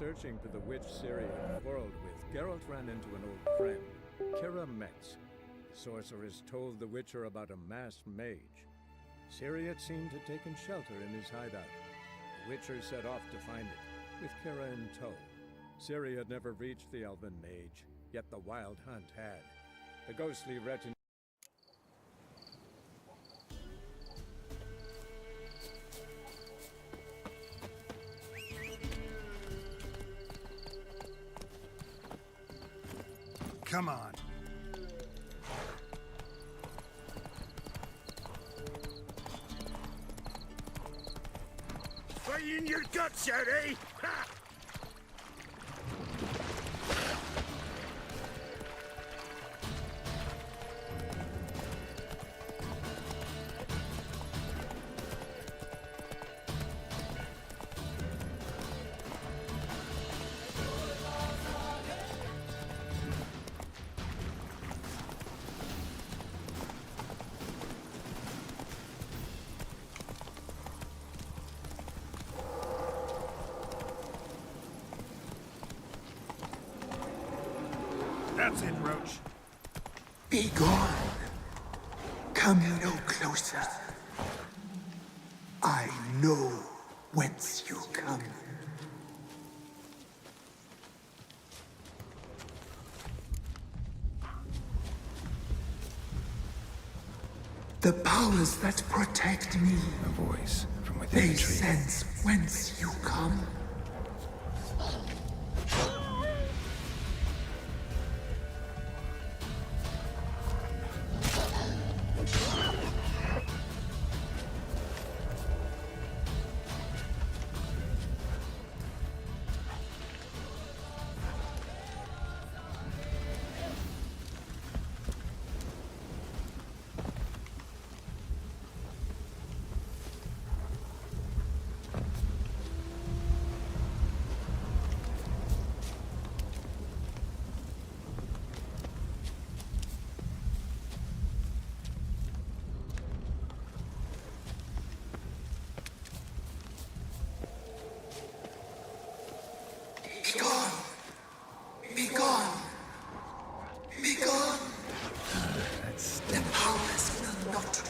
searching for the witch Ciri had quarreled with, Geralt ran into an old friend, Kira Metz. The sorceress told the Witcher about a masked mage. Ciri had seemed to have taken shelter in his hideout. The Witcher set off to find it, with Kira in tow. Ciri had never reached the elven mage, yet the wild hunt had. The ghostly retinue... Come on. Fire in your guts out, eh? Ha! That's it, Roach. Be gone. Come no closer. I know whence you come. The powers that protect me, A voice from within they the tree. sense whence you come. Be gone. Be gone. Be gone. The powers will not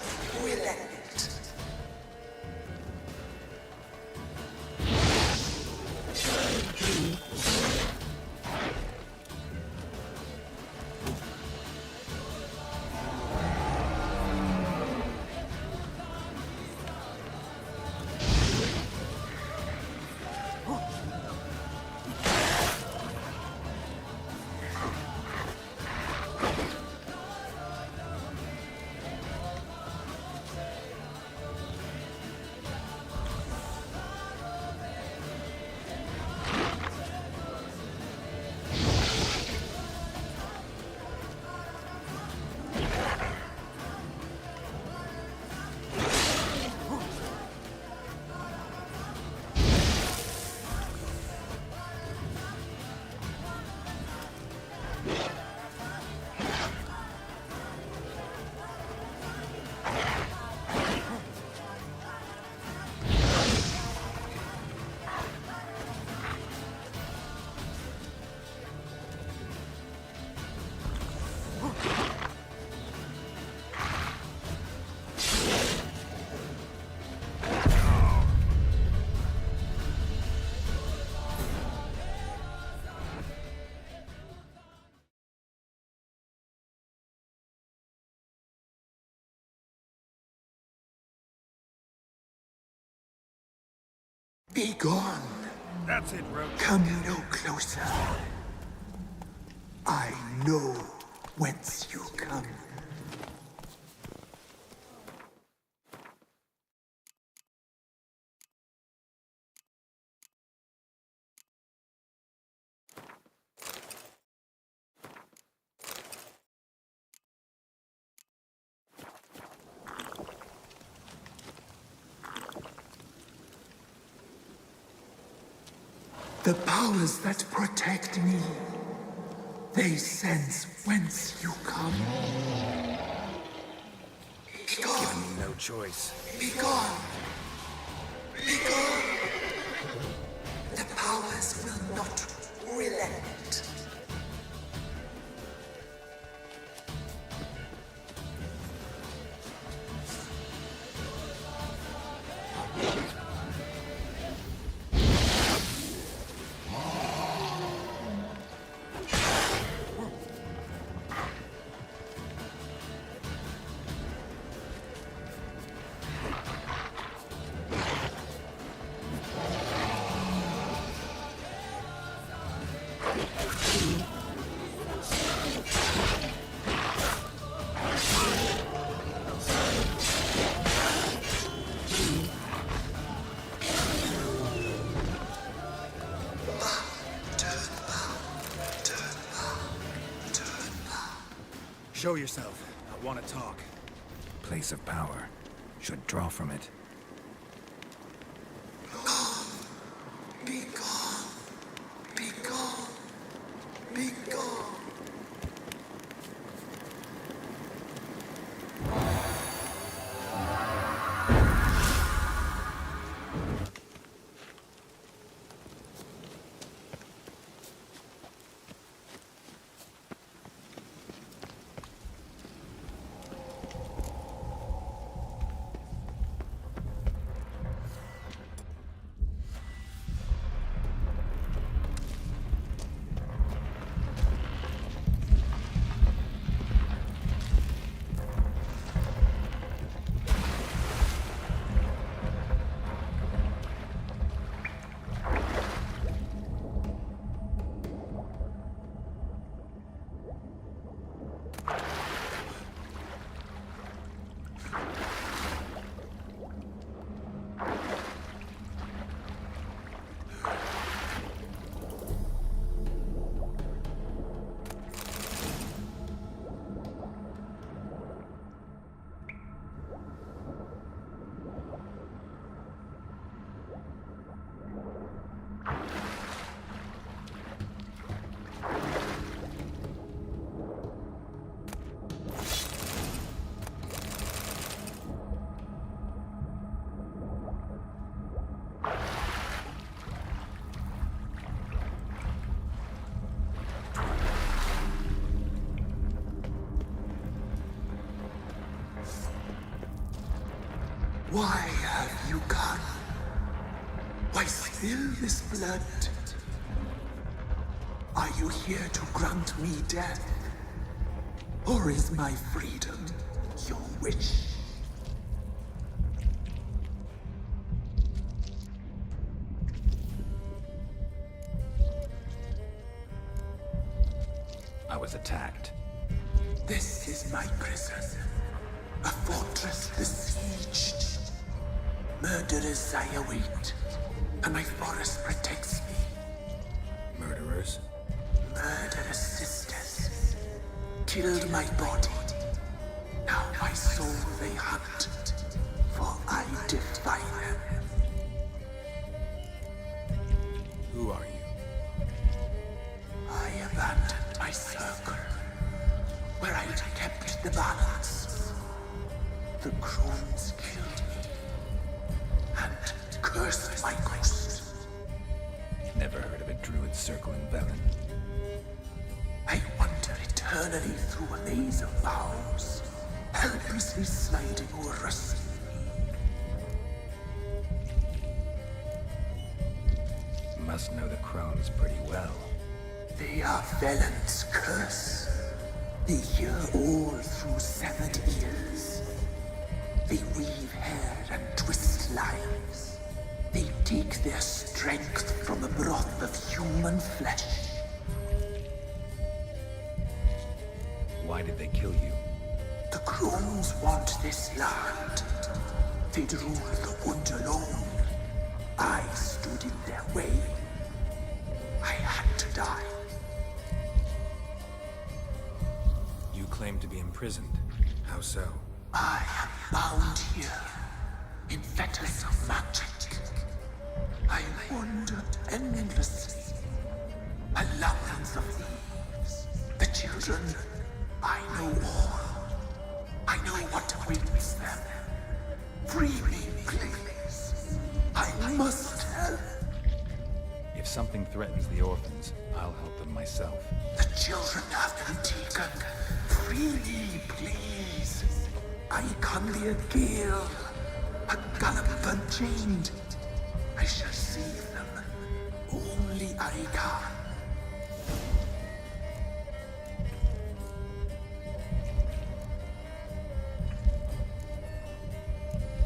relent. Be gone. That's it, Roach. Come no closer. I know whence you come. The powers that protect me, they sense whence you come. Be gone. Given me no choice. Be gone. Be gone. The powers powers will not relent. Show yourself. I want to talk. Place of power. Should draw from it. Be gone. Be gone. Be gone. Why have you come? Why spill this blood? Are you here to grant me death? Or is my freedom your wish? I was attacked. This is my prison. A fortress besieged. Murderers I await, and my forest protects me. Murderers? Murderous sisters killed my body. Now my soul they hunt, for I defy them. Who are you? I abandoned my circle, where I'd kept the balance. The crones killed me, and cursed my ghost. Never heard of a druid circling Velen. I wander eternally through a maze of boughs, helplessly sliding over rusty. Must know the crones pretty well. They are Velen's curse. They hear all through severed ears. They weave hair and twist lives. They take their strength from the broth of human flesh. Why did they kill you? The crones want this land. They'd rule the wood alone. I stood in their way. I had to die. You claim to be imprisoned. How so? I am bound here, in fetters of magic. I wandered endlessly, a labyrinth of thieves. The children, I know all. I know what awaits them. Free me, please. I must help. If something threatens the orphans, I'll help them myself. The children have been taken. Freely, please. I can be a gale, a gallop unchained. I shall save them. Only I can.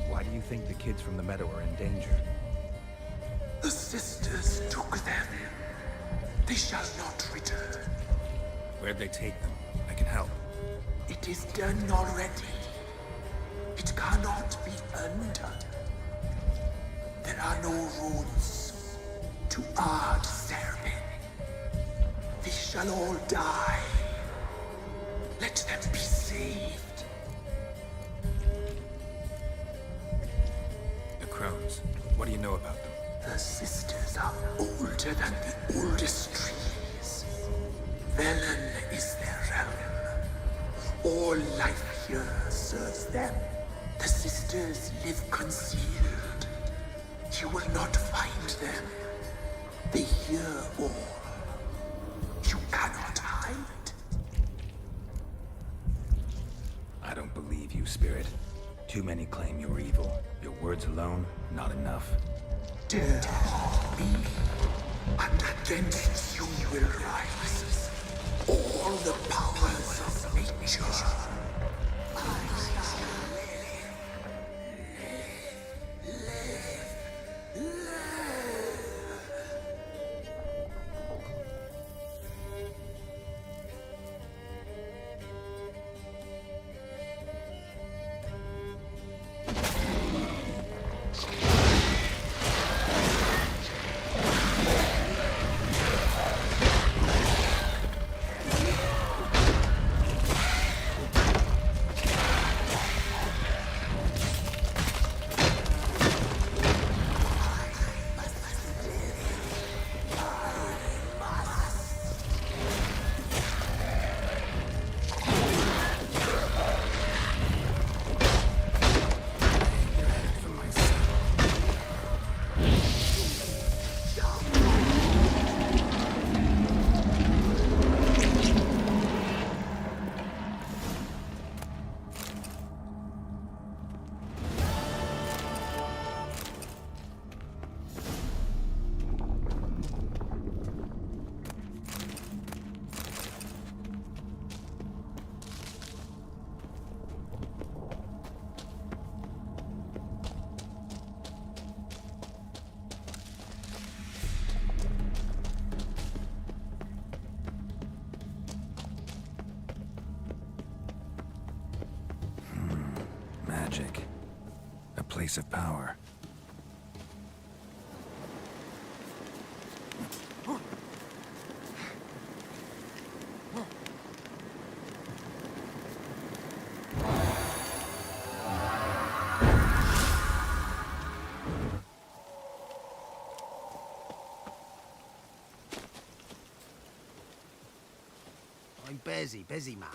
Why do you think the kids from the meadow are in danger? The sisters took them. They shall not return. Where'd they take them? I can help. It is done already. It cannot be undone. There are no rules to our ceremony. They shall all die. Let them be saved. The crones. What do you know about them? The sisters are older than the oldest trees. Velen is their realm. All life here serves them. The sisters live concealed. You will not find them. They hear all. You cannot hide. I don't believe you, Spirit. Too many claim you're evil. Your words alone, not enough. Dare harm me, and against you will rise all the powers of nature. Magic. A place of power. I'm busy man.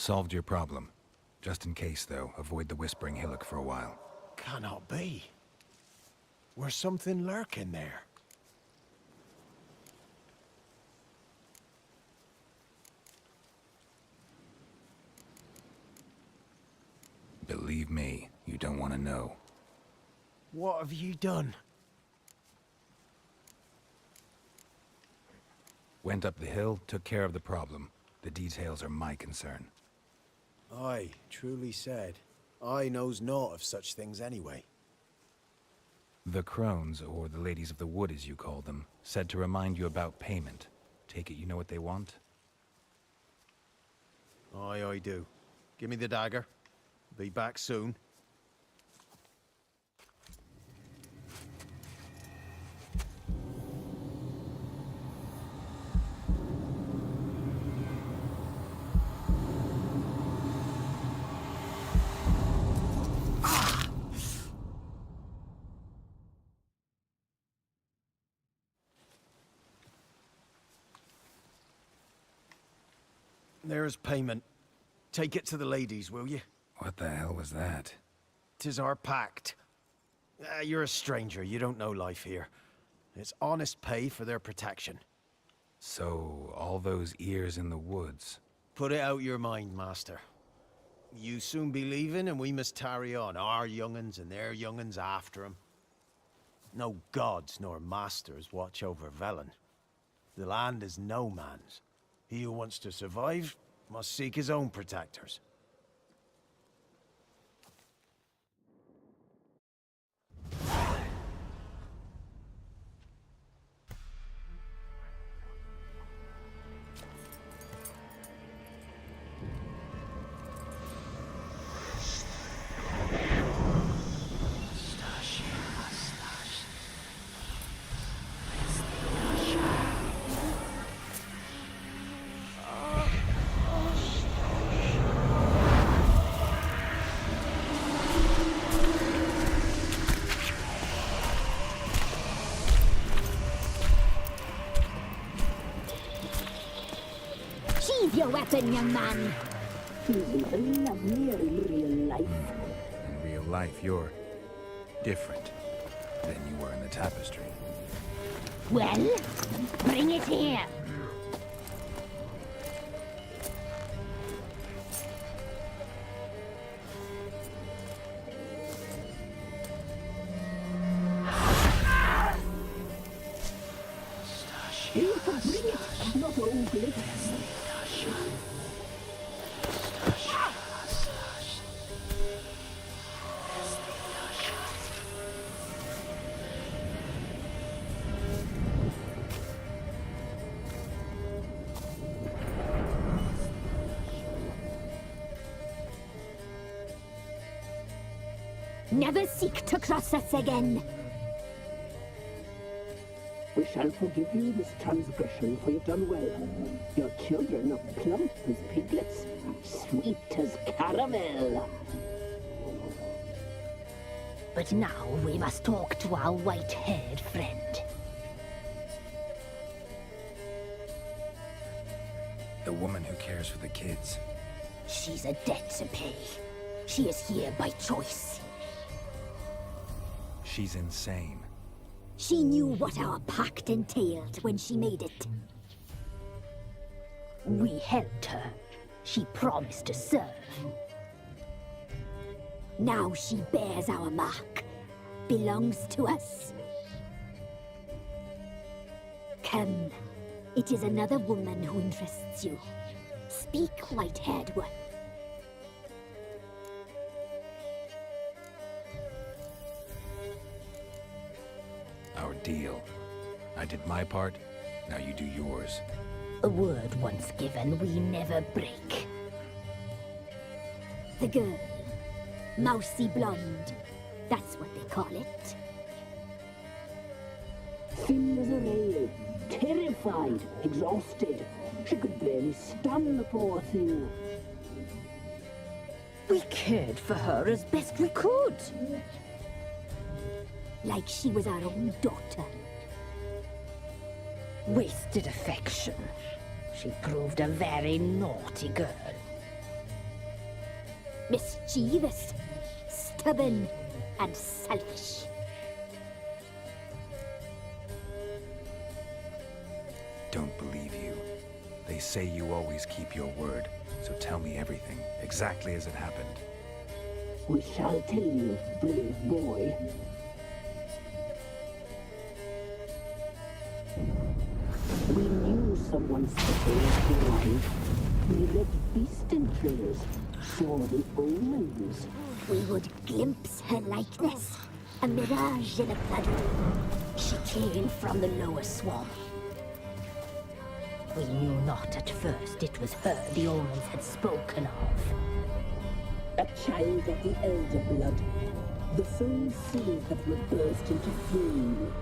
Solved your problem. Just in case, though, avoid the Whispering Hillock for a while. Cannot be. Where's something lurking there? Believe me, you don't want to know. What have you done? Went up the hill, took care of the problem. The details are my concern. Aye, truly said. I knows naught of such things anyway. The crones, or the ladies of the wood as you call them, said to remind you about payment. Take it you know what they want? Aye, I do. Give me the dagger. Be back soon. There's payment. Take it to the ladies, will you? What the hell was that? 'Tis our pact. You're a stranger, you don't know life here. It's honest pay for their protection. So, all those ears in the woods. Put it out your mind, master. You soon be leaving, and we must tarry on, our young'uns and their young'uns after 'em. No gods nor masters watch over Velen. The land is no man's. He who wants to survive must seek his own protectors. Sheathe your weapon, young man. He's even lovelier in real life. In real life, you're different than you were in the tapestry. Well, bring it here. You can bring it, not open it. Never seek to cross us again. We shall forgive you this transgression, for you've done well. Your children are plump as piglets, sweet as caramel. But now we must talk to our white-haired friend. The woman who cares for the kids. She's a debt to pay. She is here by choice. She's insane. She knew what our pact entailed when she made it. We helped her. She promised to serve. Now she bears our mark. Belongs to us. Come. It is another woman who interests you. Speak, white-haired one. Our deal. I did my part, now you do yours. A word once given, we never break. The girl. Mousy blonde. That's what they call it. Thin as a rail, terrified, exhausted. She could barely stand, the poor thing. We cared for her as best we could. Like she was our own daughter. Wasted affection. She proved a very naughty girl. Mischievous, stubborn, and selfish. Don't believe you. They say you always keep your word, so tell me everything, exactly as it happened. We shall tell you, brave boy. We knew someone special was alive. We left beast entrails, saw the omens. We would glimpse her likeness, a mirage in a bloodroom. She came from the lower swamp. We knew not at first it was her the omens had spoken of. A child of the elder blood, the full seed that would burst into flame.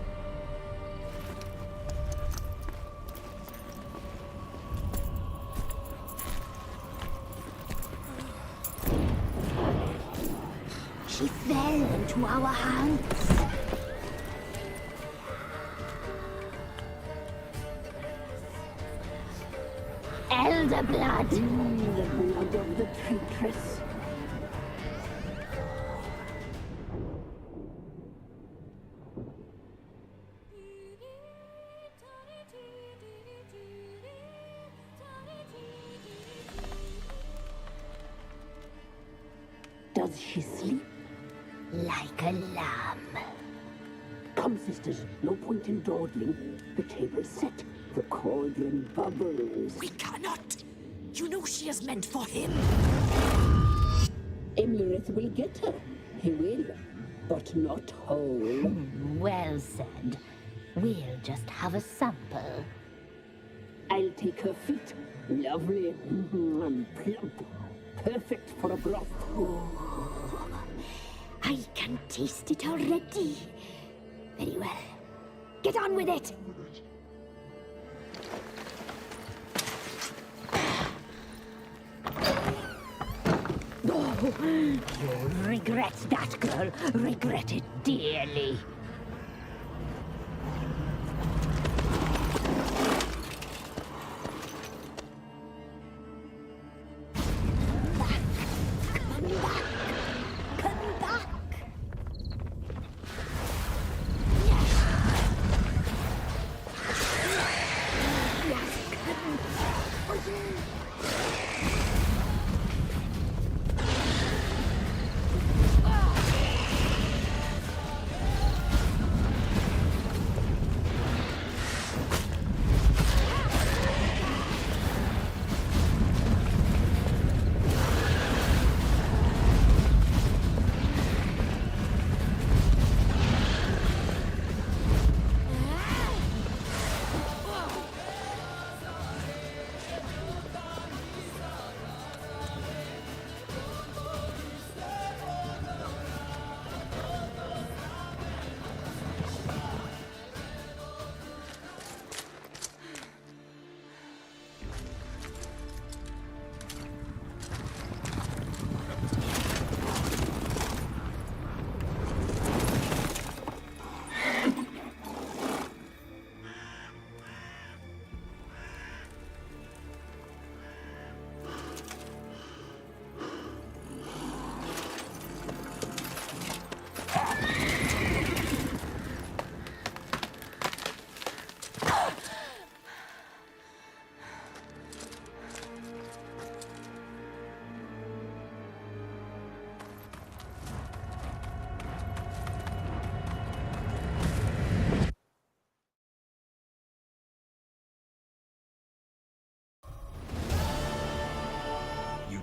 She fell into our hands. elder blood. The blood of the traitress. Does she sleep? Like a lamb. Come, sisters, no point in dawdling. The table's set. The cauldron bubbles. We cannot! You know she is meant for him! Imlerith will get her. He will, but not whole. Well said. We'll just have a sample. I'll take her feet. Lovely and plump. Perfect for a broth. I can taste it already. Very well. Get on with it! You'll regret that, girl. Regret it dearly.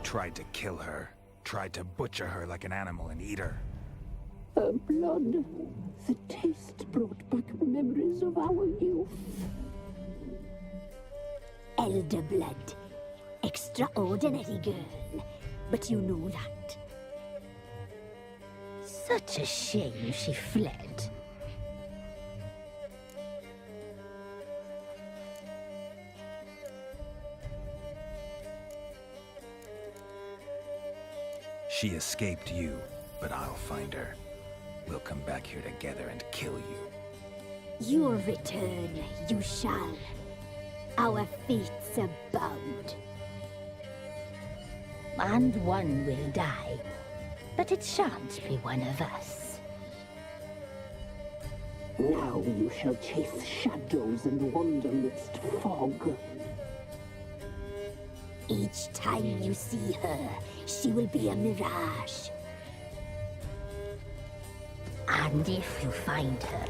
Tried to kill her. Tried to butcher her like an animal and eat her. Her blood. The taste brought back memories of our youth. Elder blood. Extraordinary girl. But you know that. Such a shame she fled. She escaped you, but I'll find her. We'll come back here together and kill you. Your return, you shall. Our fates are bound. And one will die, but it shan't be one of us. Now you shall chase shadows and wander midst fog. Each time you see her, she will be a mirage. And if you find her,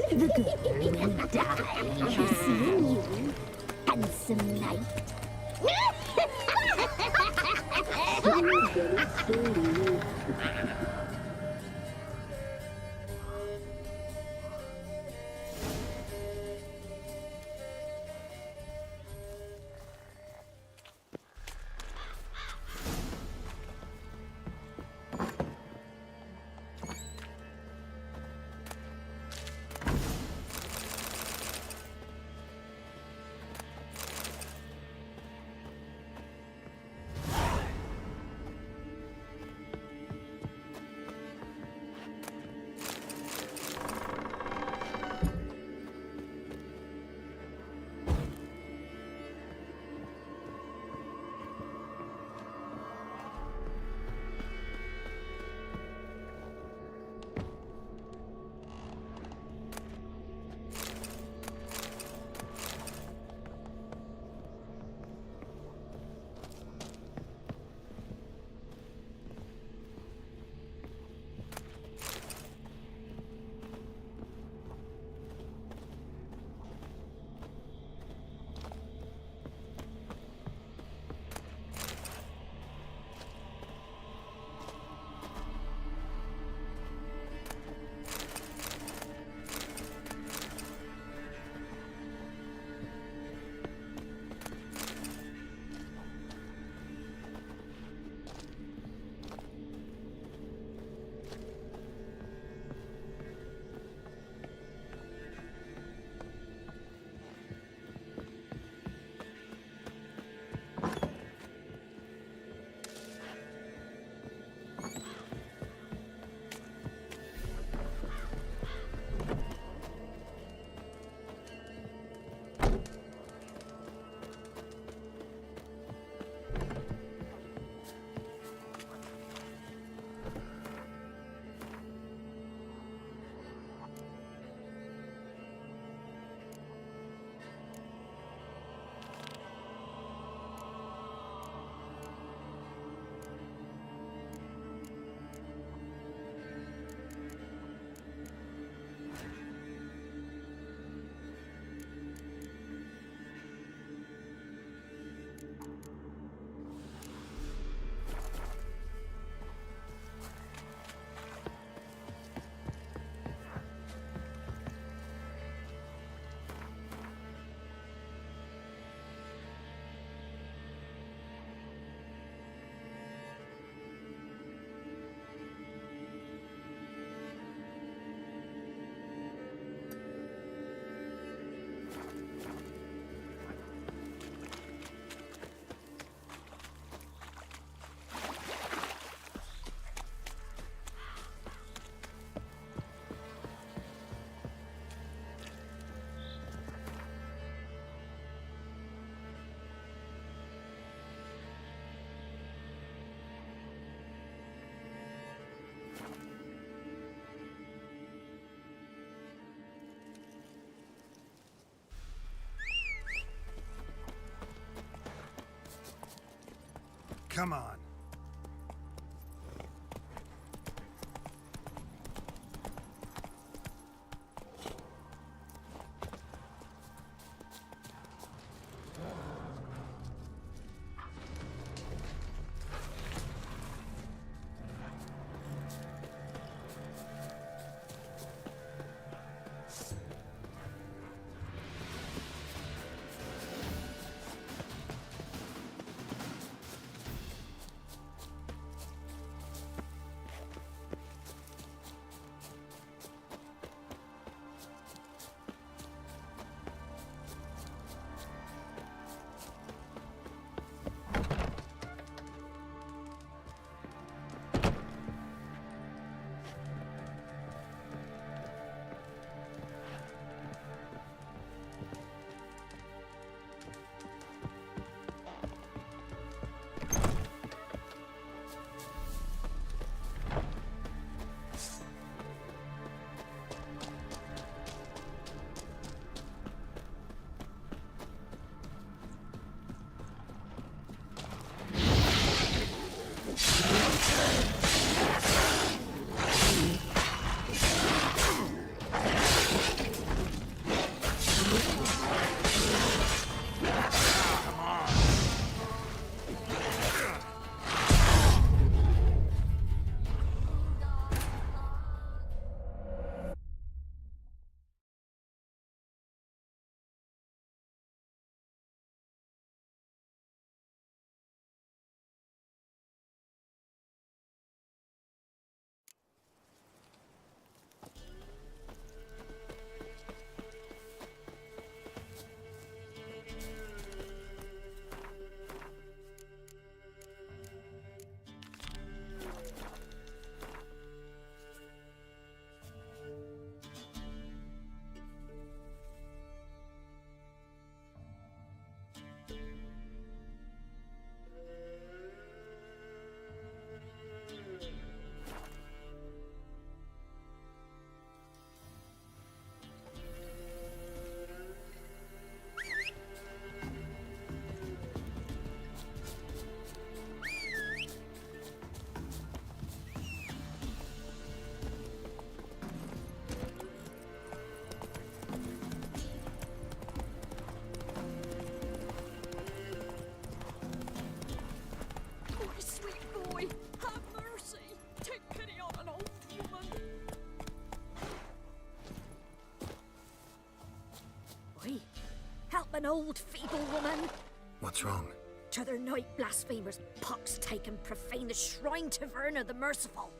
the girl will die, seeing you, handsome knight. Come on. An old feeble woman. What's wrong? T'other night blasphemers pox take and profane the shrine to Verna the Merciful.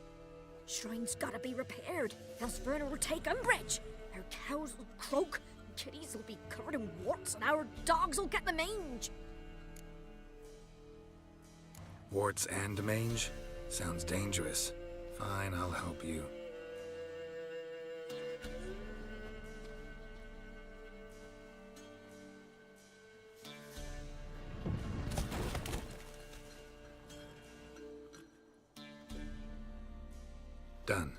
Shrine's gotta be repaired, else Verna will take umbrage. Our cows will croak, kitties will be covered in warts, and our dogs will get the mange. Warts and mange? Sounds dangerous. Fine, I'll help you. Done.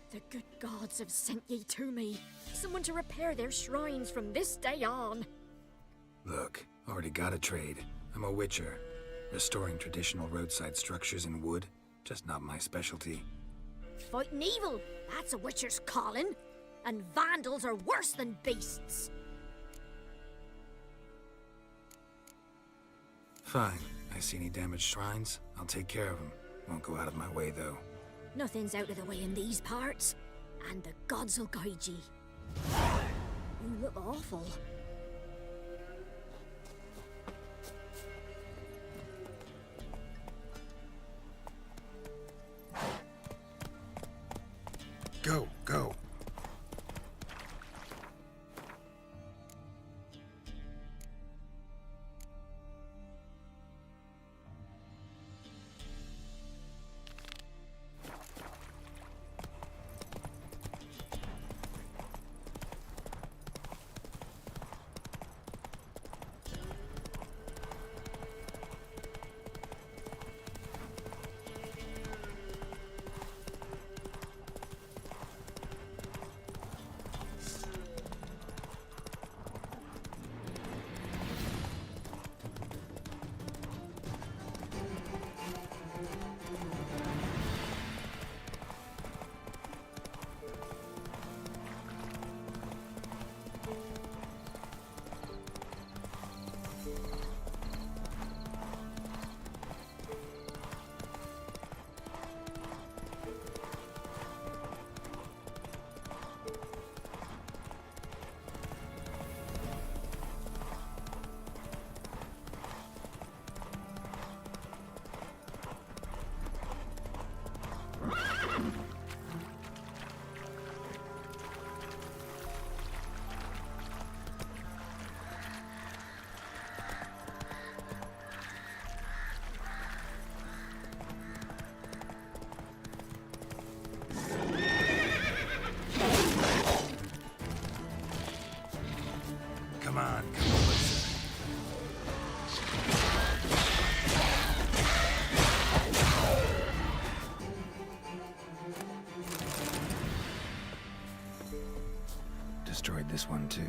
The good gods have sent ye to me. Someone to repair their shrines from this day on. Look, already got a trade. I'm a witcher. Restoring traditional roadside structures in wood, just not my specialty. Fighting evil, that's a witcher's calling. And vandals are worse than beasts. Fine. I see any damaged shrines, I'll take care of them. Won't go out of my way, though. Nothing's out of the way in these parts, and the gods will guide ye. You look awful. Go, go. Come on, come closer. Destroyed this one too.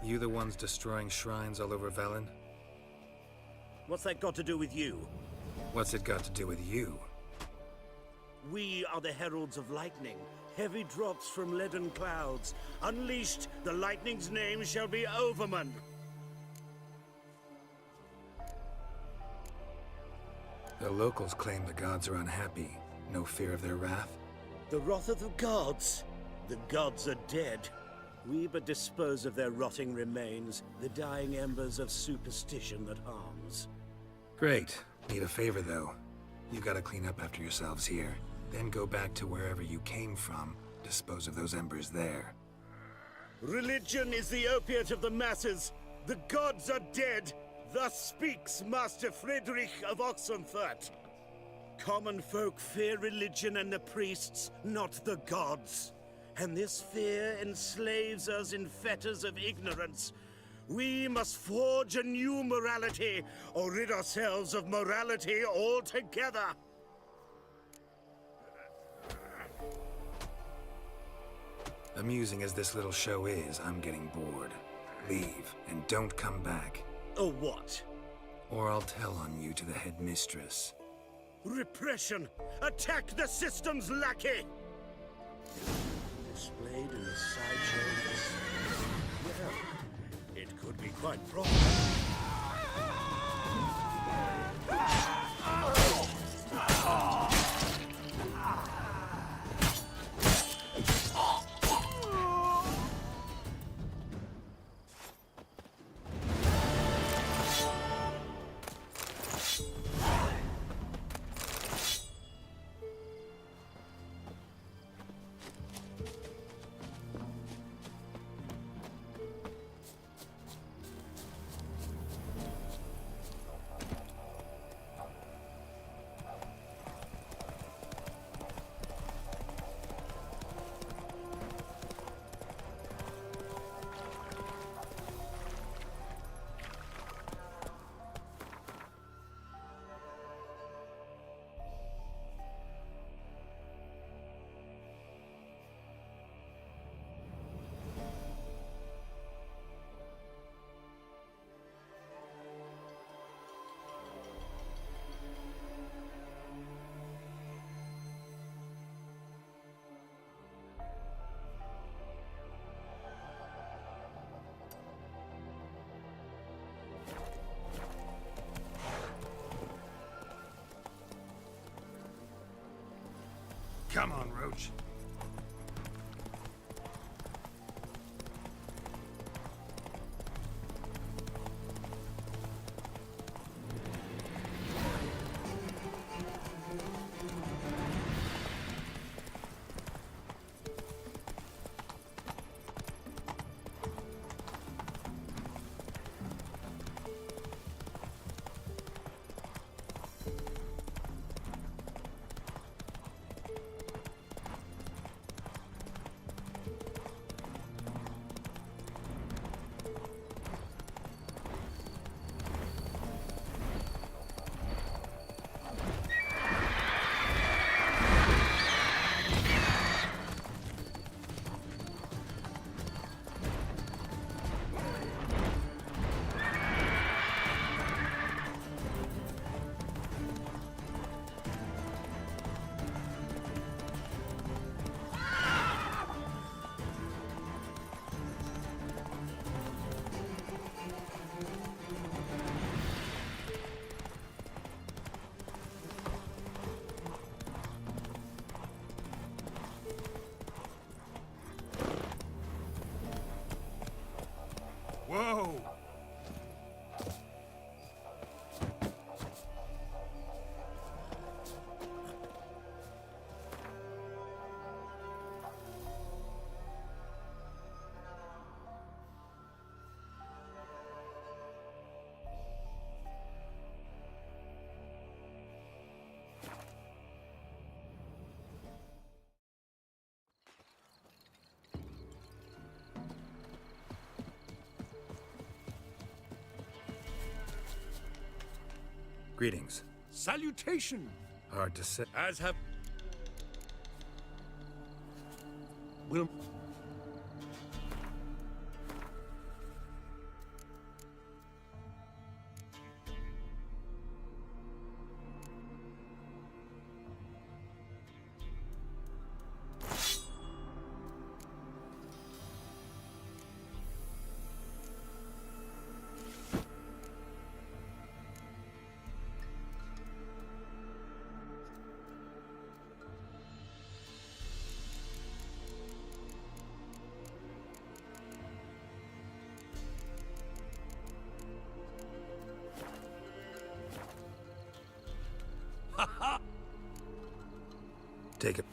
You the ones destroying shrines all over Velen? What's that got to do with you? What's it got to do with you? We are the heralds of lightning. Heavy drops from leaden clouds. Unleashed, the lightning's name shall be Overman. The locals claim the gods are unhappy. No fear of their wrath? The wrath of the gods? The gods are dead. We but dispose of their rotting remains, the dying embers of superstition that harms. Great. Need a favor, though. You gotta clean up after yourselves here. Then go back to wherever you came from. Dispose of those embers there. Religion is the opiate of the masses. The gods are dead. Thus speaks Master Friedrich of Oxenfurt. Common folk fear religion and the priests, not the gods. And this fear enslaves us in fetters of ignorance. We must forge a new morality, or rid ourselves of morality altogether. Amusing as this little show is, I'm getting bored. Leave, and don't come back. Oh, what? Or I'll tell on you to the headmistress. Repression! Attack the system's lackey! Displayed in the sideshow. Well, it could be quite profitable. Come on, Roach. Greetings. Salutation! Hard to say. As have... Will... Take it.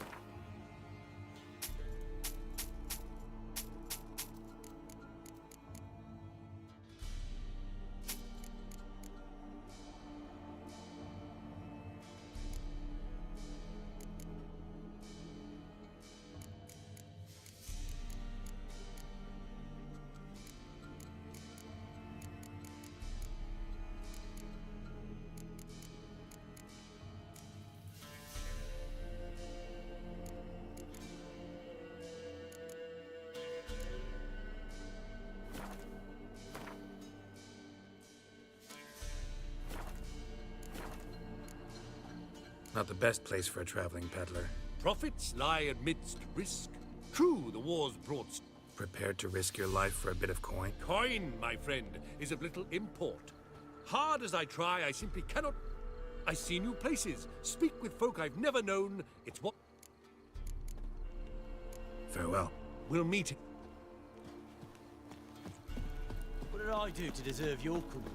Not the best place for a traveling peddler. Profits lie amidst risk. True, the war's brought... Prepared to risk your life for a bit of coin? Coin, my friend, is of little import. Hard as I try, I simply cannot... I see new places, speak with folk I've never known. It's what... Farewell. We'll meet... What did I do to deserve your company?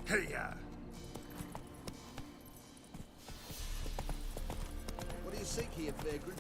Hey-ya! What do you seek here, vagrant?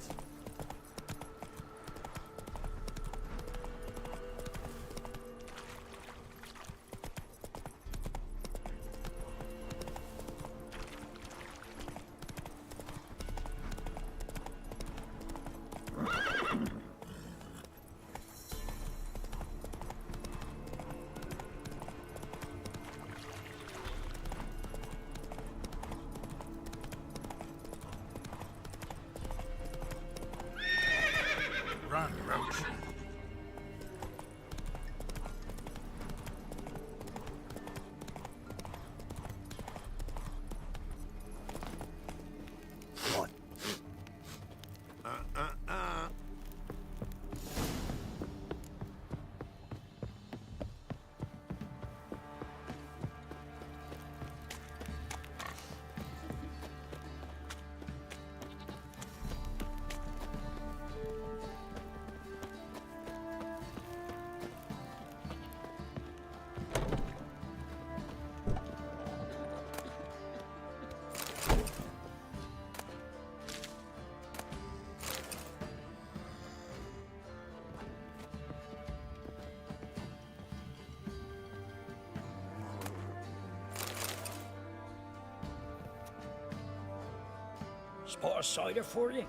Spot of cider for you?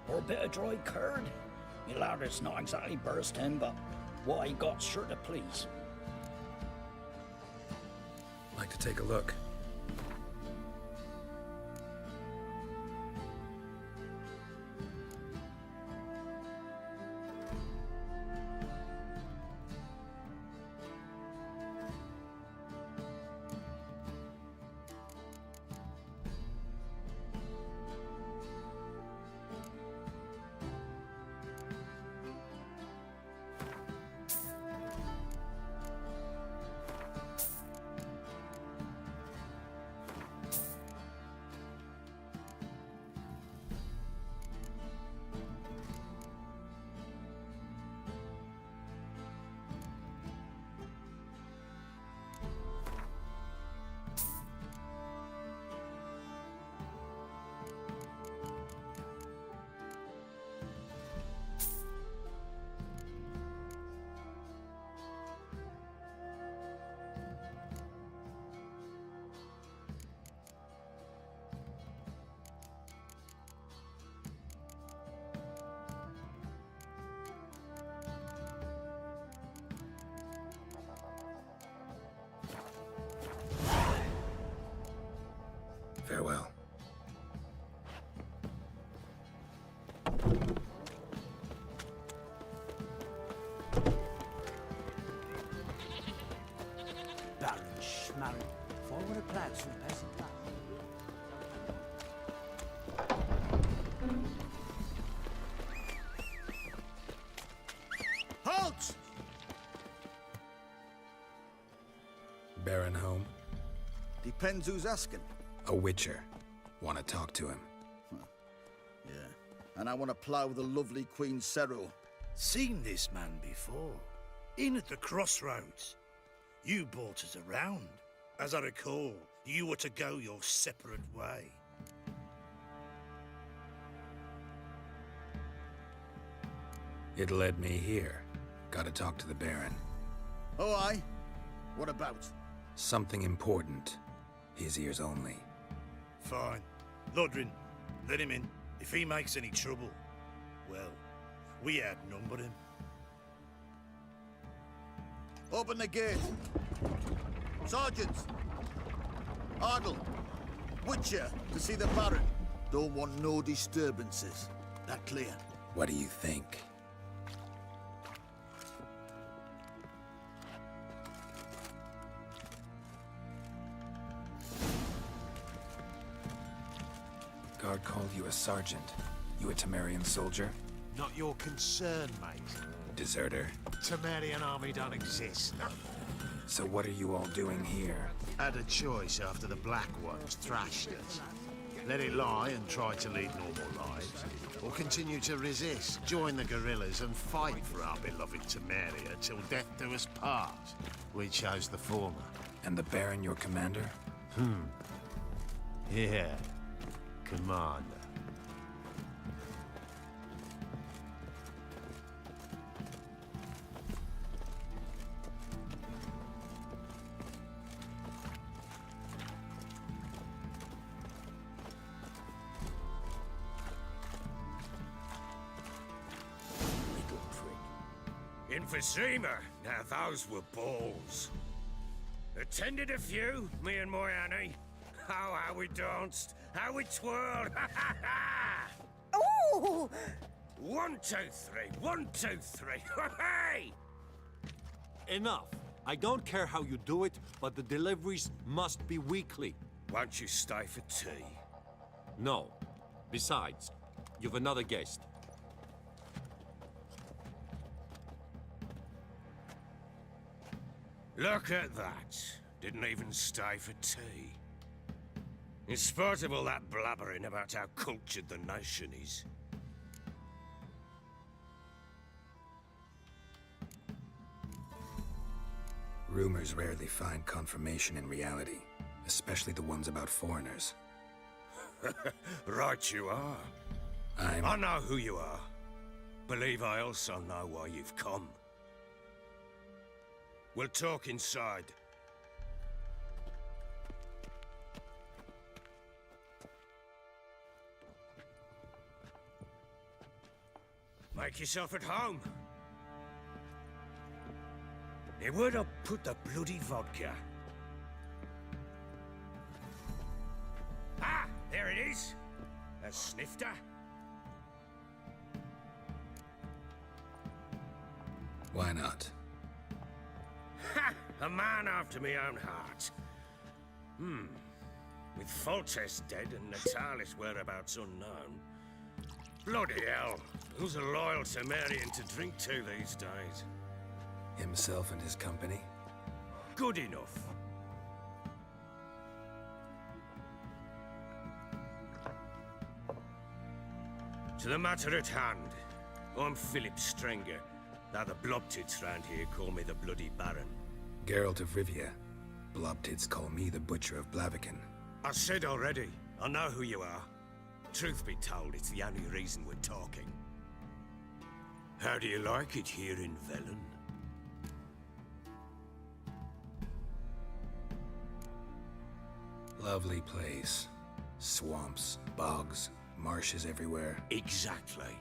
Or a bit of dry curd? Me larder's not exactly bursting, but what I got's sure to please. Like to take a look. Farewell. Baron Schmarren. Forward a plans for the peasant lad. Halt! Baron home? Depends who's asking. A witcher. Want to talk to him. Yeah. And I want to plough the lovely Queen Cero. Seen this man before. In at the crossroads. You brought us around. As I recall, you were to go your separate way. It led me here. Gotta talk to the Baron. Oh, aye? What about? Something important. His ears only. Fine. Lodrin, let him in. If he makes any trouble, well, we outnumber him. Open the gate. Sergeants! Ardle! Witcher, to see the Baron. Don't want no disturbances. That clear? What do you think? Guard called you a sergeant. You a Temerian soldier? Not your concern, mate. Deserter? Temerian army don't exist. So what are you all doing here? Had a choice after the Black Ones thrashed us. Let it lie and try to lead normal lives, or continue to resist, join the guerrillas and fight for our beloved Temeria till death do us part. We chose the former. And the Baron your commander? Yeah. Commander. In Vizima, now those were balls. Attended a few, me and my Annie. Oh, how we danced, how we twirled, ha ha ha! Oh! 1, 2, 3, 1, 2, 3, hey! Enough. I don't care how you do it, but the deliveries must be weekly. Won't you stay for tea? No. Besides, you've another guest. Look at that. Didn't even stay for tea. In spite of all that blabbering about how cultured the nation is. Rumors rarely find confirmation in reality, especially the ones about foreigners. Right you are. I know who you are. Believe I also know why you've come. We'll talk inside. Make yourself at home. Hey, where'd I put the bloody vodka? Ah, there it is. A snifter. Why not? Ha! A man after my own heart. With Foltest dead and Natalis' whereabouts unknown. Bloody hell. Who's loyal to marrying to drink to these days? Himself and his company? Good enough. To the matter at hand. I'm Philip Strenger. Now the blobtits round here call me the Bloody Baron. Geralt of Rivia. Blobtits call me the Butcher of Blaviken. I said already, I know who you are. Truth be told, it's the only reason we're talking. How do you like it here in Velen? Lovely place. Swamps, bogs, marshes everywhere. Exactly.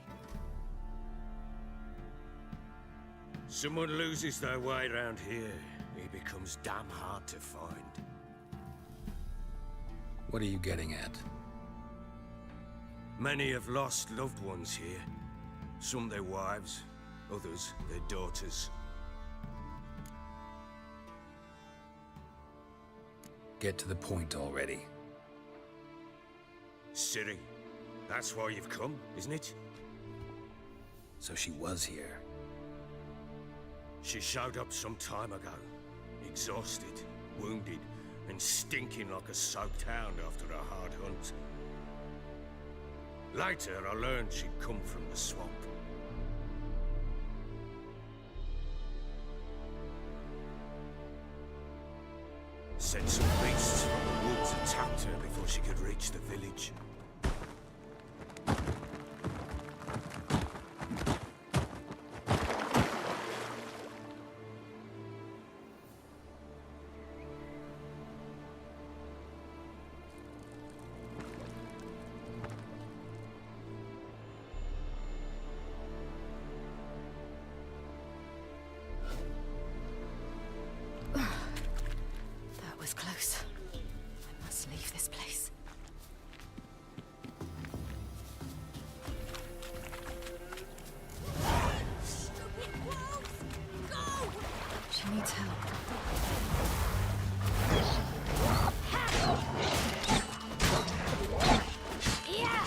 Someone loses their way around here, he becomes damn hard to find. What are you getting at? Many have lost loved ones here. Some their wives, others their daughters. Get to the point already. Ciri, that's why you've come, isn't it? So she was here. She showed up some time ago, exhausted, wounded, and stinking like a soaked hound after a hard hunt. Later, I learned she'd come from the swamp. Said some beasts from the woods attacked her before she could reach the village. Close. I must leave this place. Stupid wolves! Go! She needs help. Yeah!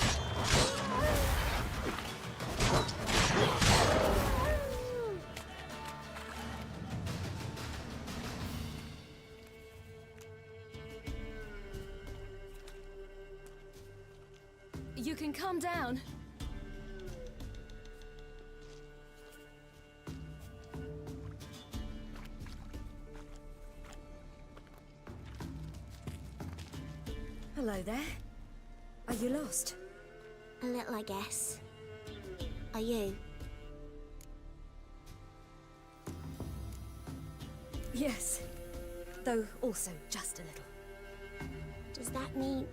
You can calm down. Hello there. Are you lost? A little, I guess. Are you? Yes. Though also just a little. Does that mean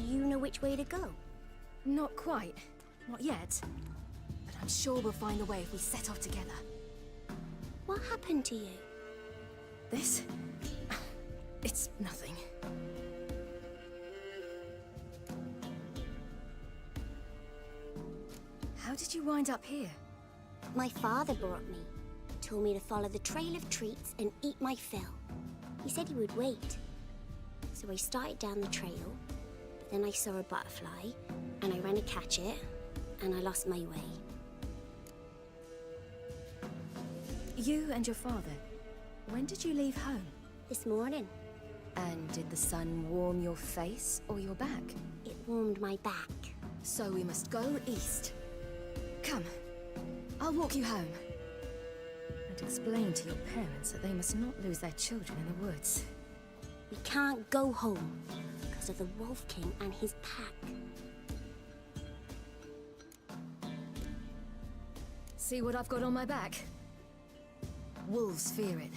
you know which way to go? Not quite. Not yet. But I'm sure we'll find a way if we set off together. What happened to you? This? It's nothing. How did you wind up here? My father brought me. Told me to follow the trail of treats and eat my fill. He said he would wait. So I started down the trail, but then I saw a butterfly, and I ran to catch it, and I lost my way. You and your father, when did you leave home? This morning. And did the sun warm your face or your back? It warmed my back. So we must go east. Come, I'll walk you home. And explain to your parents that they must not lose their children in the woods. We can't go home because of the Wolf King and his pack. See what I've got on my back? Wolves fear it.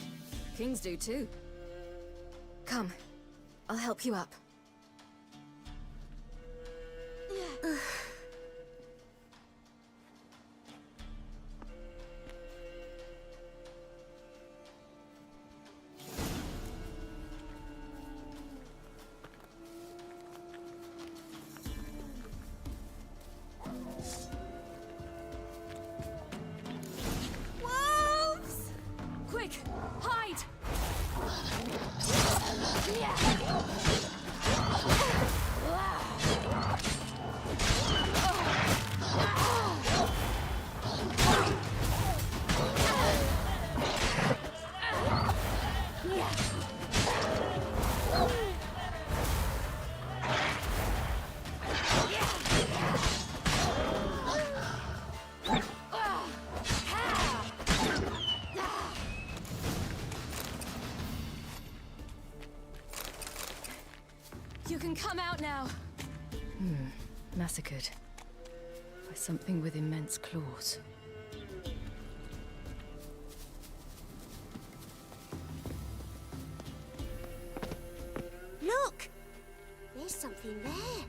Kings do too. Come, I'll help you up. Quick! Hide! You can come out now. Massacred by something with immense claws. Look! There's something there.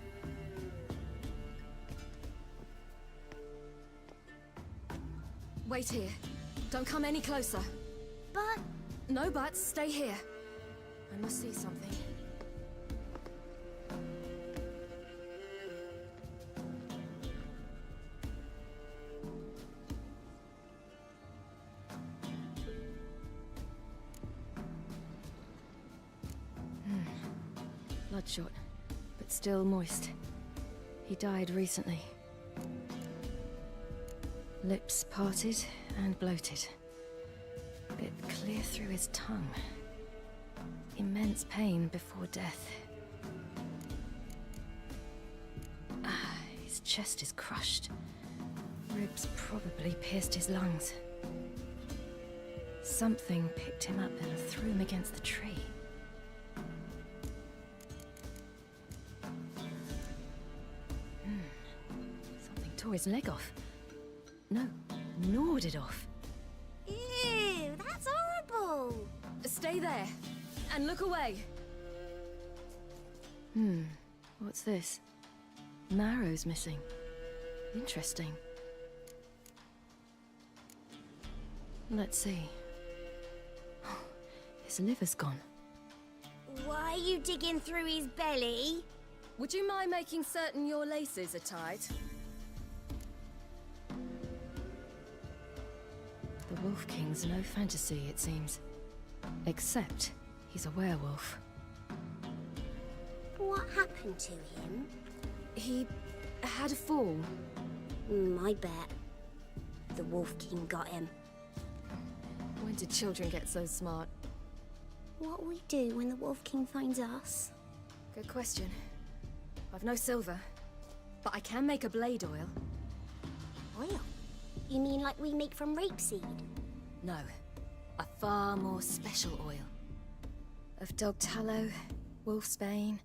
Wait here. Don't come any closer. But... No buts. Stay here. I must see something. Bloodshot, but still moist. He died recently. Lips parted and bloated. Bit clear through his tongue. Immense pain before death. His chest is crushed. Ribs probably pierced his lungs. Something picked him up and threw him against the tree. Something tore his leg off. No, gnawed it off. Ew, that's horrible! Stay there, and look away. What's this? Marrow's missing. Interesting. Let's see. His liver's gone. Why are you digging through his belly? Would you mind making certain your laces are tied? The Wolf King's no fantasy, it seems. Except he's a werewolf. What happened to him? He had a fall. I bet. The Wolf King got him. When did children get so smart? What'll we do when the Wolf King finds us? Good question. I've no silver, but I can make a blade oil. Oil? You mean like we make from rapeseed? No, a far more special oil. Of dog tallow, wolf's bane,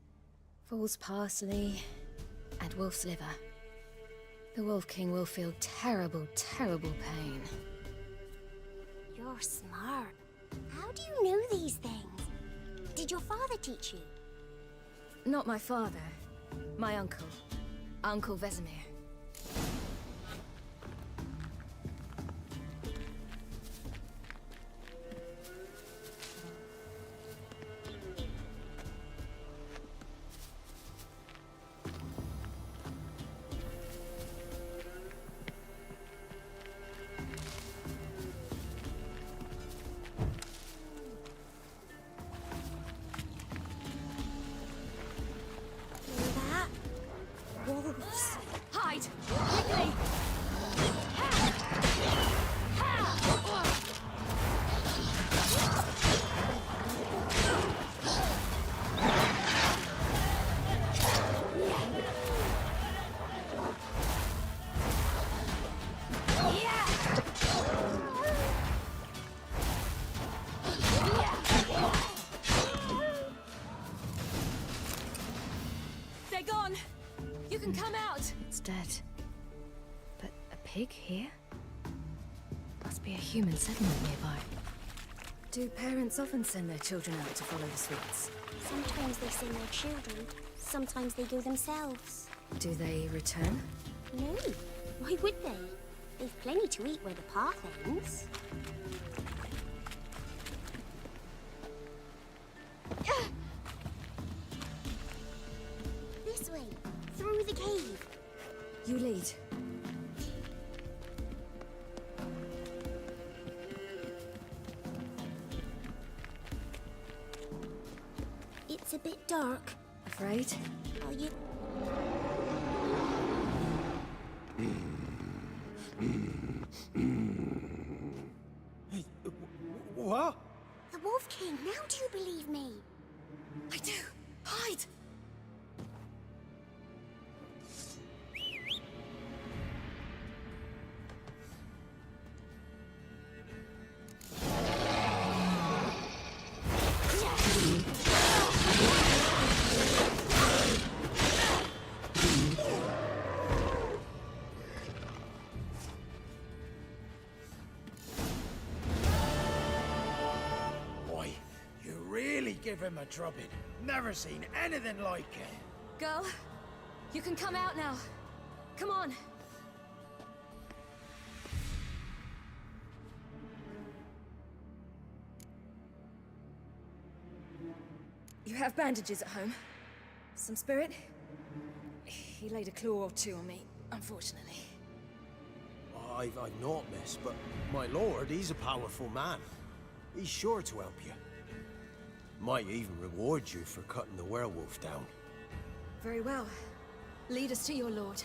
fool's parsley, and wolf's liver. The Wolf King will feel terrible, terrible pain. You're smart. How do you know these things? Did your father teach you? Not my father. My uncle. Uncle Vesemir. Wolves. Hide! Quickly! They're gone! You can come out! It's dead. But a pig here? Must be a human settlement nearby. Do parents often send their children out to follow the sweets? Sometimes they send their children. Sometimes they go themselves. Do they return? No. Why would they? They've plenty to eat where the path ends. This way. Through the cave. You lead. It's a bit dark. Afraid? Are you... Hey, what? The Wolf King, now do you believe me? I do. Hide! Give him a drubbing. Never seen anything like it. Girl, you can come out now. Come on. You have bandages at home? Some spirit? He laid a claw or two on me, unfortunately. I've not, miss, but my lord, he's a powerful man. He's sure to help you. Might even reward you for cutting the werewolf down. Very well. Lead us to your lord.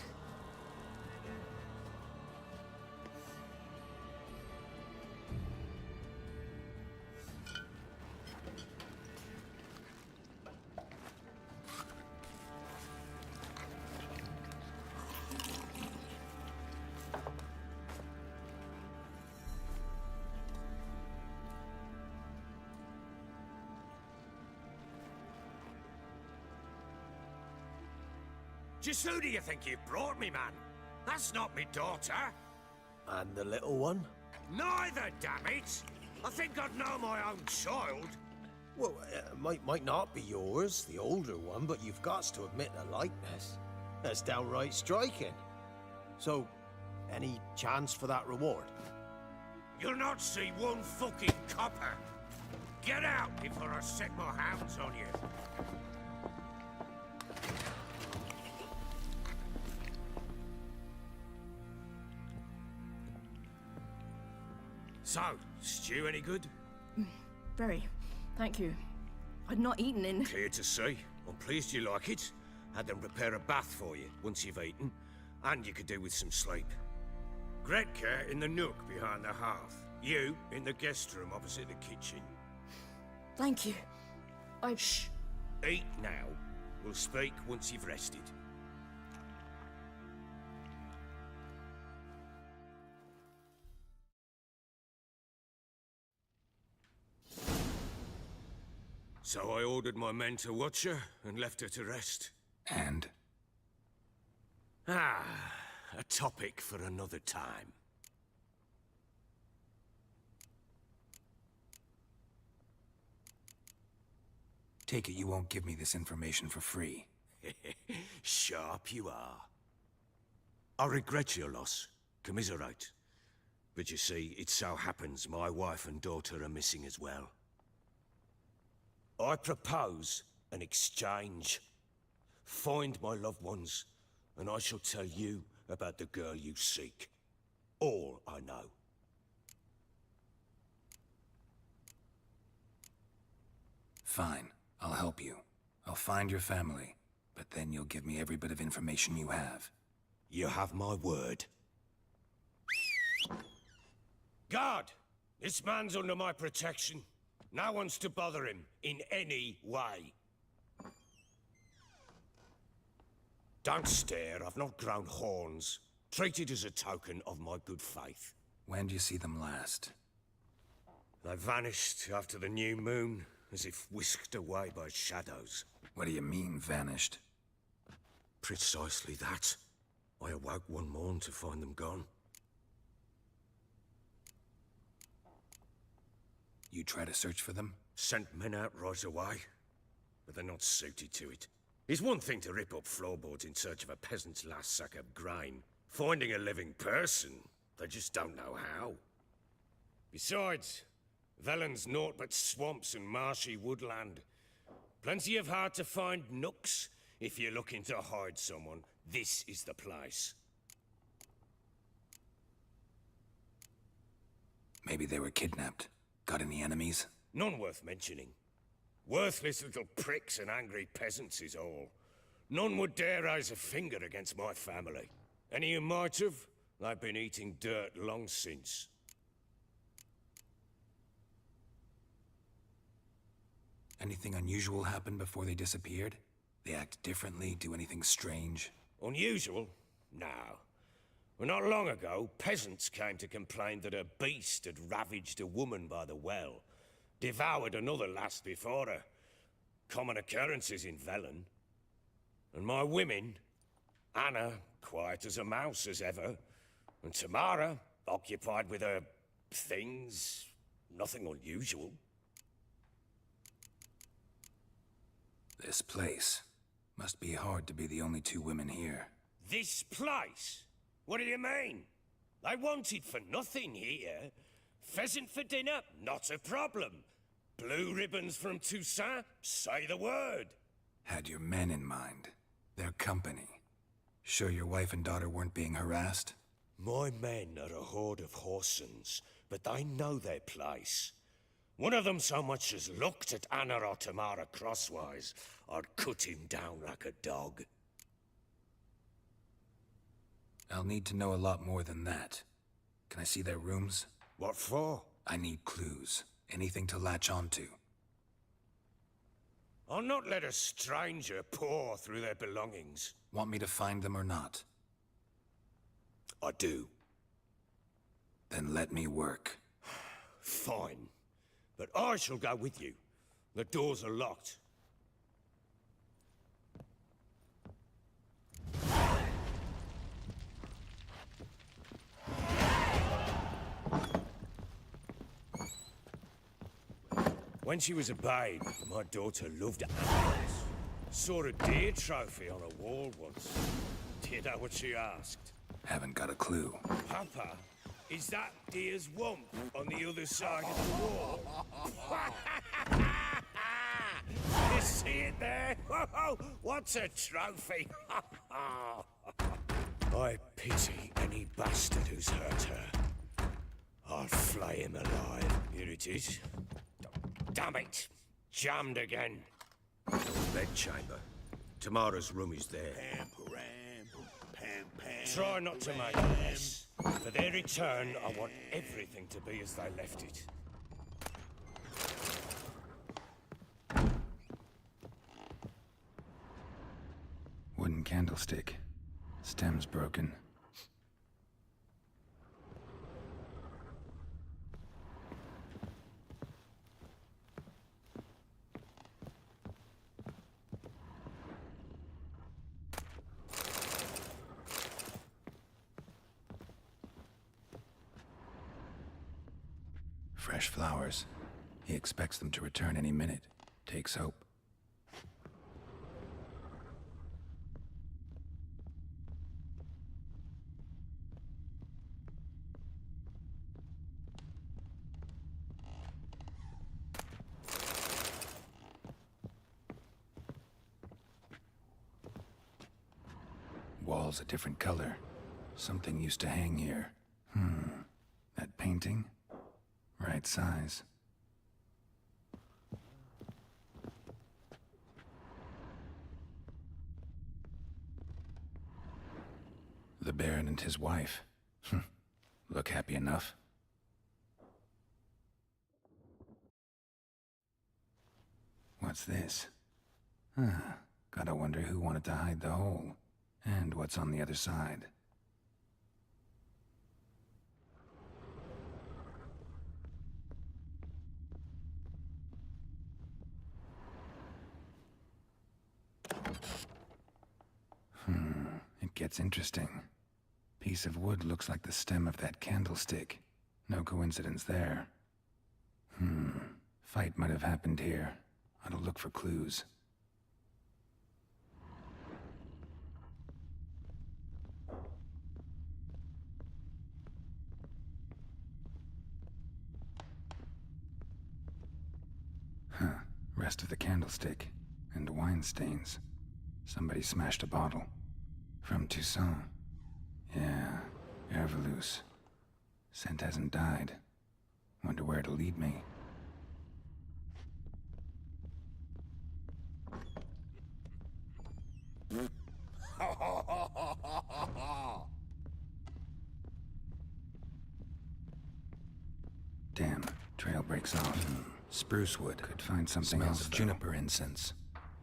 Just who do you think you brought me, man? That's not me daughter. And the little one? Neither, damn it! I think I'd know my own child. Well, might not be yours, the older one, but you've got to admit a likeness. That's downright striking. So, any chance for that reward? You'll not see one fucking copper. Get out before I set my hounds on you. So, stew any good? Very. Thank you. I'd not eaten in... Clear to see. I'm pleased you like it. Had them prepare a bath for you once you've eaten. And you could do with some sleep. Gretka in the nook behind the hearth. You in the guest room opposite the kitchen. Thank you. Shh. Eat now. We'll speak once you've rested. So I ordered my men to watch her and left her to rest. And? A topic for another time. Take it you won't give me this information for free. Sharp you are. I regret your loss. Commiserate. But you see, it so happens my wife and daughter are missing as well. I propose an exchange. Find my loved ones, and I shall tell you about the girl you seek. All I know. Fine. I'll help you. I'll find your family, but then you'll give me every bit of information you have. You have my word. Guard! This man's under my protection. No one's to bother him in any way. Don't stare, I've not grown horns. Treat it as a token of my good faith. When did you see them last? They vanished after the new moon, as if whisked away by shadows. What do you mean, vanished? Precisely that. I awoke one morn to find them gone. You try to search for them? Sent men out right away, but they're not suited to it. It's one thing to rip up floorboards in search of a peasant's last sack of grain. Finding a living person, they just don't know how. Besides, Velen's naught but swamps and marshy woodland. Plenty of hard-to-find nooks. If you're looking to hide someone, this is the place. Maybe they were kidnapped. Got any enemies? None worth mentioning. Worthless little pricks and angry peasants is all. None would dare raise a finger against my family. Any who might have, they've been eating dirt long since. Anything unusual happen before they disappeared? They act differently, do anything strange? Unusual? No. Well, not long ago, peasants came to complain that a beast had ravaged a woman by the well. Devoured another lass before her. Common occurrences in Velen. And my women, Anna, quiet as a mouse as ever, and Tamara, occupied with her things, nothing unusual. This place. Must be hard to be the only two women here. This place? What do you mean? They wanted for nothing here. Pheasant for dinner? Not a problem. Blue ribbons from Toussaint? Say the word. Had your men in mind. Their company. Sure your wife and daughter weren't being harassed? My men are a horde of whoresons, but they know their place. One of them so much as looked at Anna or Tamara crosswise, I'd cut him down like a dog. I'll need to know a lot more than that. Can I see their rooms? What for? I need clues. Anything to latch onto. I'll not let a stranger pore through their belongings. Want me to find them or not? I do. Then let me work. Fine. But I shall go with you. The doors are locked. When she was a babe, my daughter loved animals. Saw a deer trophy on a wall once. Do you know what she asked? Haven't got a clue. Papa, is that deer's wump on the other side of the wall? You see it there? What's a trophy? I pity any bastard who's hurt her. I'll flay him alive. Here it is. Damn it! Jammed again. Bedchamber. Tamara's room is there. Try not to make a mess. For their return, I want everything to be as they left it. Wooden candlestick. Stem's broken. Fresh flowers. He expects them to return any minute. Takes hope. Walls a different color. Something used to hang here. That painting? Right size. The Baron and his wife. Look happy enough. What's this? Gotta wonder who wanted to hide the hole. And what's on the other side. It gets interesting. Piece of wood looks like the stem of that candlestick. No coincidence there. Fight might have happened here. Ought to look for clues. Rest of the candlestick. And wine stains. Somebody smashed a bottle. From Toussaint. Yeah, Herveloos. Scent hasn't died. Wonder where it'll lead me. Damn, trail breaks off. Spruce wood. Could find something else. Smells of juniper incense.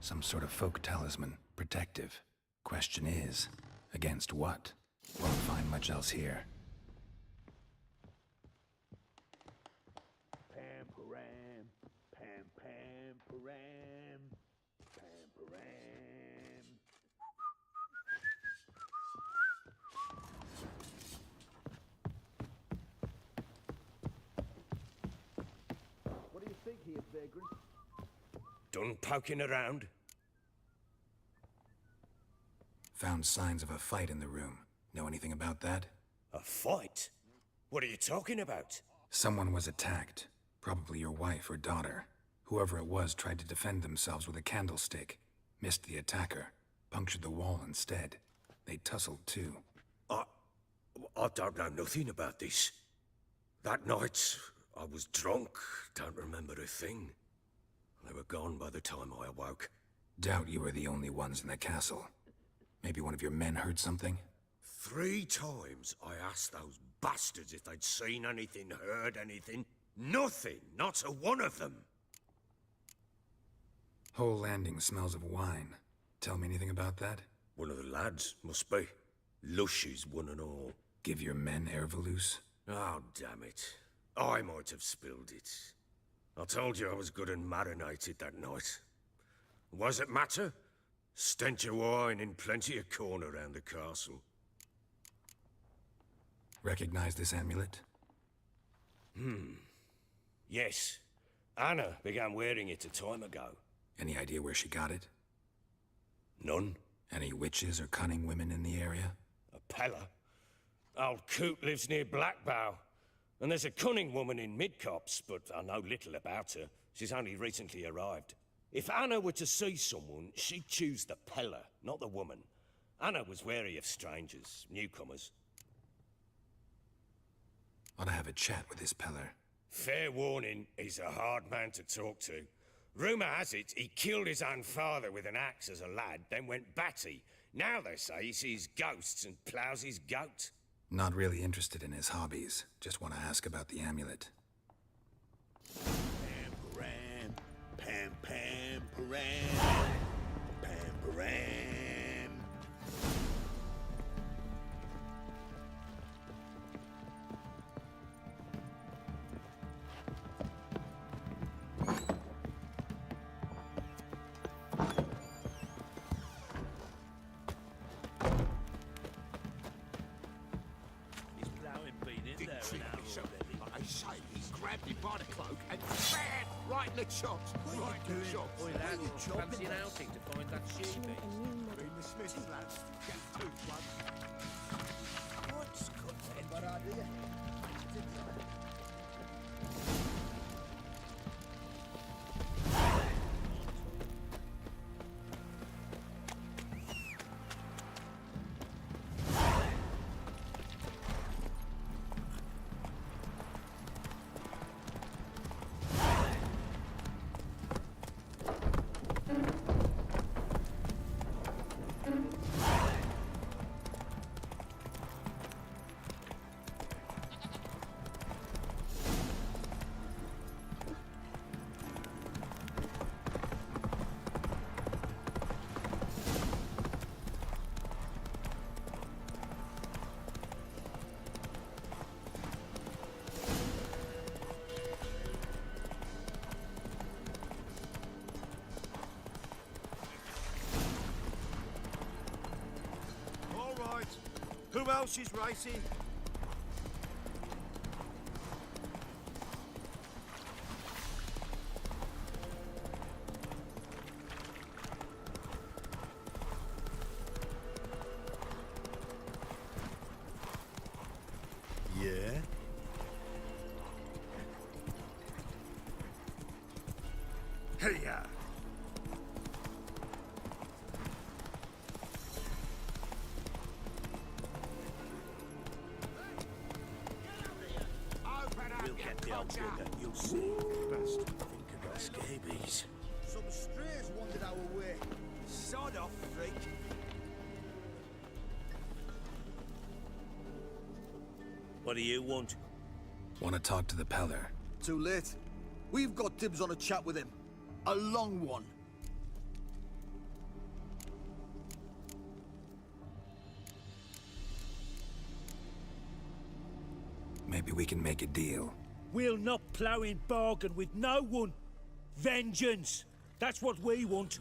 Some sort of folk talisman. Protective. Question is, against what? Won't find much else here. Pam-param, pam-pam-param, pam-param. What do you think here, vagrant? Done poking around? Found signs of a fight in the room. Know anything about that? A fight? What are you talking about? Someone was attacked. Probably your wife or daughter. Whoever it was tried to defend themselves with a candlestick. Missed the attacker. Punctured the wall instead. They tussled too. I don't know nothing about this. That night, I was drunk. Don't remember a thing. They were gone by the time I awoke. Doubt you were the only ones in the castle. Maybe one of your men heard something? 3 times I asked those bastards if they'd seen anything, heard anything. Nothing, not a one of them. Whole landing smells of wine. Tell me anything about that? One of the lads, must be. Lushes, one and all. Give your men Ervalus? Oh, damn it. I might have spilled it. I told you I was good and marinated that night. Was it matter? Stench of wine in plenty of corn around the castle. Recognize this amulet? Yes. Anna began wearing it a time ago. Any idea where she got it? None. Any witches or cunning women in the area? A Pella. Old Coot lives near Blackbow. And there's a cunning woman in Midcopse, but I know little about her. She's only recently arrived. If Anna were to see someone, she'd choose the Pella, not the woman. Anna was wary of strangers, newcomers. Ought to have a chat with this Peller. Fair warning, he's a hard man to talk to. Rumour has it he killed his own father with an axe as a lad, then went batty. Now they say he sees ghosts and ploughs his goat. Not really interested in his hobbies. Just want to ask about the amulet. Pam-param, pam-pam-param, pam-param. I say, he grabbed him by the cloak and bam! Right in the chops. Right in the chops. Oi, lad, fancy an outing to find that sheep. Been dismissed, lads. Get two, once. What's good then? Bad idea. Who else is racing? Yeah? Hey-ya! You'll see. Bastard, think I got scabies. Some strays wandered our way. Sod off, freak. What do you want? Want to talk to the Peller. too late. We've got dibs on a chat with him. A long one. Maybe we can make a deal. We'll not plough in bargain with no one. Vengeance. That's what we want.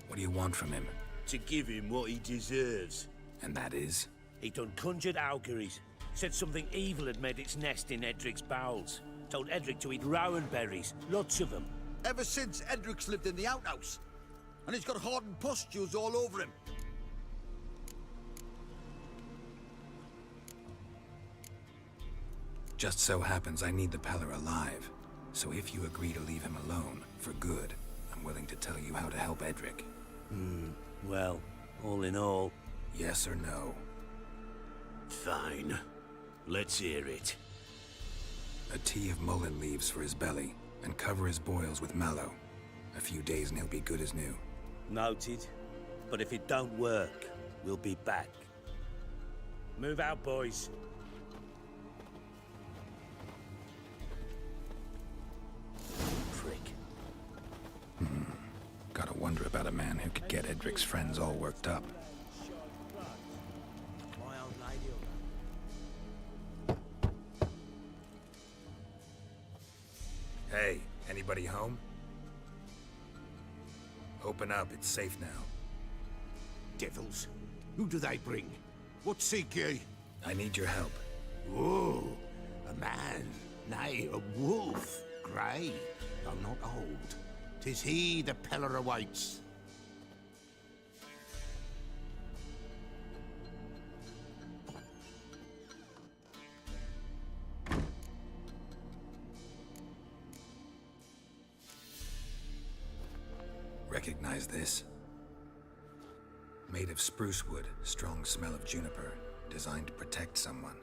What do you want from him? To give him what he deserves. And that is? He done conjured auguries. Said something evil had made its nest in Edric's bowels. Told Edric to eat rowan berries. Lots of them. Ever since Edric's lived in the outhouse. And he's got hardened pustules all over him. Just so happens I need the Peller alive. So if you agree to leave him alone, for good, I'm willing to tell you how to help Edric. Well, all in all... Yes or no? Fine. Let's hear it. A tea of mullein leaves for his belly, and cover his boils with mallow. A few days and he'll be good as new. Noted. But if it don't work, we'll be back. Move out, boys. Prick. Gotta wonder about a man who could get Edric's friends all worked up. Hey, anybody home? Open up, it's safe now. Devils. Who do they bring? What seek ye? I need your help. Oh, a man. Nay, a wolf. Grey, though not old. 'Tis he the Peller awaits. Recognize this? Made of spruce wood, strong smell of juniper, designed to protect someone.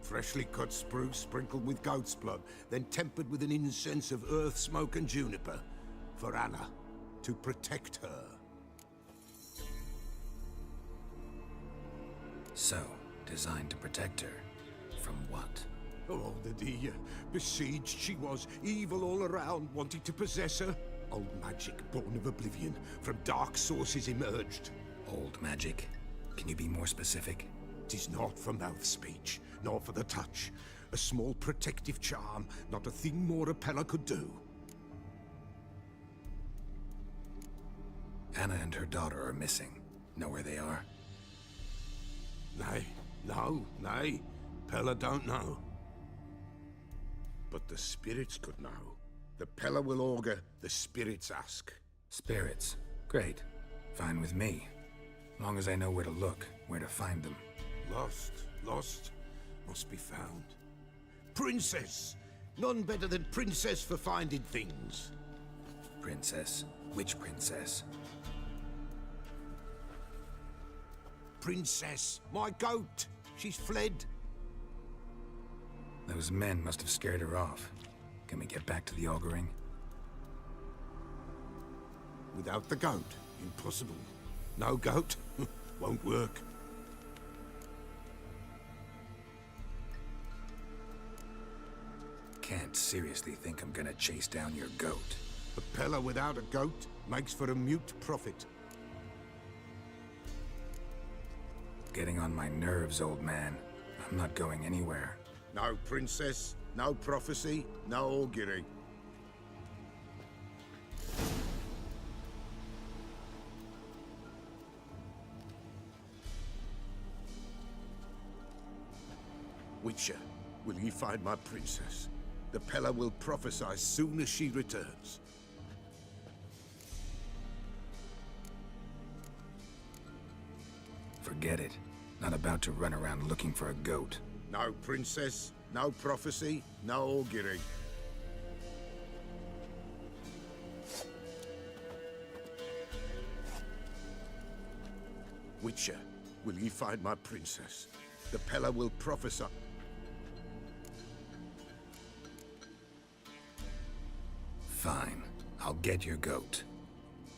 Freshly cut spruce sprinkled with goat's blood, then tempered with an incense of earth, smoke and juniper. For Anna, to protect her. So, designed to protect her. From what? Oh, the besieged she was, evil all around, wanting to possess her. Old magic, born of oblivion, from dark sources emerged. Old magic? Can you be more specific? 'Tis not for mouth speech, nor for the touch. A small protective charm, not a thing more a Peller could do. Anna and her daughter are missing. Know where they are? Nay, nay. Peller don't know. But the spirits could know. The Peller will augur, the spirits ask. Spirits? Great. Fine with me. Long as I know where to look, where to find them. Lost, must be found. Princess! None better than Princess for finding things. Princess? Which princess? Princess, my goat! She's fled. Those men must have scared her off. Can we get back to the auguring? Without the goat, impossible. No goat, won't work. Can't seriously think I'm gonna chase down your goat. A Peller without a goat makes for a mute prophet. Getting on my nerves, old man. I'm not going anywhere. No princess, no prophecy, no augury. Witcher, will ye find my princess? The Peller will prophesy soon as she returns. Forget it. Not about to run around looking for a goat. No princess, no prophecy, no augury. Witcher, will ye find my princess? The Peller will prophesy. Fine. I'll get your goat.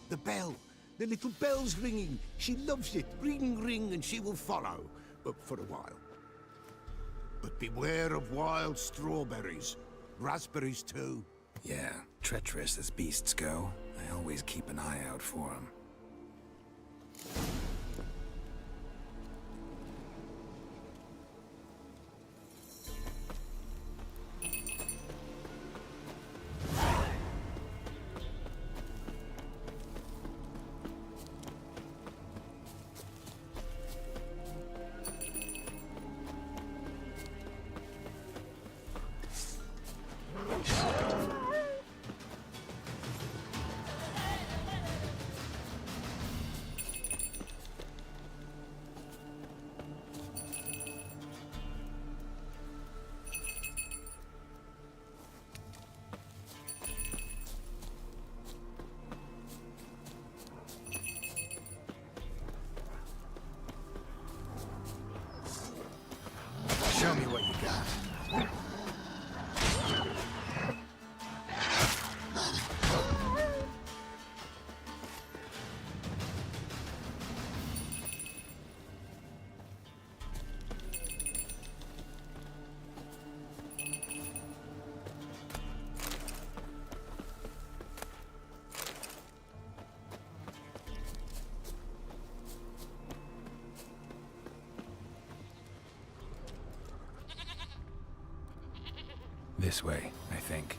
The bell! The little bell's ringing. She loves it. Ring, ring, and she will follow. But for a while. But beware of wild strawberries. Raspberries, too. Yeah, treacherous as beasts go. I always keep an eye out for them. Show me what you got. This way, I think.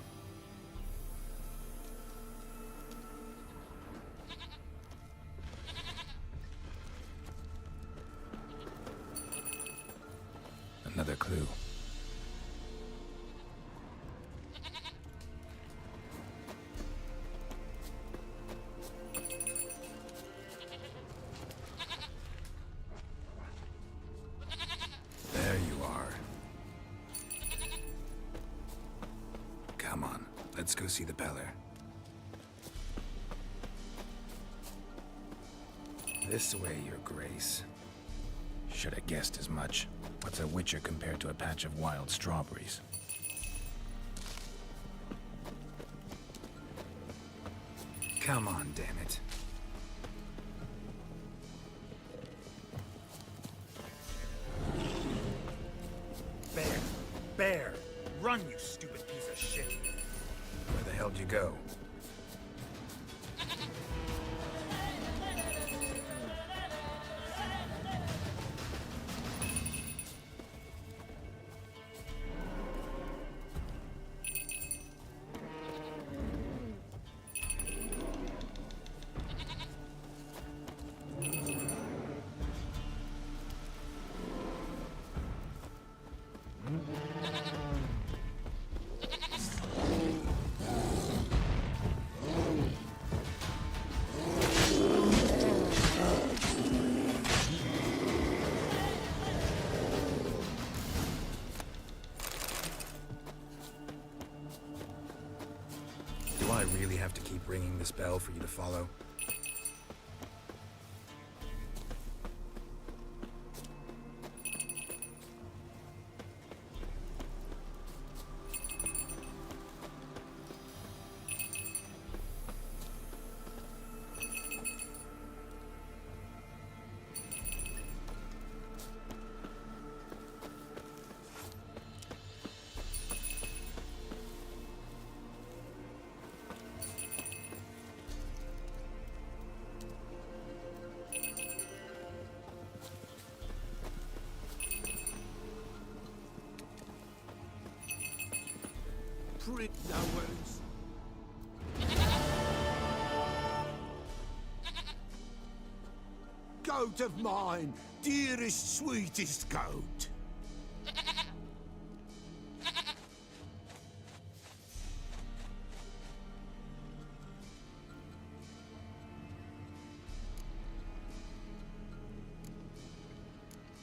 Another clue. There you are. Come on, let's go see the Beller. This way, Your Grace. Should have guessed as much. What's a witcher compared to a patch of wild strawberries? Come on, damn it. Bear! Bear! Run, you stupid piece of shit! Where the hell'd you go? Do I really have to keep ringing this bell for you to follow? Prick nowheres. Goat of mine, dearest, sweetest goat.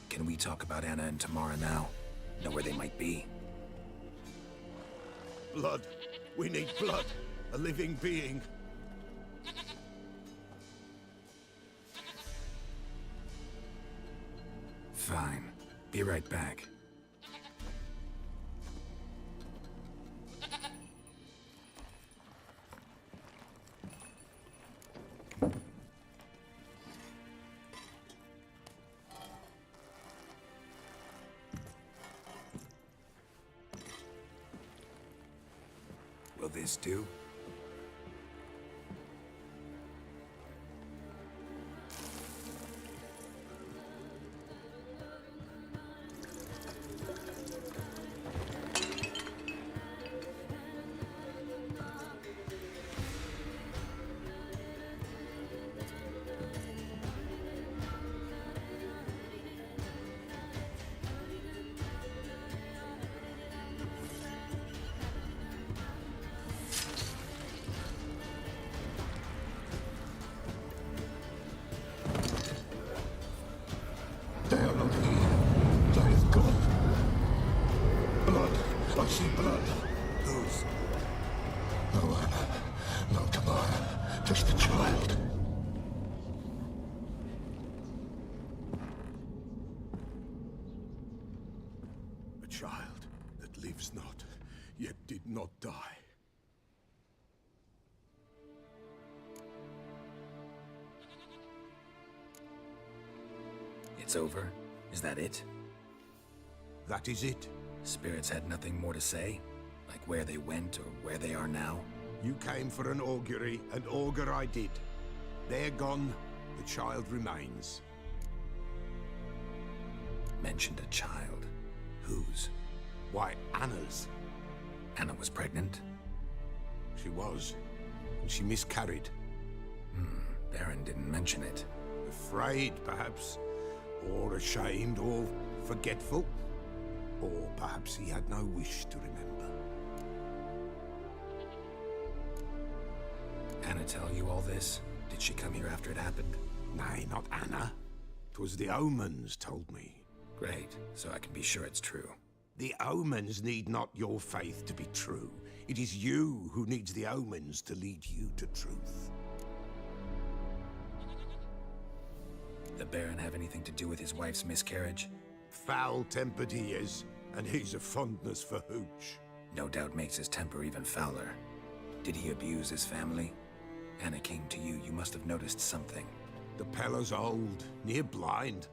Can we talk about Anna and Tamara now? Know where they might be? Blood. We need blood. A living being. Fine. Be right back. this too? I see blood. Whose? No one. No, come on. Just a child. A child that lives not, yet did not die. It's over? Is that it? That is it. Spirits had nothing more to say? Like where they went or where they are now? You came for an augury, and augur I did. They're gone, the child remains. Mentioned a child. Whose? Why, Anna's. Anna was pregnant? She was, and she miscarried. Baron didn't mention it. Afraid, perhaps, or ashamed, or forgetful. Or perhaps he had no wish to remember. Anna tell you all this? Did she come here after it happened? Nay, not Anna. 'Twas the omens told me. Great, so I can be sure it's true. The omens need not your faith to be true. It is you who needs the omens to lead you to truth. The Baron have anything to do with his wife's miscarriage? Foul-tempered he is, and he's a fondness for hooch. No doubt makes his temper even fouler. Did he abuse his family? Anna came to you, you must have noticed something. The Pella's old, near blind,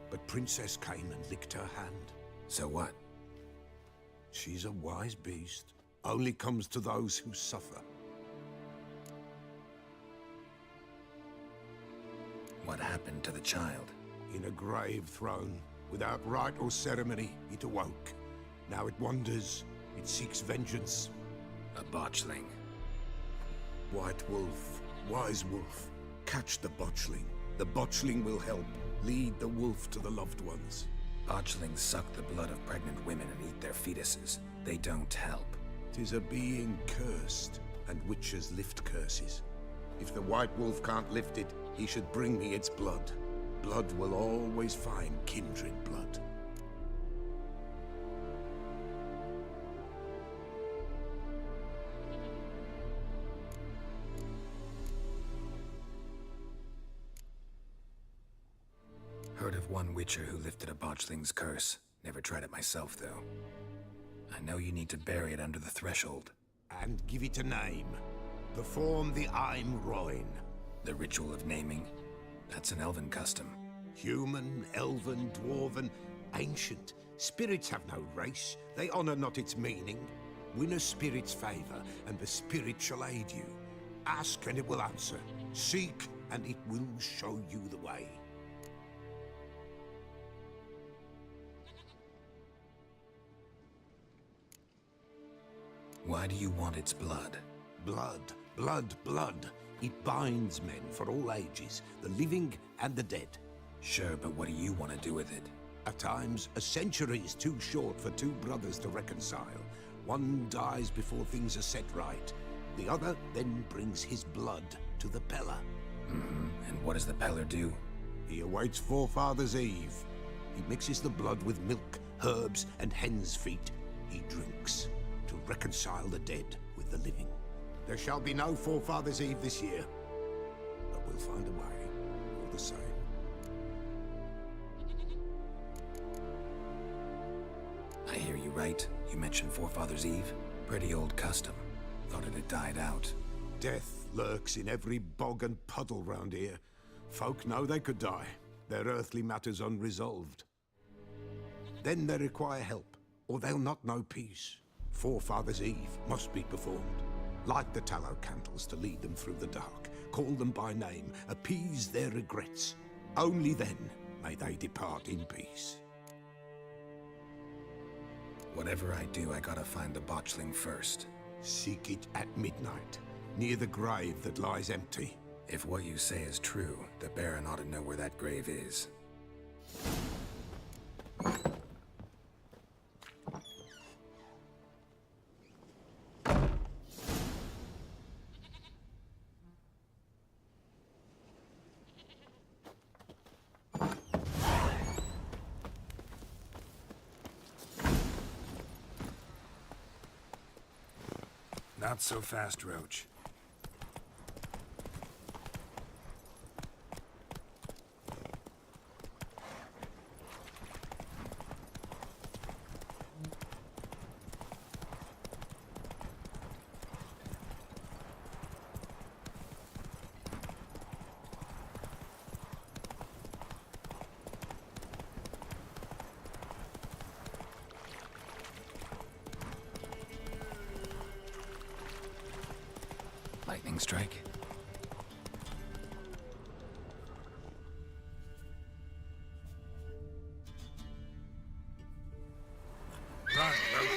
but Princess came and licked her hand. So what? She's a wise beast, only comes to those who suffer. What happened to the child? In a grave thrown, without rite or ceremony, it awoke. Now it wanders, it seeks vengeance. A botchling. White wolf, wise wolf, catch the botchling. The botchling will help, lead the wolf to the loved ones. Botchlings suck the blood of pregnant women and eat their fetuses. They don't help. 'Tis a being cursed, and witches lift curses. If the white wolf can't lift it, he should bring me its blood. Blood will always find kindred blood. Heard of one witcher who lifted a botchling's curse. Never tried it myself, though. I know you need to bury it under the threshold. And give it a name. Perform the Aim Roin. The ritual of naming? That's an elven custom. Human, elven, dwarven, ancient. Spirits have no race. They honor not its meaning. Win a spirit's favor, and the spirit shall aid you. Ask, and it will answer. Seek, and it will show you the way. Why do you want its blood? Blood, blood, blood. It binds men for all ages, the living and the dead. Sure, but what do you want to do with it? At times, a century is too short for two brothers to reconcile. One dies before things are set right. The other then brings his blood to the Pella. And what does the Peller do? He awaits Forefather's Eve. He mixes the blood with milk, herbs, and hen's feet. He drinks to reconcile the dead with the living. There shall be no Forefather's Eve this year, but we'll find a way, all the same. I hear you right. You mentioned Forefather's Eve. Pretty old custom. Thought it had died out. Death lurks in every bog and puddle round here. Folk know they could die, their earthly matters unresolved. Then they require help, or they'll not know peace. Forefather's Eve must be performed. Light the tallow candles to lead them through the dark. Call them by name. Appease their regrets. Only then may they depart in peace. Whatever I do, I gotta find the botchling first. Seek it at midnight, near the grave that lies empty. If what you say is true, the Baron ought to know where that grave is. Not so fast, Roach. Lightning strike. Run, Roach.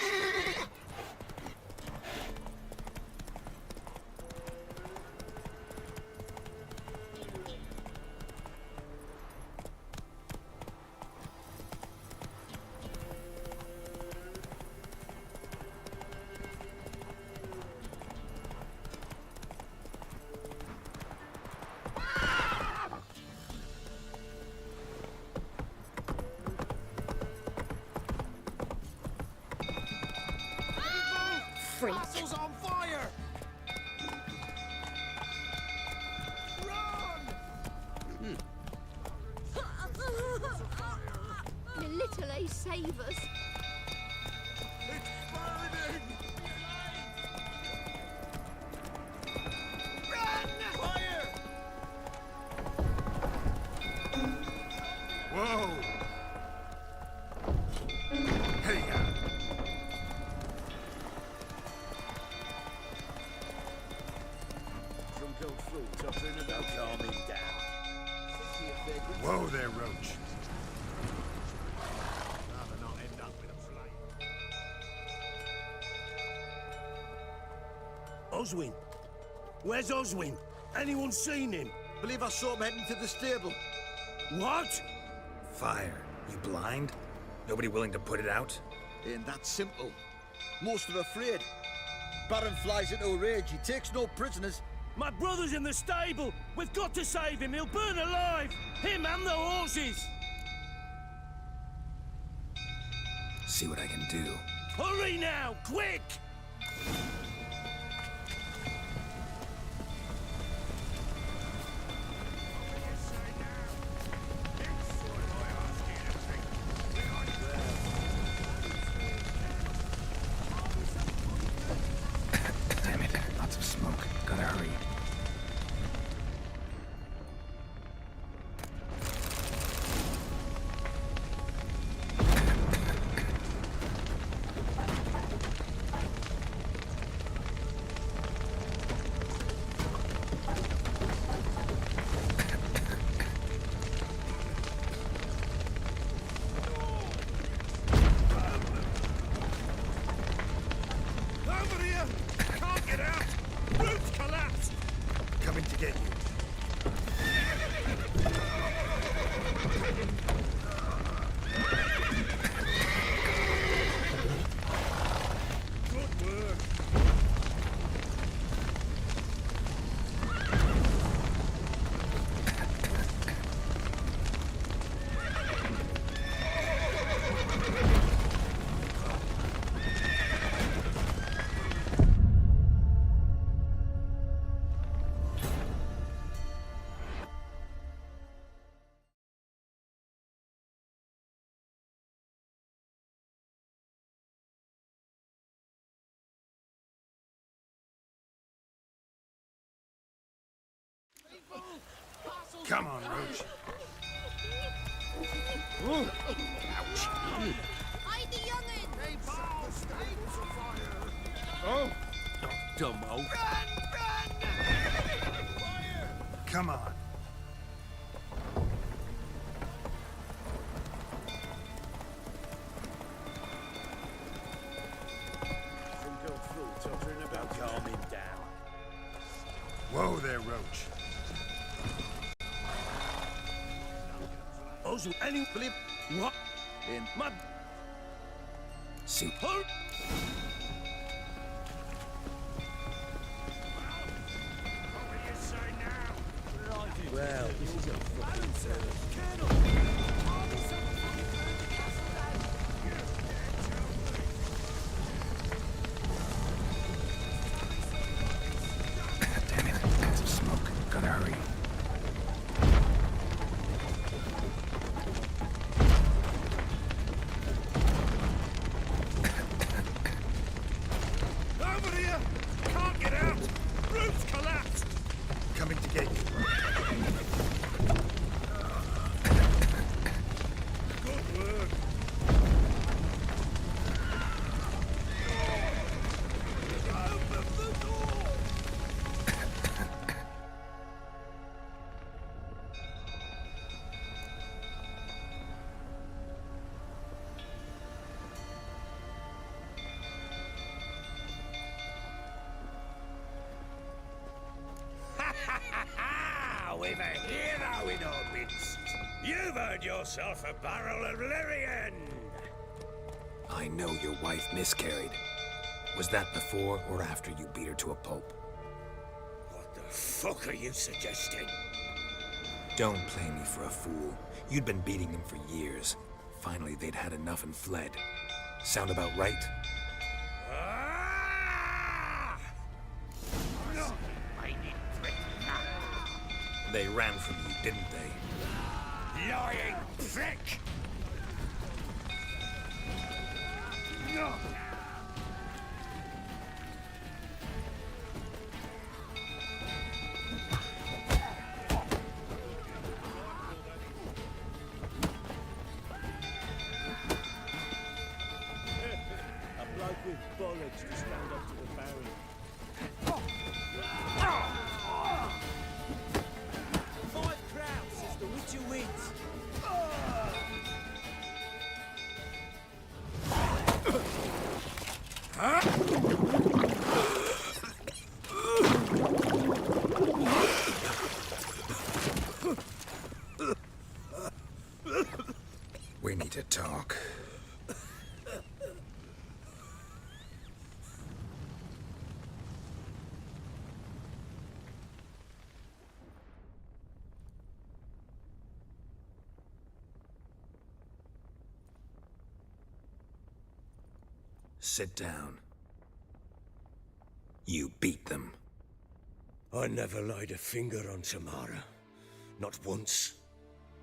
Freak. Castle's on fire! You literally save us. It's burning! Run! Fire! Whoa! Hey, whoa there, Roach. Rather not end up with a flame. Oswin! Where's Oswin? Anyone seen him? Believe I saw him heading to the stable. What? Fire. You blind? Nobody willing to put it out? Ain't that simple. Most are afraid. Baron flies into a rage. He takes no prisoners. My brother's in the stable! We've got to save him! He'll burn alive! Him and the horses! See what I can do. Hurry now! Quick! Damn it. Lots of smoke. Gotta hurry. Over here! Can't get out! Roof's collapsed! Coming to get you. Good work! Come on, Roach. Hide the young'un! They bow! Stables afire! Oh! dumbo. Come on. Whoa there, Roach. Also, any flip. What? In mud. See. Well, this is a fucking service. Damn it, lots of smoke. Gotta hurry. Over here! Can't get out! Roof's collapsed! Coming to get you. Good work. Open the door! We've a hero in our midst. You've earned yourself a barrel of Lyrian. I know your wife miscarried. Was that before or after you beat her to a pulp? What the fuck are you suggesting? Don't play me for a fool. You'd been beating them for years. Finally, they'd had enough and fled. Sound about right? They ran from you, didn't they? Lying prick! No! A bloke with bollocks to stand up to the Baron. 5 crowns says the Witcher wins. We need to talk. Sit down. You beat them. I never laid a finger on Tamara. Not once.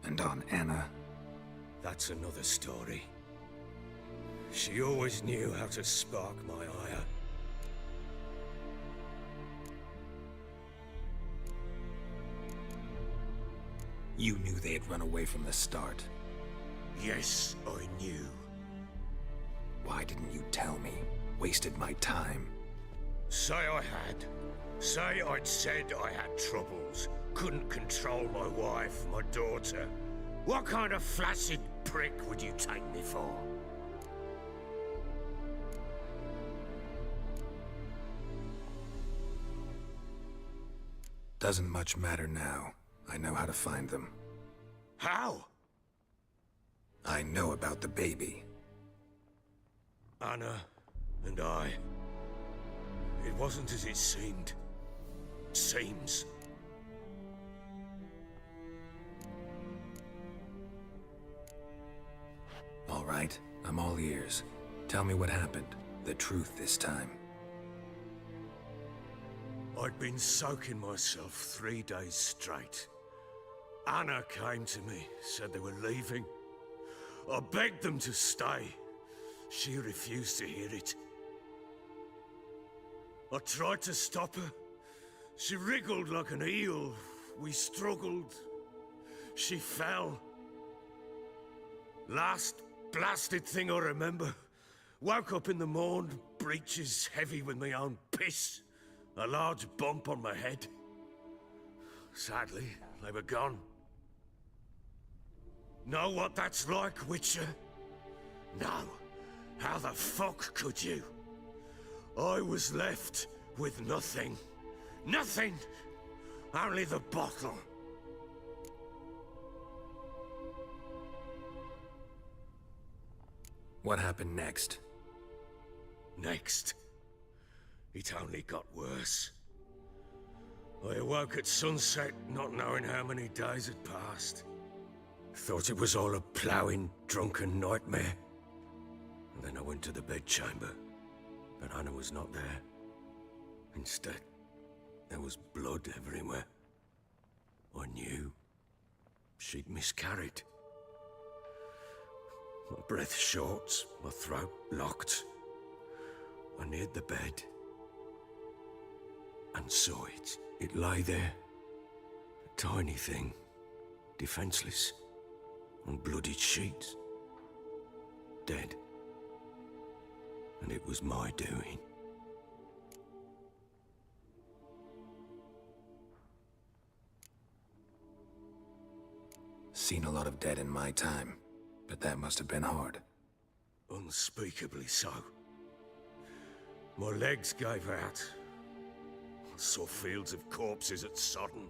And on Anna? That's another story. She always knew how to spark my ire. You knew they had run away from the start. Yes, I knew. Why didn't you tell me? Wasted my time. Say I had. Say I'd said I had troubles. Couldn't control my wife, my daughter. What kind of flaccid prick would you take me for? Doesn't much matter now. I know how to find them. How? I know about the baby. Anna and I. It wasn't as it seemed. Seems. All right, I'm all ears. Tell me what happened. The truth this time. I'd been soaking myself 3 days straight. Anna came to me, said they were leaving. I begged them to stay. She refused to hear it. I tried to stop her. She wriggled like an eel. We struggled. She fell. Last blasted thing I remember. Woke up in the morn, breeches heavy with my own piss. A large bump on my head. Sadly, they were gone. Know what that's like, Witcher? No. How the fuck could you? I was left with nothing. Nothing! Only the bottle. What happened next? Next, it only got worse. I awoke at sunset, not knowing how many days had passed. Thought it was all a ploughing, drunken nightmare. And then I went to the bedchamber, but Anna was not there. Instead, there was blood everywhere. I knew she'd miscarried. My breath short, my throat locked. I neared the bed and saw it. It lay there, a tiny thing, defenseless, on bloodied sheets, dead. And it was my doing. Seen a lot of dead in my time, but that must have been hard. Unspeakably so. My legs gave out. I saw fields of corpses at Sodden.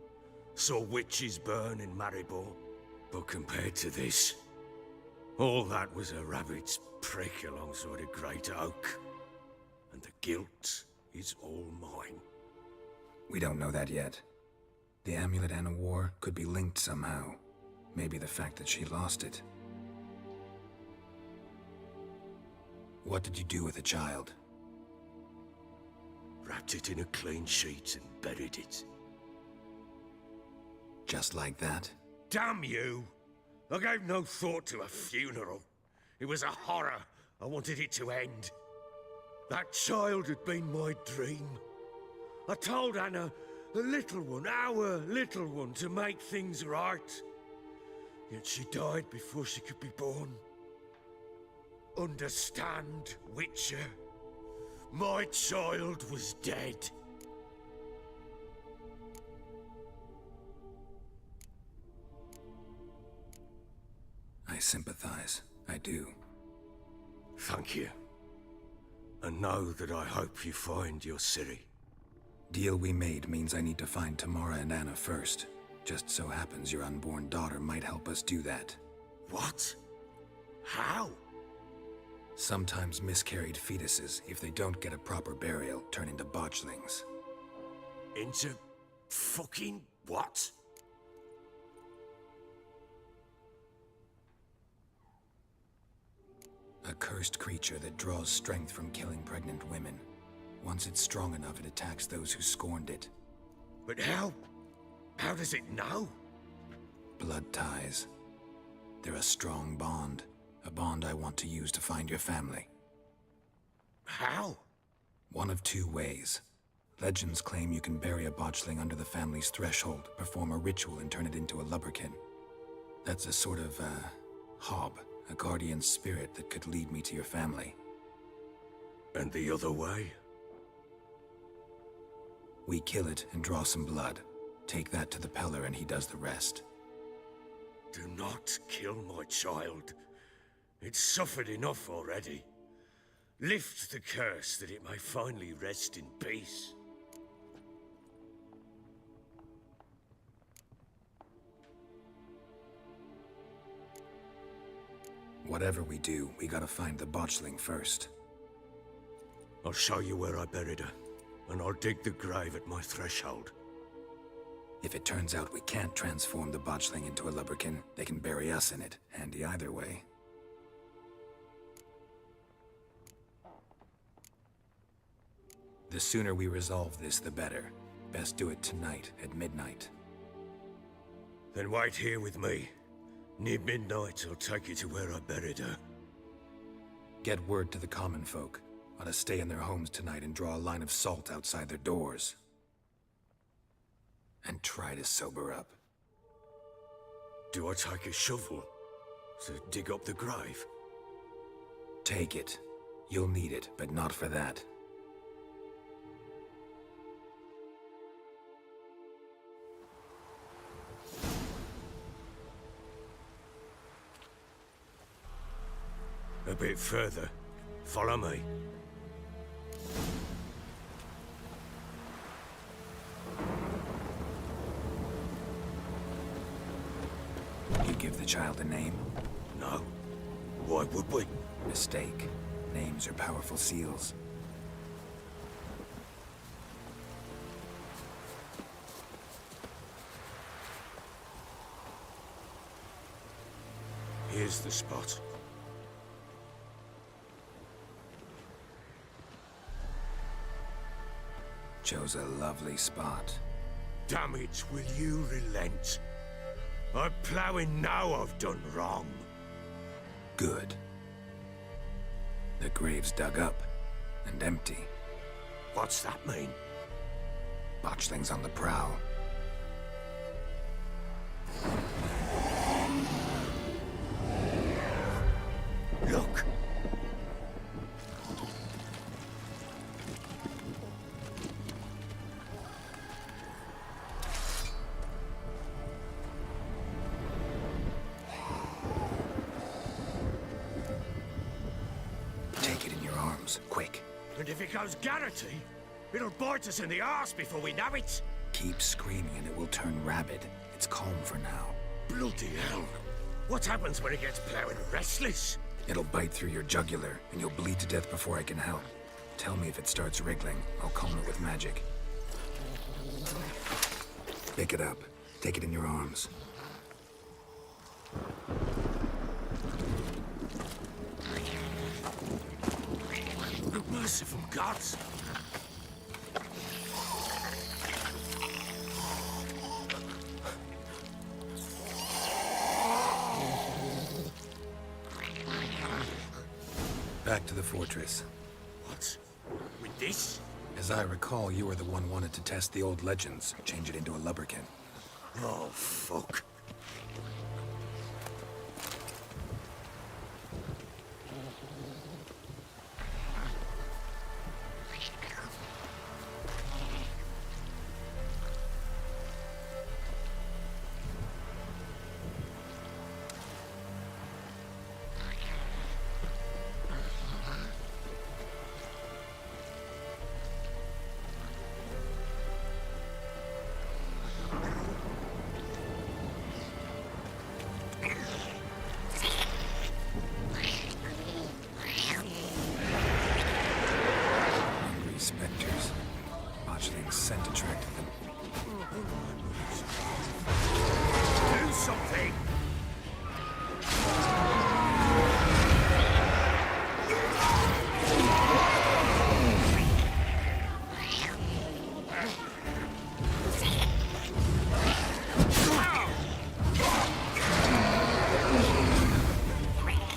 Saw witches burn in Maribor. But compared to this, all that was a rabbit's prick alongside a great oak. And the guilt is all mine. We don't know that yet. The amulet Anna wore could be linked somehow. Maybe the fact that she lost it. What did you do with the child? Wrapped it in a clean sheet and buried it. Just like that? Damn you! I gave no thought to a funeral. It was a horror. I wanted it to end. That child had been my dream. I told Anna, the little one, our little one, to make things right. Yet she died before she could be born. Understand, Witcher? My child was dead. I sympathize. I do. Thank you. And know that I hope you find your Ciri. Deal we made means I need to find Tamara and Anna first. Just so happens your unborn daughter might help us do that. What? How? Sometimes miscarried fetuses, if they don't get a proper burial, turn into botchlings. Into fucking what? A cursed creature that draws strength from killing pregnant women. Once it's strong enough, it attacks those who scorned it. But how? How does it know? Blood ties. They're a strong bond. A bond I want to use to find your family. How? One of two ways. Legends claim you can bury a botchling under the family's threshold, perform a ritual, and turn it into a lubberkin. That's a sort of, hob, a guardian spirit that could lead me to your family. And the other way? We kill it and draw some blood. Take that to the Peller and he does the rest. Do not kill my child. It's suffered enough already. Lift the curse that it may finally rest in peace. Whatever we do, we gotta find the botchling first. I'll show you where I buried her, and I'll dig the grave at my threshold. If it turns out we can't transform the botchling into a lubberkin, they can bury us in it. Handy either way. The sooner we resolve this, the better. Best do it tonight, at midnight. Then wait here with me. Near midnight, I'll take you to where I buried her. Get word to the common folk. Ought to stay in their homes tonight and draw a line of salt outside their doors. And try to sober up. Do I take a shovel to dig up the grave? Take it. You'll need it, but not for that. bit further. Follow me. You give the child a name? No. Why would we? Mistake. Names are powerful seals. Here's the spot. Chose a lovely spot. Damn it, will you relent? I'm ploughing now I've done wrong. Good. The grave's dug up and empty. What's that mean? Botchlings on the prowl. Look! Take it in your arms, quick. And if it goes Garrity, it'll bite us in the arse before we know it. Keep screaming and it will turn rabid. It's calm for now. Bloody hell. What happens when it gets plowing restless? It'll bite through your jugular, and you'll bleed to death before I can help. Tell me if it starts wriggling. I'll calm it with magic. Pick it up. Take it in your arms. Merciful gods! Back to the fortress. What? With this? As I recall, you were the one wanted to test the old legends, change it into a lubberkin. Oh, fuck. Spectres. Botchling's scent attracted them. Do something!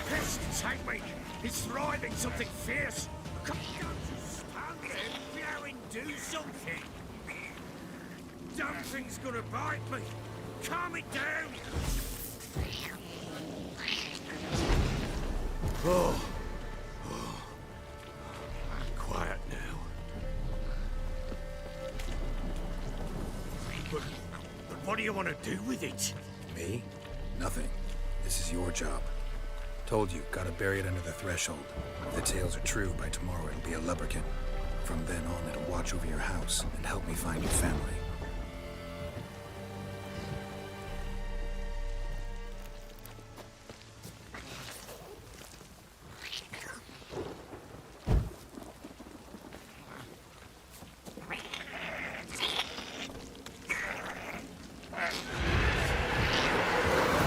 Pest, take me! It's thriving something fierce! Come on, stand there, plowing, do something! Damn thing's gonna bite me! Calm it down! Oh. Quiet now. But what do you want to do with it? Me? Nothing. This is your job. Told you, gotta bury it under the threshold. If the tales are true, by tomorrow it'll be a lubberkin. From then on, it'll watch over your house and help me find your family.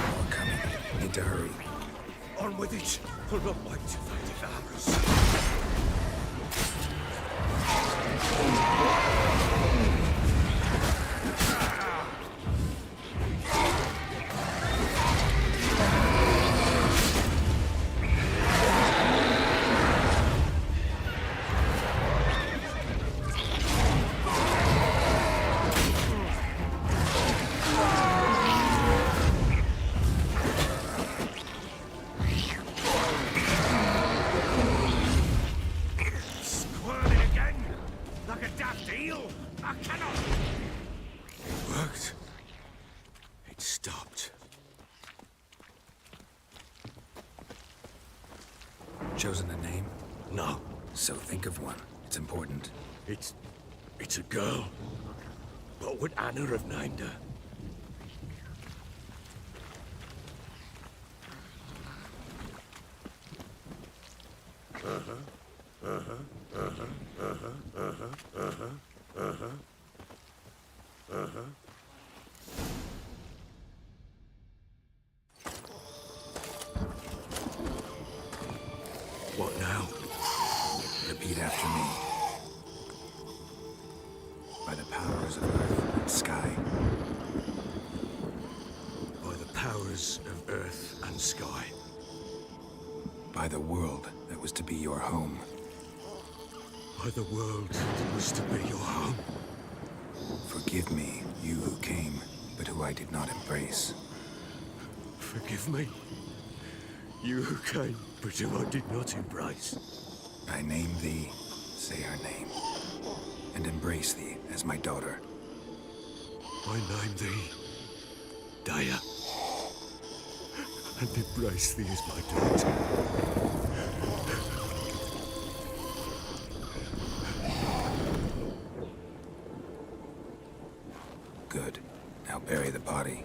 More coming. Need to hurry. On with it! I'll not wait till they devour us. Squirming again! Like a daft eel! I cannot! It worked. It stopped. chosen a name? No. So think of one. It's important. It's a girl. What would Anna have named her? What now? Repeat after me. By the powers of earth and sky. By the powers of earth and sky. By the world that was to be your home. By the world that was to be your home. Forgive me, you who came, but who I did not embrace. Forgive me. You who came, but who I did not embrace. I name thee, say her name, and embrace thee as my daughter. I name thee, Daya, and embrace thee as my daughter. Good. Now bury the body.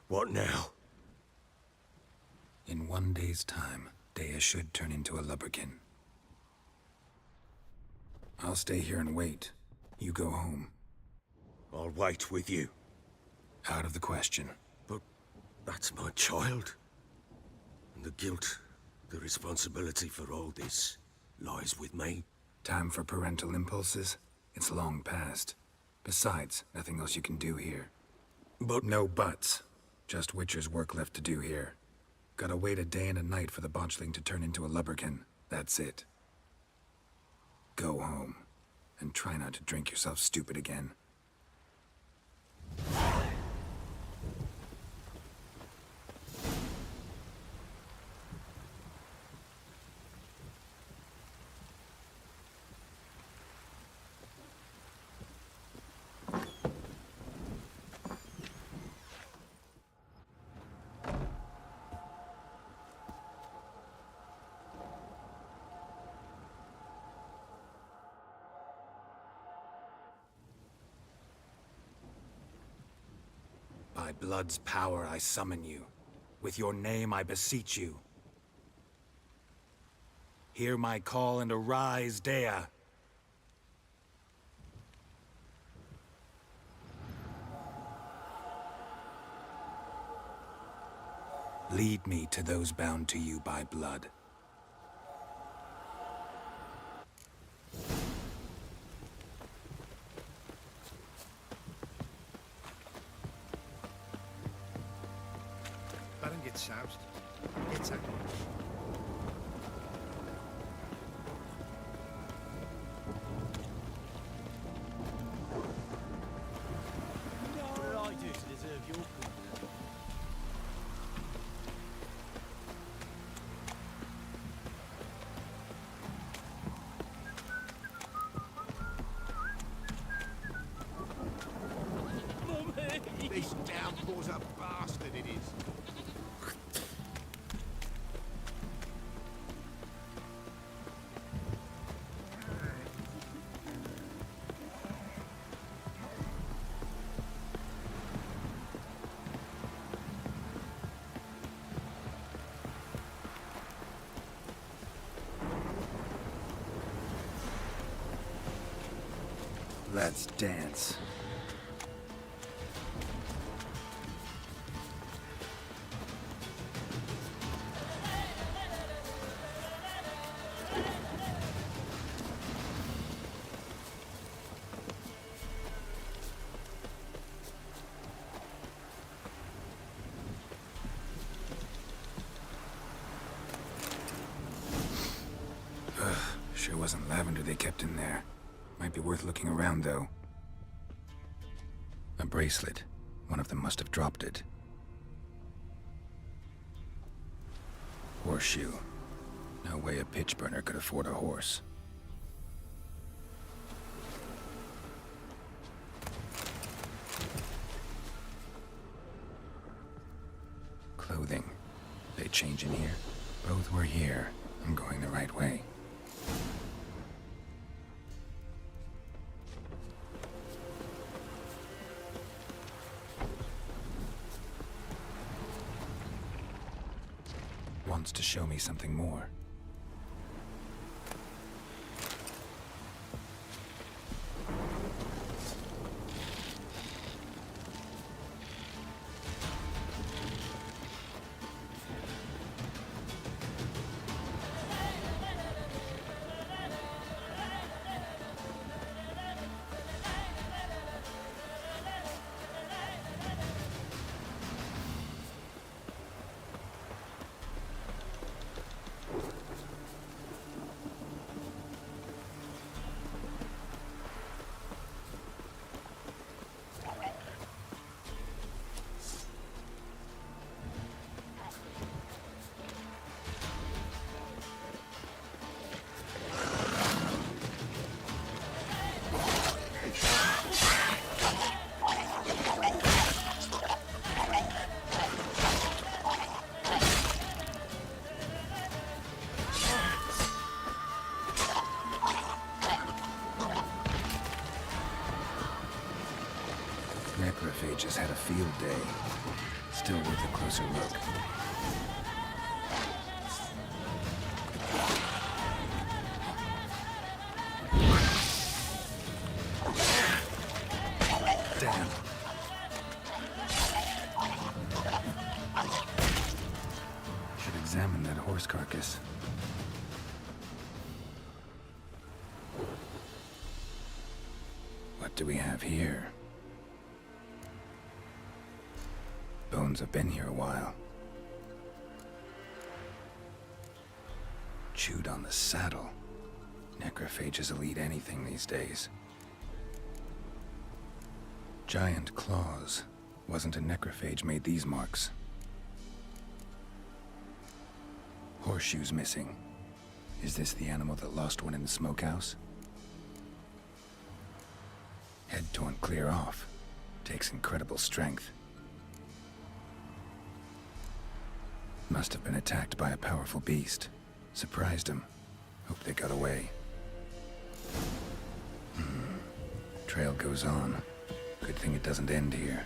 What now? In 1 day's time, Dea should turn into a lubberkin. I'll stay here and wait. You go home. I'll wait with you. Out of the question. But that's my child. And the guilt, the responsibility for all this lies with me. Time for parental impulses? It's long past. Besides, nothing else you can do here. But no buts. Just Witcher's work left to do here. Gotta wait a day and a night for the botchling to turn into a lubberkin. That's it. Go home. And try not to drink yourself stupid again. By blood's power I summon you. With your name I beseech you. Hear my call and arise, Dea. Lead me to those bound to you by blood. Baron gets soused. Gets out. What did I do to deserve your company? This downpour's a bastard, it is. Let's dance. Sure wasn't lavender they kept in there. Might be worth looking around, though. A bracelet. One of them must have dropped it. Horseshoe. No way a pitch burner could afford a horse. Clothing. They change in here? Both were here. I'm going the right way. Wants to show me something more. Necrophages had a field day. Still worth a closer look. Damn. Should examine that horse carcass. What do we have here? Bones have been here a while. Chewed on the saddle. Necrophages will eat anything these days. Giant claws. Wasn't a necrophage made these marks. Horseshoes missing. Is this the animal that lost one in the smokehouse? Head torn clear off. Takes incredible strength. Must have been attacked by a powerful beast. Surprised him. Hope they got away. Trail goes on. Good thing it doesn't end here.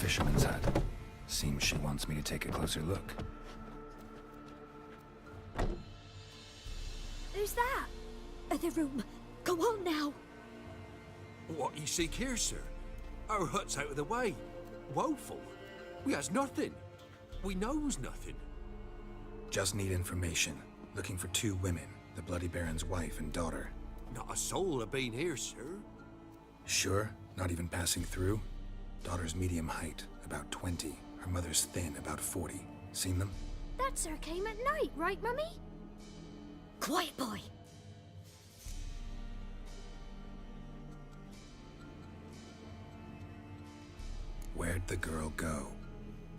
Fisherman's hut. Seems she wants me to take a closer look. Who's that? The room. Go on now. What you seek here, sir? Our hut's out of the way. Woeful. We has nothing. We knows nothing. Just need information. Looking for 2 women. The Bloody Baron's wife and daughter. Not a soul have been here, sir. Sure? Not even passing through? Daughter's medium height, about 20. Her mother's thin, about 40. Seen them? That sir came at night, right, Mummy? Quiet, boy. Where'd the girl go?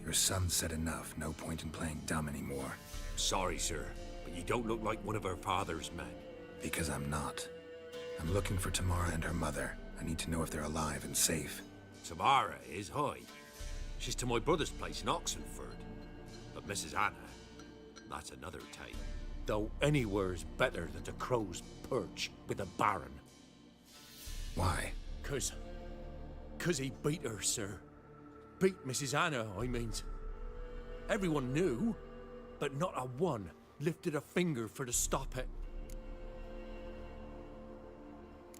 Your son said enough. No point in playing dumb anymore. Sorry, sir, but you don't look like one of her father's men. Because I'm not. I'm looking for Tamara and her mother. I need to know if they're alive and safe. Tamara is high. She's to my brother's place in Oxenford. But Mrs. Anna, that's another tale. Though anywhere's better than the crow's perch with a baron. Why? 'Cause he beat her, sir. Beat Mrs. Anna, I means. Everyone knew, but not a one lifted a finger for to stop it.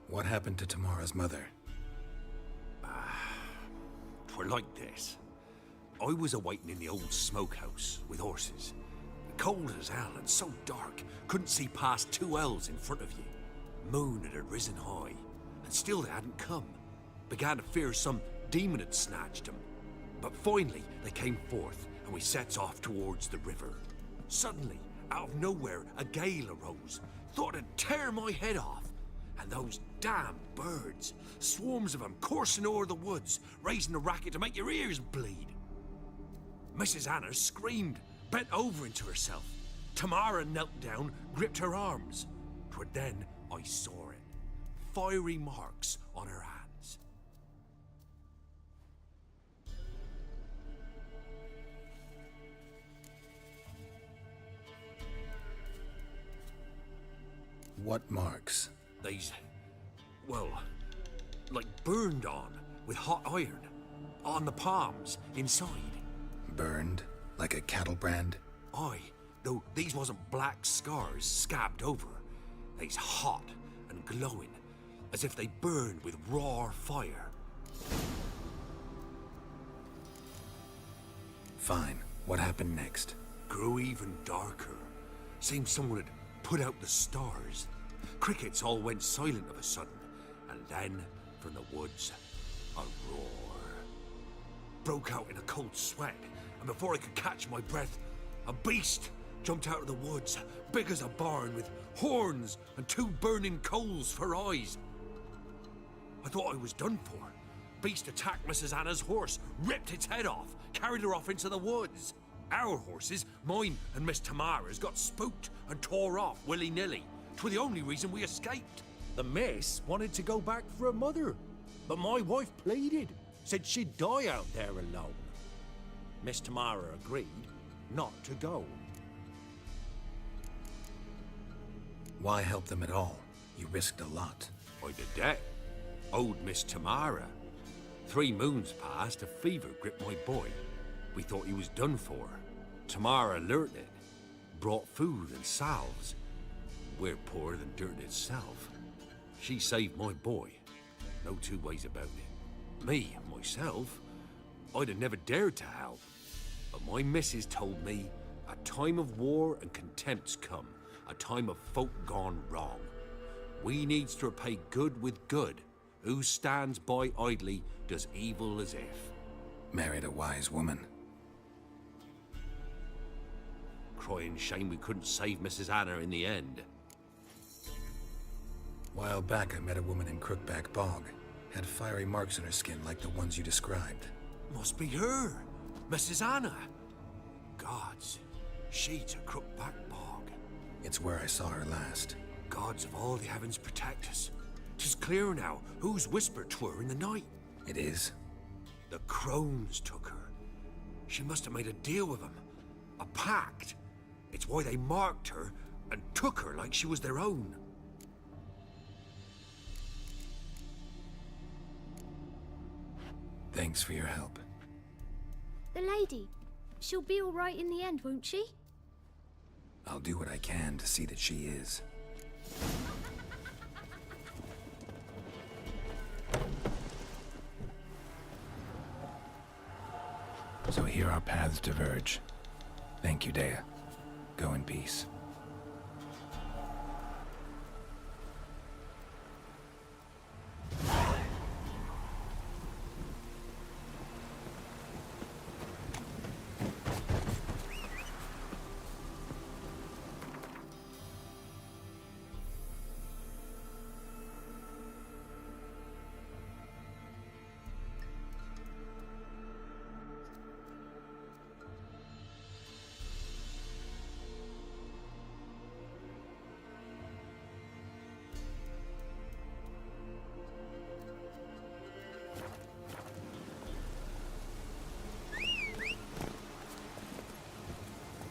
What happened to Tamara's mother? Twere like this. I was awaiting in the old smokehouse with horses. Cold as hell and so dark, couldn't see past 2 ells in front of you. Moon had risen high, and still they hadn't come. Began to fear some demon had snatched them. But finally they came forth, and we sets off towards the river. Suddenly, out of nowhere, a gale arose. Thought it'd tear my head off. And those damn birds, swarms of them coursing o'er the woods, raising a racket to make your ears bleed. Mrs. Anna screamed, bent over into herself. Tamara knelt down, gripped her arms. 'Twere then I saw it. Fiery marks on her hands. What marks? These, well, like burned on with hot iron. On the palms, inside. Burned? Like a cattle brand? Aye, though these wasn't black scars scabbed over. They's hot and glowing, as if they burned with raw fire. Fine. What happened next? Grew even darker. Seemed someone had put out the stars. Crickets all went silent of a sudden, and then, from the woods, a roar. Broke out in a cold sweat, and before I could catch my breath, a beast jumped out of the woods, big as a barn, with horns and 2 burning coals for eyes. I thought I was done for. Beast attacked Mrs. Anna's horse, ripped its head off, carried her off into the woods. Our horses, mine and Miss Tamara's, got spooked and tore off willy-nilly. 'Twere the only reason we escaped. The miss wanted to go back for her mother, but my wife pleaded, said she'd die out there alone. Miss Tamara agreed not to go. Why help them at all? You risked a lot. I'd a debt. Owed Miss Tamara. 3 moons passed, a fever gripped my boy. We thought he was done for. Tamara learnt it. Brought food and salves. We're poorer than dirt itself. She saved my boy. No 2 ways about it. Me, myself, I'd have never dared to help. But my missus told me a time of war and contempt's come. A time of folk gone wrong. We needs to repay good with good. Who stands by idly does evil as if. Married a wise woman. Crying shame we couldn't save Mrs. Anna in the end. While back I met a woman in Crookback Bog. Had fiery marks on her skin like the ones you described. Must be her, Mrs. Anna. Gods, she's a Crookback Bog. It's where I saw her last. Gods of all the heavens protect us. 'Tis clear now whose whisper 'twere in the night. It is? The crones took her. She must have made a deal with them. A pact. It's why they marked her and took her like she was their own. Thanks for your help. The lady, she'll be all right in the end, won't she? I'll do what I can to see that she is. So here our paths diverge. Thank you, Dea. Go in peace.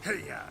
Hey-ya!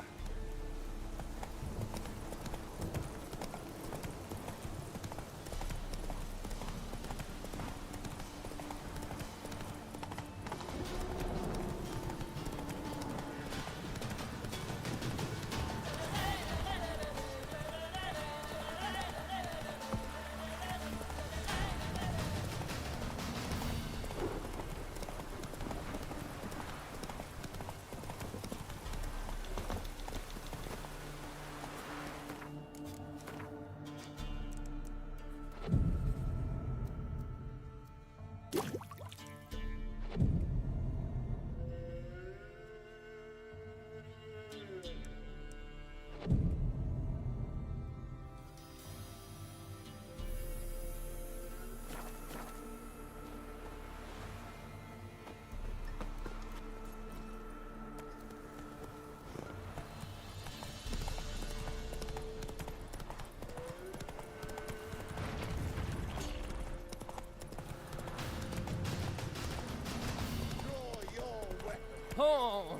Oh!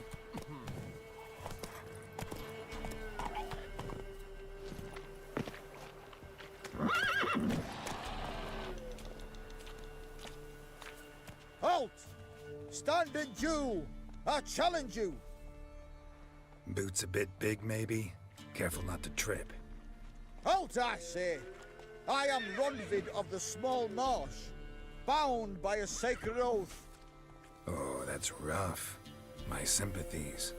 Halt! Stand and do! I challenge you! Boots a bit big, maybe? Careful not to trip. Halt, I say! I am Ronvid of the Small Marsh, bound by a sacred oath. Oh, that's rough. My sympathies.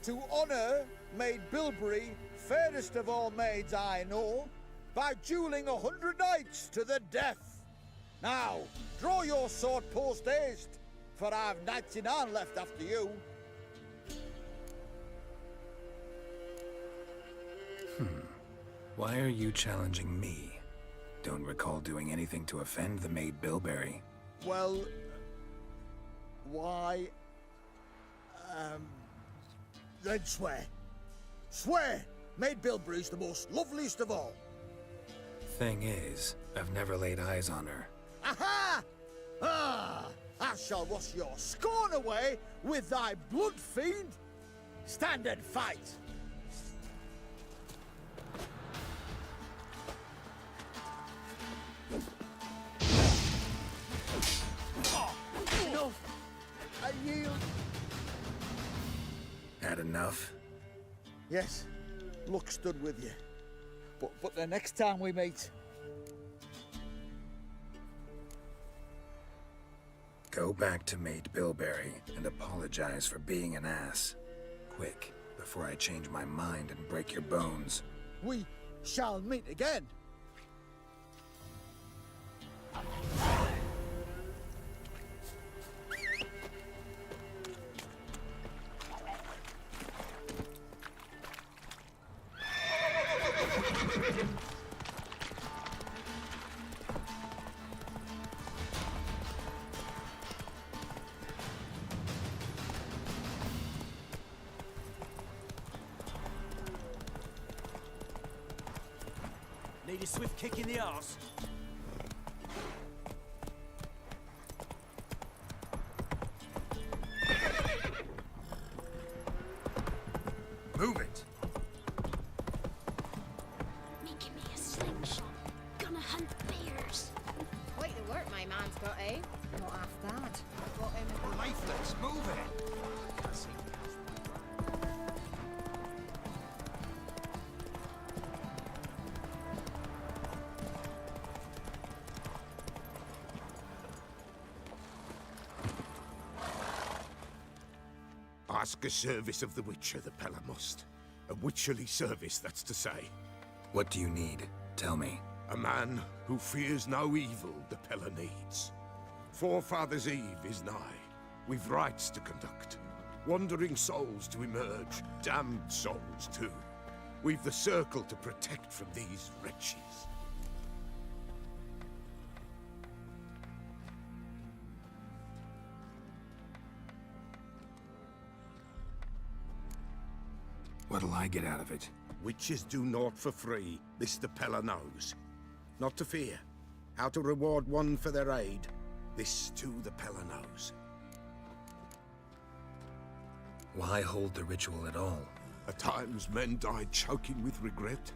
To honor Maid Bilberry, fairest of all maids I know, by dueling 100 knights to the death. Now, draw your sword post haste, for I've 99 left after you. Why are you challenging me? Don't recall doing anything to offend the Maid Bilberry. Well, why... then swear. Swear! Maid Bilberry's the most loveliest of all. Thing is, I've never laid eyes on her. Aha! Ah! I shall wash your scorn away with thy blood fiend. Stand and fight! Enough! I yield. Had enough? Yes, luck stood with you. But the next time we meet... Go back to Maid Bilberry and apologize for being an ass. Quick, before I change my mind and break your bones. We shall meet again. Need a swift kick in the arse. Move it! Making me a slingshot. Gonna hunt bears. Quite the work my man's got, eh? Not half bad. Got him. Lifeless, move it! Ask a service of the Witcher, the Pella must. A witcherly service, that's to say. What do you need? Tell me. A man who fears no evil the Pella needs. Forefathers' Eve is nigh. We've rites to conduct. Wandering souls to emerge. Damned souls, too. We've the circle to protect from these wretches. What'll I get out of it? Witches do naught for free, this the Pella knows. Not to fear. How to reward one for their aid, this too the Pella knows. Why hold the ritual at all? At times men die choking with regret.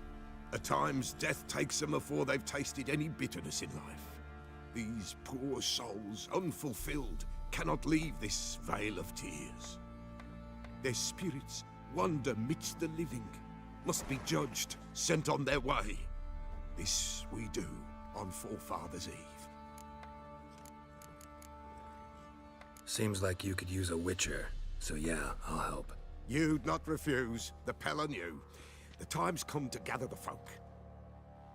At times death takes them before they've tasted any bitterness in life. These poor souls, unfulfilled, cannot leave this vale of tears. Their spirits wander midst the living, must be judged, sent on their way. This we do on Forefathers' Eve. Seems like you could use a witcher, so yeah, I'll help. You'd not refuse, the Pella knew. The time's come to gather the folk.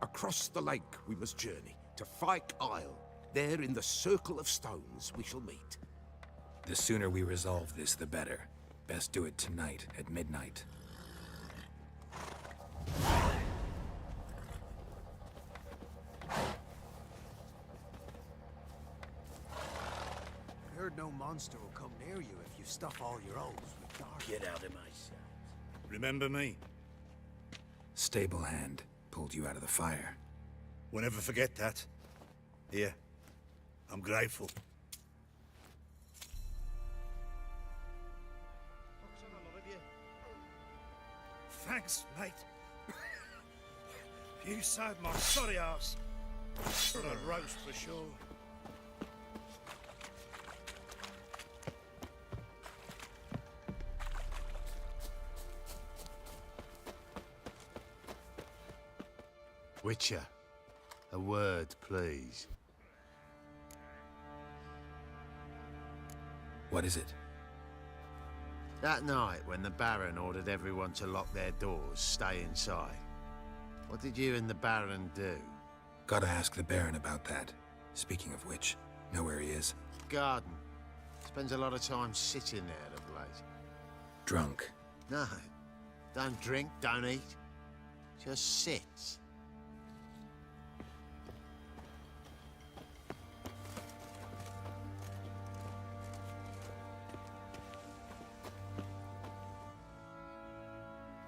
Across the lake we must journey, to Fyke Isle. There in the circle of stones we shall meet. The sooner we resolve this, the better. Best do it tonight at midnight. Heard no monster will come near you if you stuff all your O's with dark. Get out of my sight. Remember me? Stable hand pulled you out of the fire. Won't ever forget that. Here, I'm grateful. Thanks, mate. You saved my sorry ass. For a roast for sure. Witcher, a word, please. What is it? That night when the Baron ordered everyone to lock their doors, stay inside. What did you and the Baron do? Gotta ask the Baron about that. Speaking of which, know where he is? Garden. Spends a lot of time sitting there of late. Drunk. No. Don't drink, don't eat. Just sits.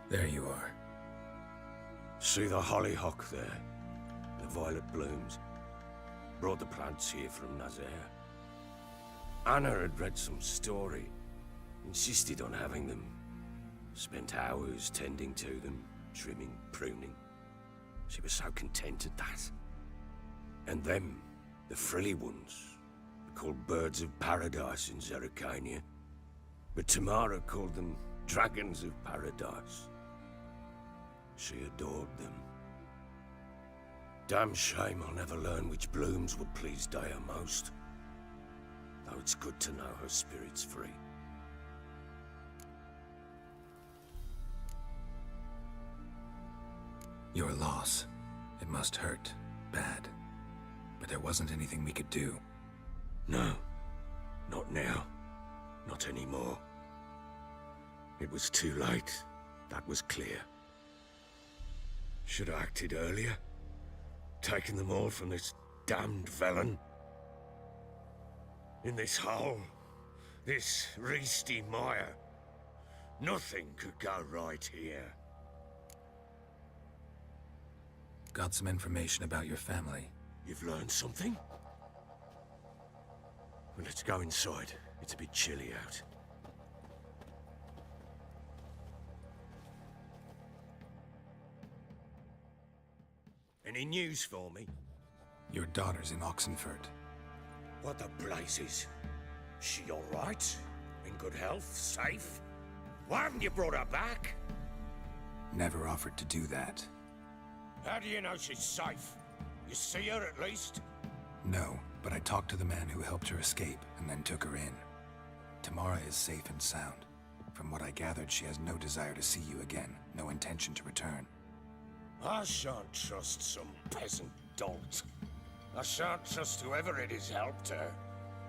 There you are. See the hollyhock there? The violet blooms. Brought the plants here from Nazaire. Anna had read some story. Insisted on having them. Spent hours tending to them, trimming, pruning. She was so content at that. And them, the frilly ones, called birds of paradise in Zerrikania. But Tamara called them dragons of paradise. She adored them. Damn shame I'll never learn which blooms would please Dea most. Though it's good to know her spirit's free. Your loss. It must hurt. Bad. But there wasn't anything we could do. No. Not now. Not anymore. It was too late. That was clear. Should have acted earlier. Taken them all from this damned felon. In this hole. This reesty mire. Nothing could go right here. Got some information about your family. You've learned something? Well, let's go inside. It's a bit chilly out. Any news for me? Your daughter's in Oxenfurt. What the blazes? She all right? In good health? Safe? Why haven't you brought her back? Never offered to do that. How do you know she's safe? You see her at least? No, but I talked to the man who helped her escape and then took her in. Tamara is safe and sound. From what I gathered, she has no desire to see you again, no intention to return. I shan't trust some peasant dolt. I shan't trust whoever it is helped her.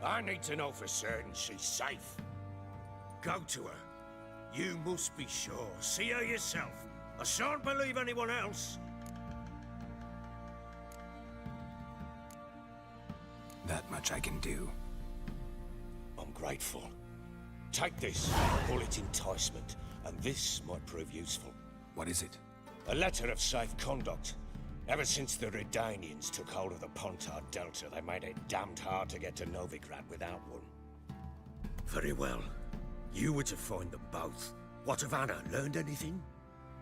I need to know for certain she's safe. Go to her. You must be sure. See her yourself. I shan't believe anyone else. That much I can do. I'm grateful. Take this. Call it enticement. And this might prove useful. What is it? A letter of safe conduct. Ever since the Redanians took hold of the Pontard Delta, they made it damned hard to get to Novigrad without one. Very well. You were to find them both. What of Anna? Learned anything?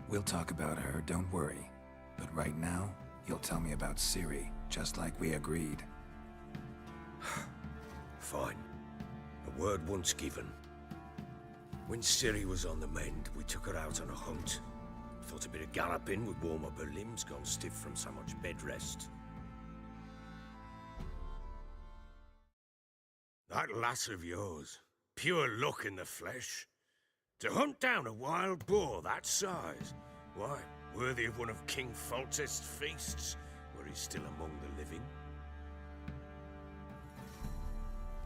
We'll talk about her, don't worry. But right now, you'll tell me about Ciri, just like we agreed. Fine. A word once given. When Ciri was on the mend, we took her out on a hunt. Thought a bit of galloping would warm up her limbs, gone stiff from so much bed rest. That lass of yours, pure luck in the flesh. To hunt down a wild boar that size, why, worthy of one of King Foltest's feasts, where he's still among the living.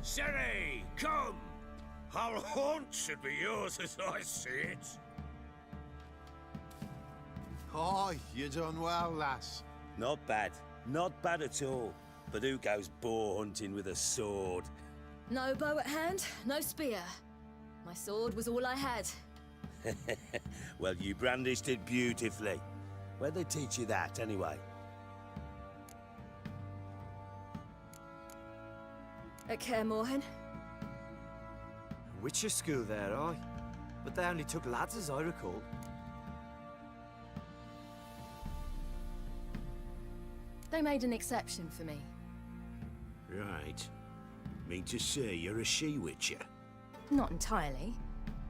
Ciri, come! Our haunt should be yours as I see it. Oh, you done well, lass. Not bad. Not bad at all. But who goes boar hunting with a sword? No bow at hand, no spear. My sword was all I had. Well, you brandished it beautifully. Where'd they teach you that, anyway? At Kaer Morhen. Witcher school there, aye. But they only took lads, as I recall. They made an exception for me. Right. Mean to say you're a she-witcher? Not entirely.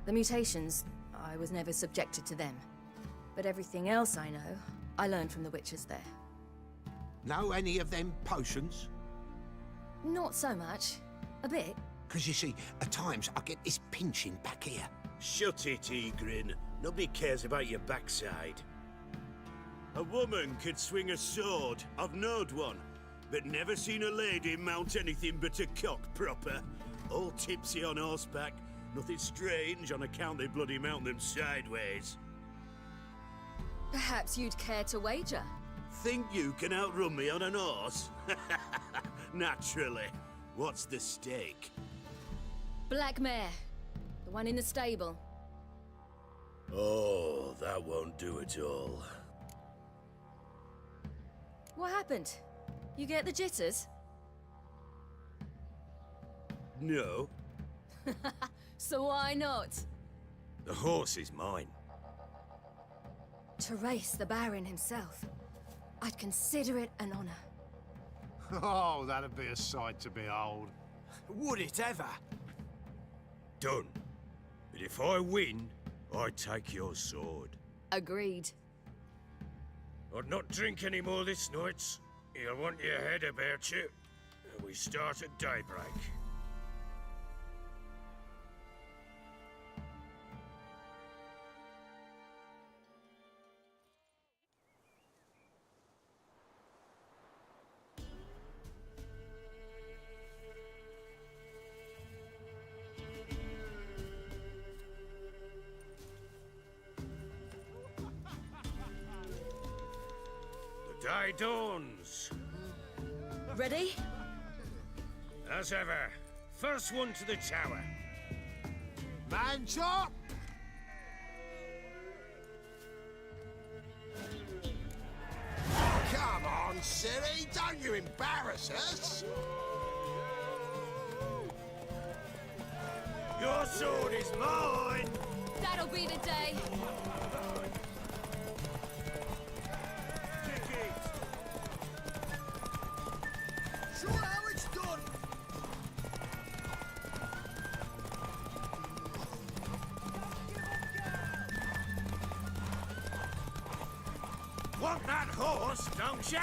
The mutations, I was never subjected to them. But everything else I know, I learned from the witches there. Know any of them potions? Not so much. A bit. Because you see, at times I get this pinching back here. Shut it, Egrin. Nobody cares about your backside. A woman could swing a sword. I've knowed one. But never seen a lady mount anything but a cock proper. All tipsy on horseback. Nothing strange on account they bloody mount them sideways. Perhaps you'd care to wager? Think you can outrun me on an horse? Naturally. What's the stake? Black mare. The one in the stable. Oh, that won't do at all. What happened? You get the jitters? No. So why not? The horse is mine. To race the Baron himself. I'd consider it an honor. Oh, that'd be a sight to behold. Would it ever? Done. But if I win, I take your sword. Agreed. I'd not drink any more this night. You'll want your head about you. We start at daybreak. The day dawns. Ready? As ever, first one to the tower. Man chop! Come on, Ciri, don't you embarrass us! Your sword is mine! That'll be the day. Sure how it's done. Want that horse, don't ya?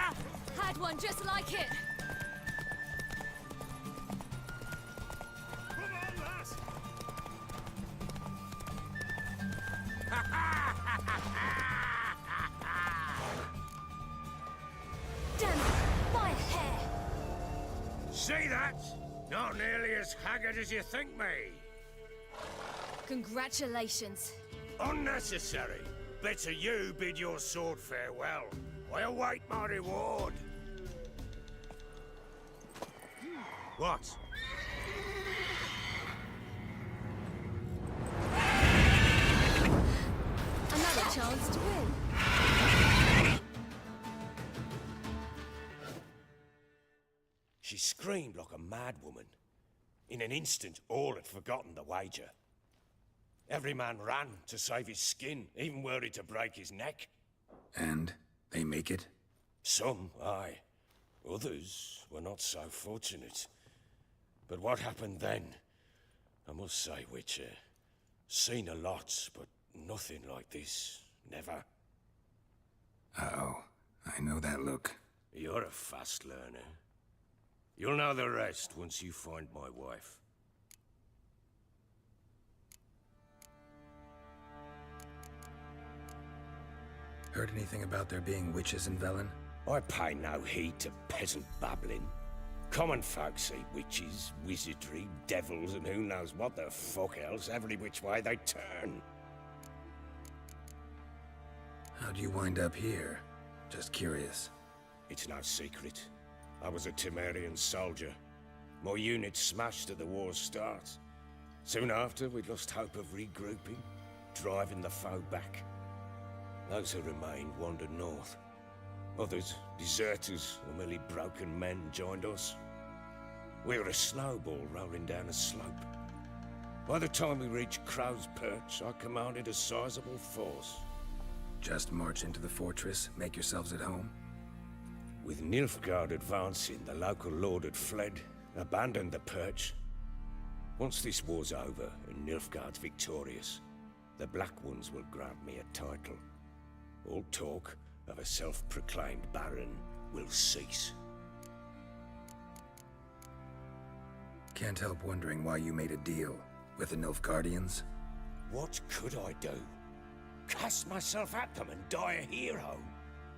Had one just like it. Come on, lass! Damn it, my hair. See that? Not nearly as haggard as you think me. Congratulations. Unnecessary. Better you bid your sword farewell. I await my reward. What? Another chance to win. She screamed like a mad woman. In an instant, all had forgotten the wager. Every man ran to save his skin, even were it to break his neck. And they make it? Some, aye. Others were not so fortunate. But what happened then? I must say, Witcher, seen a lot, but nothing like this. Never. Uh-oh. I know that look. You're a fast learner. You'll know the rest once you find my wife. Heard anything about there being witches in Velen? I pay no heed to peasant babbling. Common folk see witches, wizardry, devils, and who knows what the fuck else every which way they turn. How'd you wind up here? Just curious. It's no secret. I was a Temerian soldier. My unit smashed at the war's start. Soon after, we'd lost hope of regrouping, driving the foe back. Those who remained wandered north. Others, deserters or merely broken men, joined us. We were a snowball rolling down a slope. By the time we reached Crow's Perch, I commanded a sizable force. Just march into the fortress, make yourselves at home? With Nilfgaard advancing, the local lord had fled, abandoned the Perch. Once this war's over and Nilfgaard's victorious, the Black Ones will grant me a title. All talk of a self-proclaimed baron will cease. Can't help wondering why you made a deal with the Nilfgaardians. What could I do? Cast myself at them and die a hero?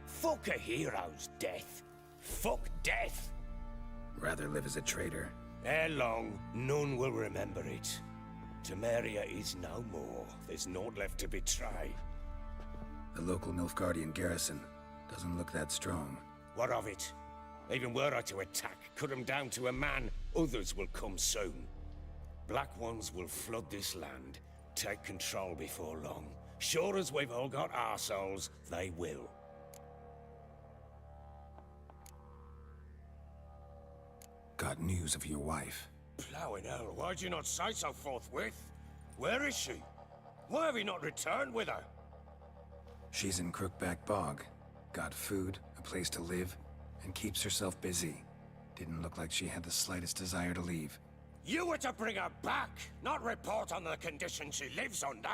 Fuck a hero's death. Fuck death. Rather live as a traitor. Ere long, none will remember it. Temeria is no more. There's naught left to betray. The local Nilfgaardian garrison doesn't look that strong. What of it? Even were I to attack, cut them down to a man, others will come soon. Black Ones will flood this land, take control before long. Sure as we've all got arseholes, they will. Got news of your wife. Plowing hell, why'd you not say so forthwith? Where is she? Why have you not returned with her? She's in Crookback Bog. Got food, a place to live, and keeps herself busy. Didn't look like she had the slightest desire to leave. You were to bring her back, not report on the conditions she lives under.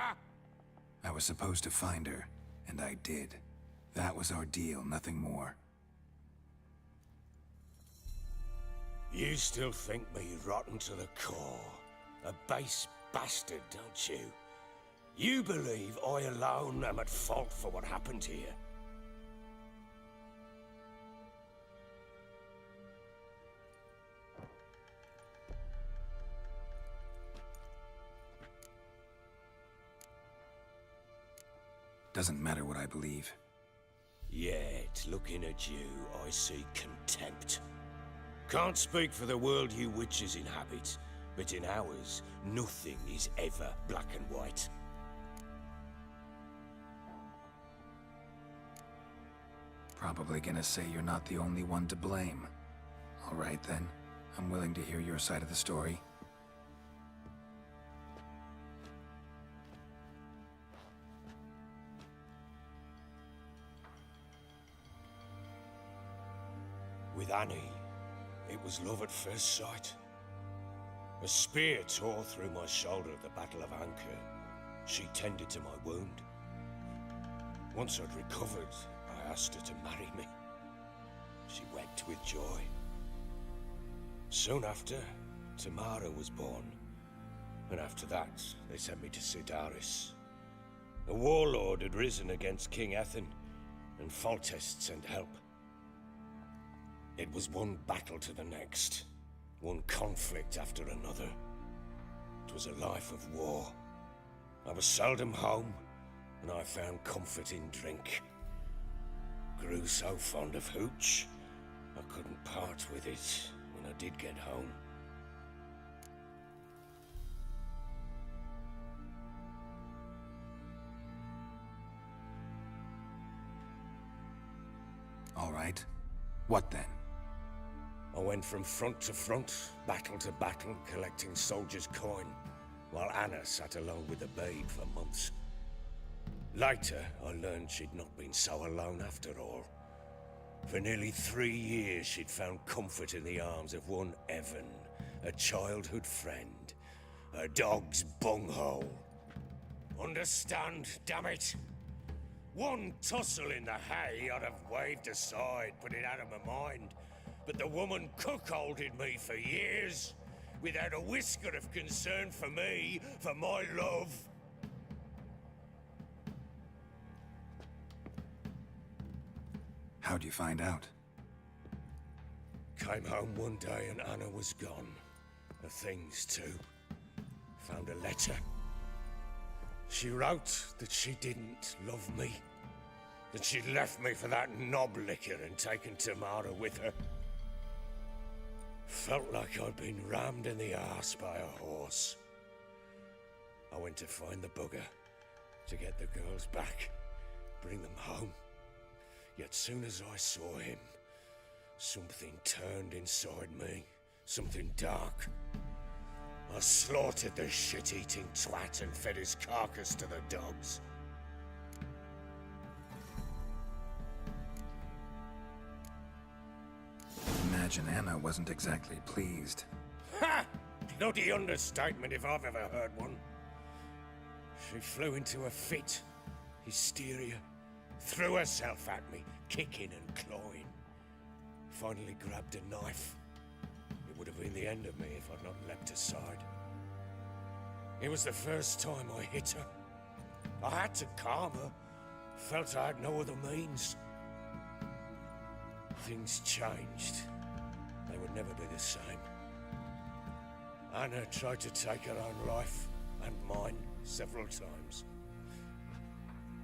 I was supposed to find her, and I did. That was our deal, nothing more. You still think me rotten to the core. A base bastard, don't you? You believe I alone am at fault for what happened here? Doesn't matter what I believe. Yet, looking at you, I see contempt. Can't speak for the world you witches inhabit, but in ours, nothing is ever black and white. Probably gonna say you're not the only one to blame. All right then, I'm willing to hear your side of the story. With Annie, it was love at first sight. A spear tore through my shoulder at the Battle of Anchor. She tended to my wound. Once I'd recovered, I asked her to marry me. She wept with joy. Soon after, Tamara was born. And after that, they sent me to Sidaris. A warlord had risen against King Ethan, and Foltest sent help. It was one battle to the next, one conflict after another. It was a life of war. I was seldom home, and I found comfort in drink. Grew so fond of hooch, I couldn't part with it when I did get home. All right. What then? I went from front to front, battle to battle, collecting soldiers' coin. while Anna sat alone with the babe for months. Later, I learned she'd not been so alone after all. For nearly 3 years, she'd found comfort in the arms of one Evan, a childhood friend, a dog's bunghole. Understand, damn it? One tussle in the hay I'd have waved aside, put it out of my mind. But the woman cuckolded me for years, without a whisker of concern for me, for my love. How'd you find out? Came home one day and Anna was gone. Her things too. Found a letter. She wrote that she didn't love me. That she'd left me for that knob licker and taken Tamara with her. Felt like I'd been rammed in the arse by a horse. I went to find the bugger, to get the girls back, bring them home. Yet soon as I saw him, something turned inside me, something dark. I slaughtered the shit-eating twat and fed his carcass to the dogs. Imagine Anna wasn't exactly pleased. Ha! Bloody understatement if I've ever heard one. She flew into a fit, hysteria, threw herself at me, kicking and clawing. Finally grabbed a knife. It would have been the end of me if I'd not leapt aside. It was the first time I hit her. I had to calm her. Felt I had no other means. Things changed. They would never be the same. Anna tried to take her own life, and mine, several times.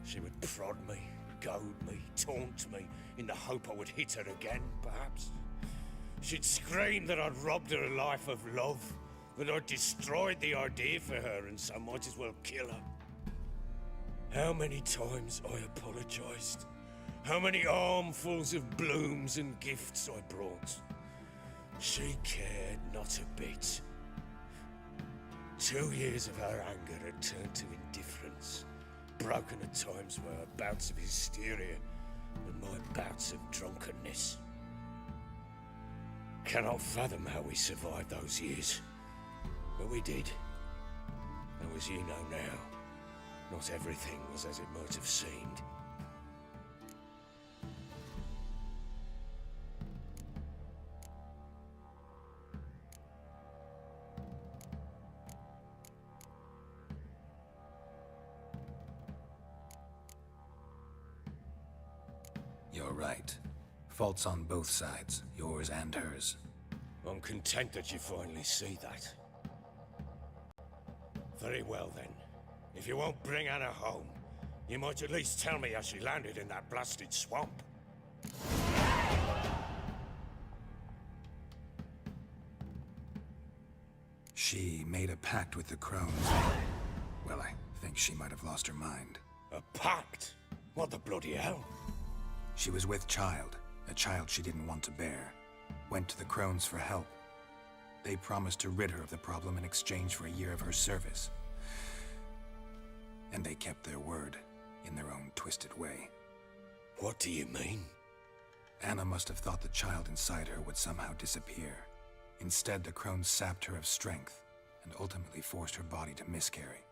She would prod me, goad me, taunt me, in the hope I would hit her again, perhaps. She'd scream that I'd robbed her life of love, that I'd destroyed the idea for her and so might as well kill her. How many times I apologized. How many armfuls of blooms and gifts I brought. She cared not a bit. 2 years of her anger had turned to indifference, broken at times by her bouts of hysteria and my bouts of drunkenness. Cannot fathom how we survived those years, but we did. And as you know now, not everything was as it might have seemed. You're right. Faults on both sides, yours and hers. I'm content that you finally see that. Very well then. If you won't bring Anna home, you might at least tell me how she landed in that blasted swamp. She made a pact with the crones. Well, I think she might have lost her mind. A pact? What the bloody hell? She was with child, a child she didn't want to bear. Went to the crones for help. They promised to rid her of the problem in exchange for a year of her service. And they kept their word, in their own twisted way. What do you mean? Anna must have thought the child inside her would somehow disappear. Instead, the crones sapped her of strength, and ultimately forced her body to miscarry.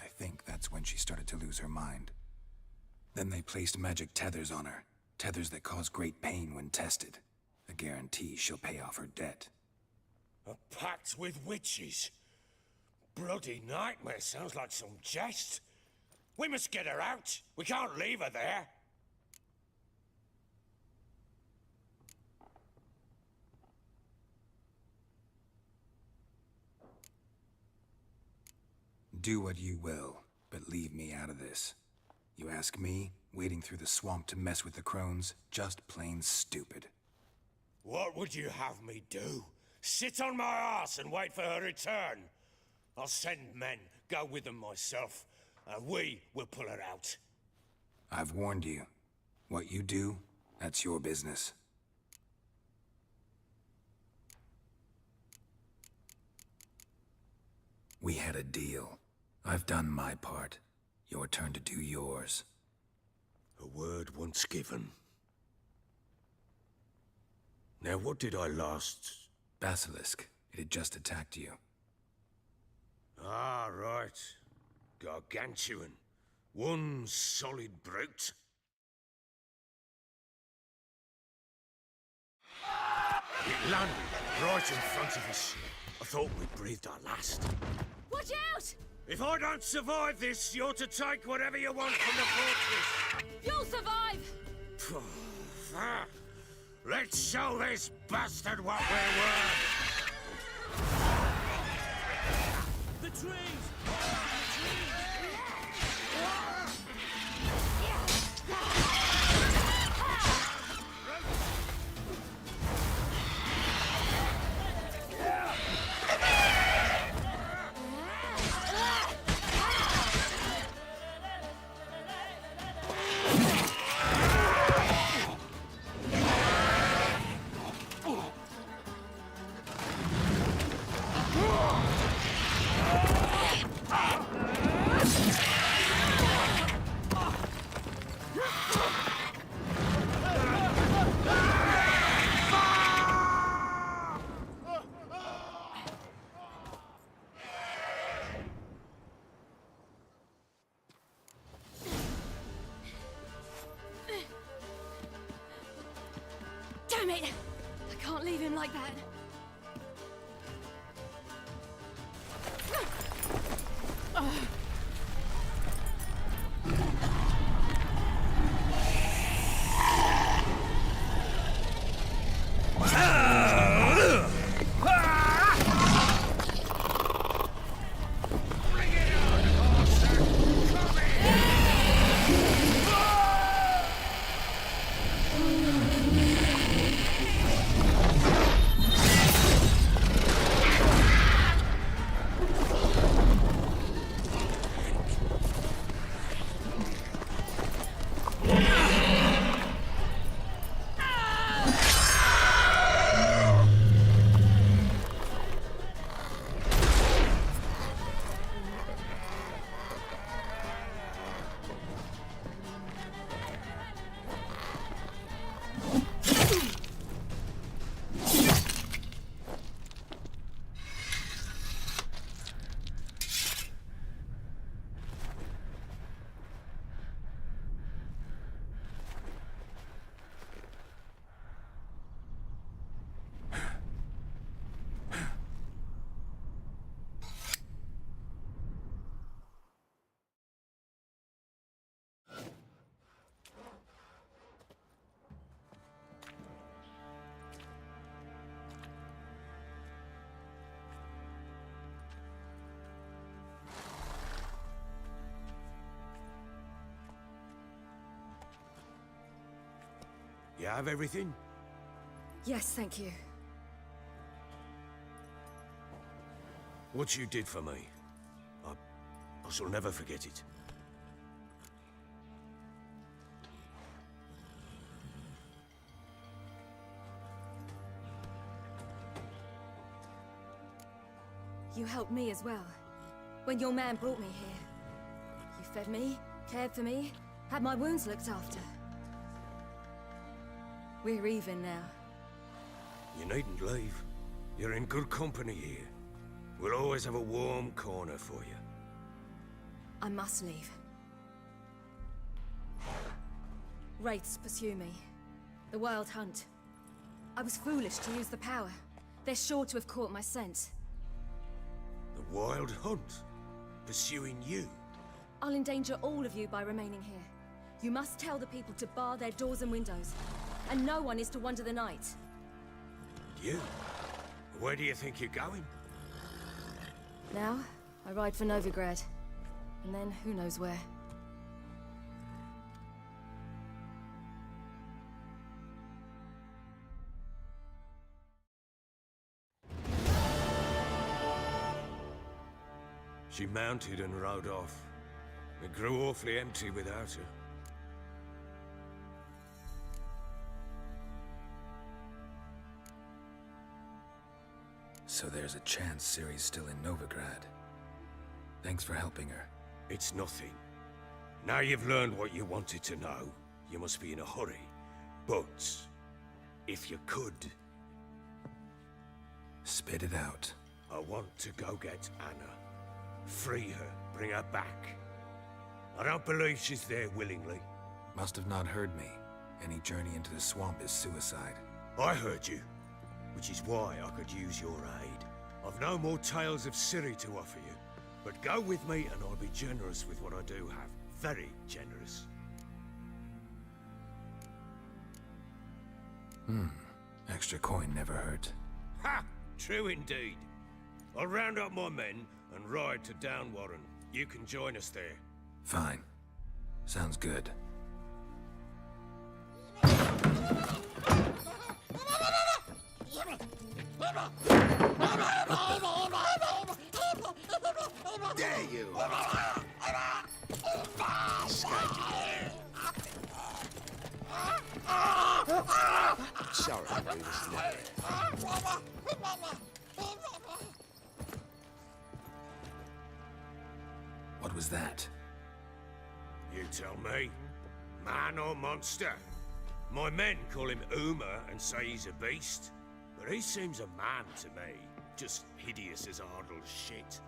I think that's when she started to lose her mind. Then they placed magic tethers on her, tethers that cause great pain when tested. A guarantee she'll pay off her debt. A pact with witches? Bloody nightmare, sounds like some jest. We must get her out. We can't leave her there. Do what you will, but leave me out of this. You ask me, wading through the swamp to mess with the crones, just plain stupid. What would you have me do? Sit on my ass and wait for her return? I'll send men, go with them myself, and we will pull her out. I've warned you. What you do, that's your business. We had a deal. I've done my part. Your turn to do yours. A word once given. Now, what did I last... Basilisk. It had just attacked you. Ah, right. Gargantuan. One solid brute. It landed right in front of us. I thought we breathed our last. Watch out! If I don't survive this, you're to take whatever you want from the fortress. You'll survive! Let's show this bastard what we're worth! The trees! Damn it! I can't leave him like that. You have everything? Yes, thank you. What you did for me, I shall never forget it. You helped me as well. When your man brought me here. You fed me, cared for me, had my wounds looked after. We're even now. You needn't leave. You're in good company here. We'll always have a warm corner for you. I must leave. Wraiths pursue me. The Wild Hunt. I was foolish to use the power. They're sure to have caught my scent. The Wild Hunt? Pursuing you? I'll endanger all of you by remaining here. You must tell the people to bar their doors and windows. And no one is to wander the night. You? Where do you think you're going? Now, I ride for Novigrad. And then, who knows where. She mounted and rode off. It grew awfully empty without her. So there's a chance Ciri's still in Novigrad. Thanks for helping her. It's nothing. Now you've learned what you wanted to know, you must be in a hurry. But, if you could... Spit it out. I want to go get Anna. Free her, bring her back. I don't believe she's there willingly. Must have not heard me. Any journey into the swamp is suicide. I heard you, which is why I could use your aid. I've no more tales of Ciri to offer you, but go with me and I'll be generous with what I do have. Very generous. Extra coin never hurt. Ha! True indeed. I'll round up my men and ride to Downwarren. You can join us there. Fine. Sounds good. There you are! Sorry, we was late. What was that? You tell me. Man or monster? My men call him Uma and say he's a beast, but he seems a man to me. Just hideous as Ardle's shit.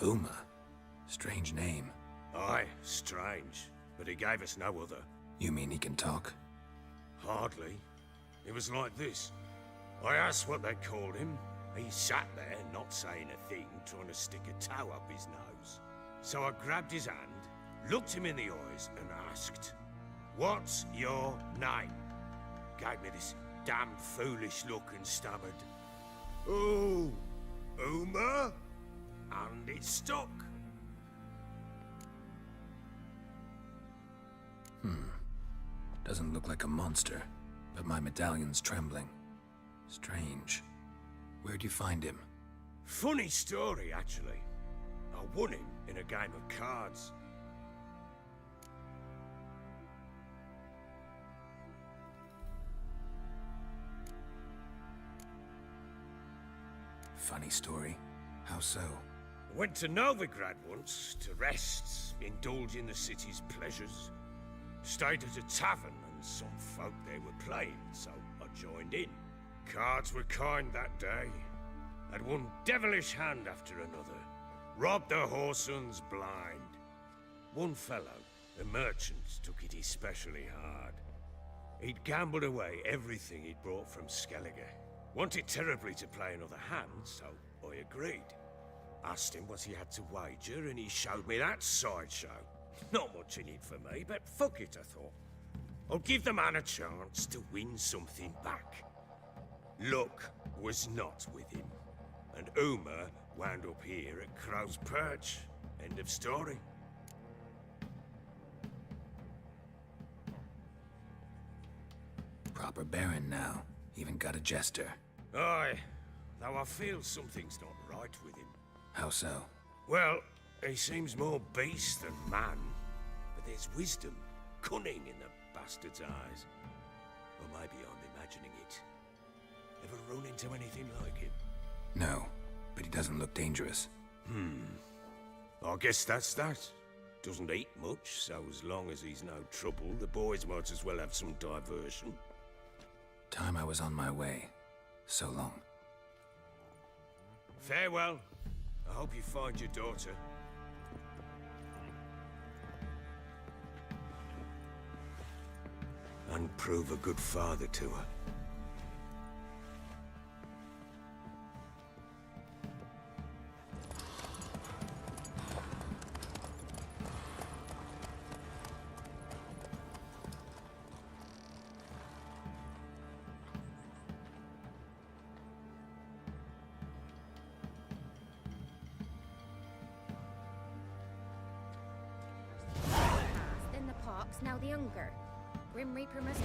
Uma? Strange name. Aye, strange. But he gave us no other. You mean he can talk? Hardly. It was like this. I asked what they called him. He sat there, not saying a thing, trying to stick a toe up his nose. So I grabbed his hand, looked him in the eyes, and asked, "What's your name?" Gave me this damned foolish look and stammered, "Oh, Uma?" And it stuck. Doesn't look like a monster, but my medallion's trembling. Strange. Where'd you find him? Funny story, actually. I won him in a game of cards. Funny story. How so? Went to Novigrad once to rest, indulge in the city's pleasures. Stayed at a tavern and some folk there were playing, so I joined in. Cards were kind that day. Had one devilish hand after another. Robbed the whoresons blind. One fellow, a merchant, took it especially hard. He'd gambled away everything he'd brought from Skellige. Wanted terribly to play another hand, so I agreed. Asked him what he had to wager, and he showed me that sideshow. Not much in it for me, but fuck it, I thought. I'll give the man a chance to win something back. Luck was not with him, and Uma wound up here at Crow's Perch. End of story. Proper baron now. Even got a jester. Aye, though I feel something's not right with him. How so? Well, he seems more beast than man, but there's wisdom, cunning in the bastard's eyes. Or maybe I'm imagining it. Ever run into anything like him? No, but he doesn't look dangerous. I guess that's that. Doesn't eat much, so as long as he's no trouble, the boys might as well have some diversion. Time I was on my way. So long. Farewell. I hope you find your daughter. And prove a good father to her. Then the pox, now the hunger. Grim Reaper must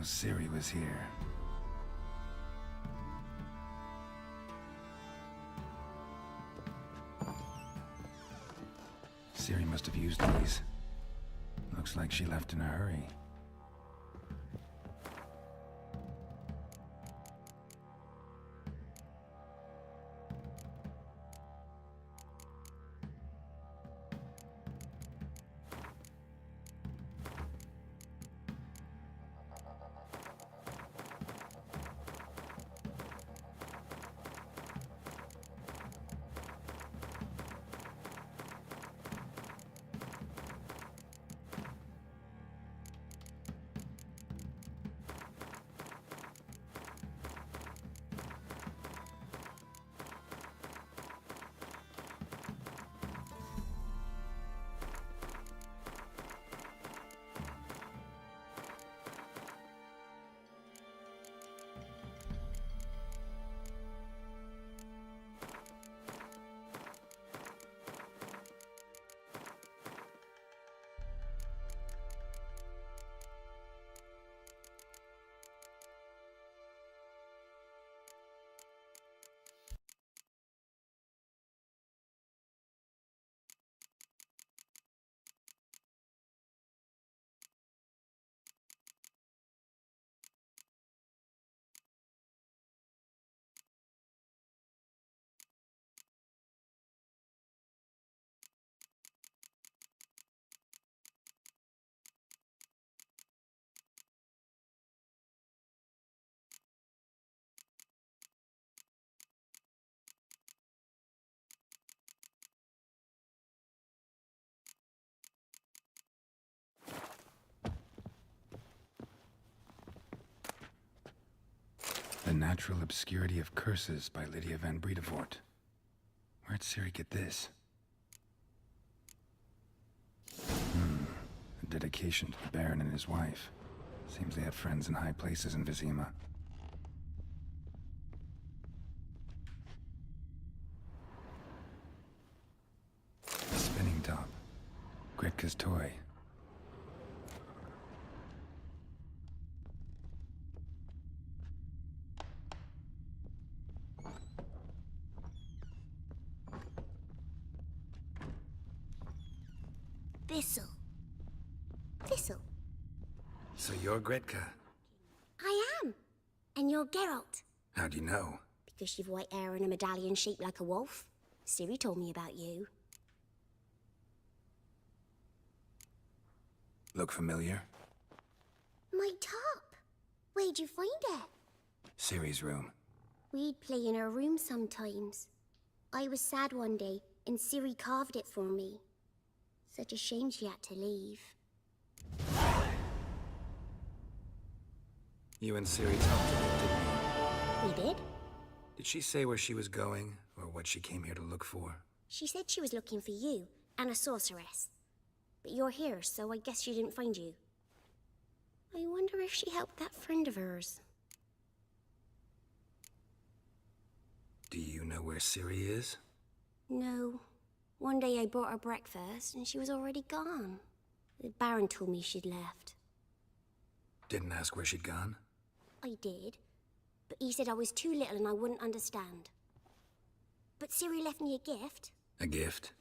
Ciri was here. Ciri must have used these. Looks like she left in a hurry. The Natural Obscurity of Curses by Lydia van Bredevoort. Where'd Ciri get this? A dedication to the Baron and his wife. Seems they had friends in high places in Vizima. A spinning top. Gretka's toy. Thistle. Thistle. So you're Gretka? I am. And you're Geralt. How do you know? Because you've white hair and a medallion shaped like a wolf. Ciri told me about you. Look familiar? My top. Where'd you find it? Ciri's room. We'd play in her room sometimes. I was sad one day, and Ciri carved it for me. Such a shame she had to leave. You and Ciri talked a bit, didn't you? We did? Did she say where she was going, or what she came here to look for? She said she was looking for you, and a sorceress. But you're here, so I guess she didn't find you. I wonder if she helped that friend of hers. Do you know where Ciri is? No. One day I brought her breakfast, and she was already gone. The Baron told me she'd left. Didn't ask where she'd gone? I did, but he said I was too little and I wouldn't understand. But Ciri left me a gift. A gift?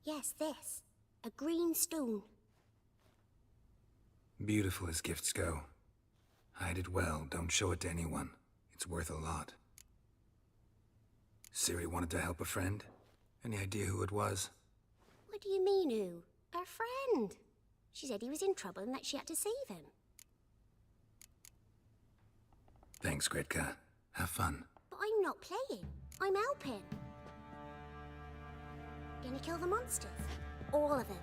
Yes, this. A green stone. Beautiful as gifts go. Hide it well, don't show it to anyone. It's worth a lot. Ciri wanted to help a friend? Any idea who it was? What do you mean, who? Her friend. She said he was in trouble and that she had to save him. Thanks, Gretka. Have fun. But I'm not playing. I'm helping. Gonna kill the monsters. All of them.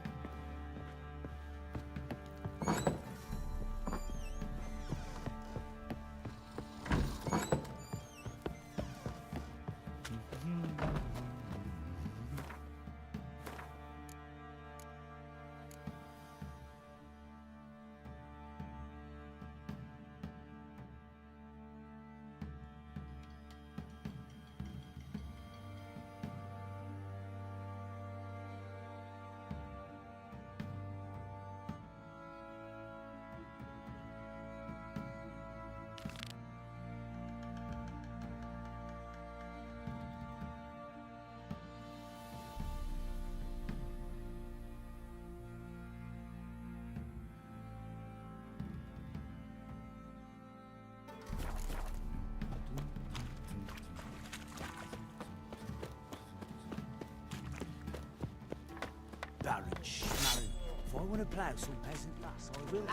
Maron, shh, Maron. If I want to plough some peasant lass, I will.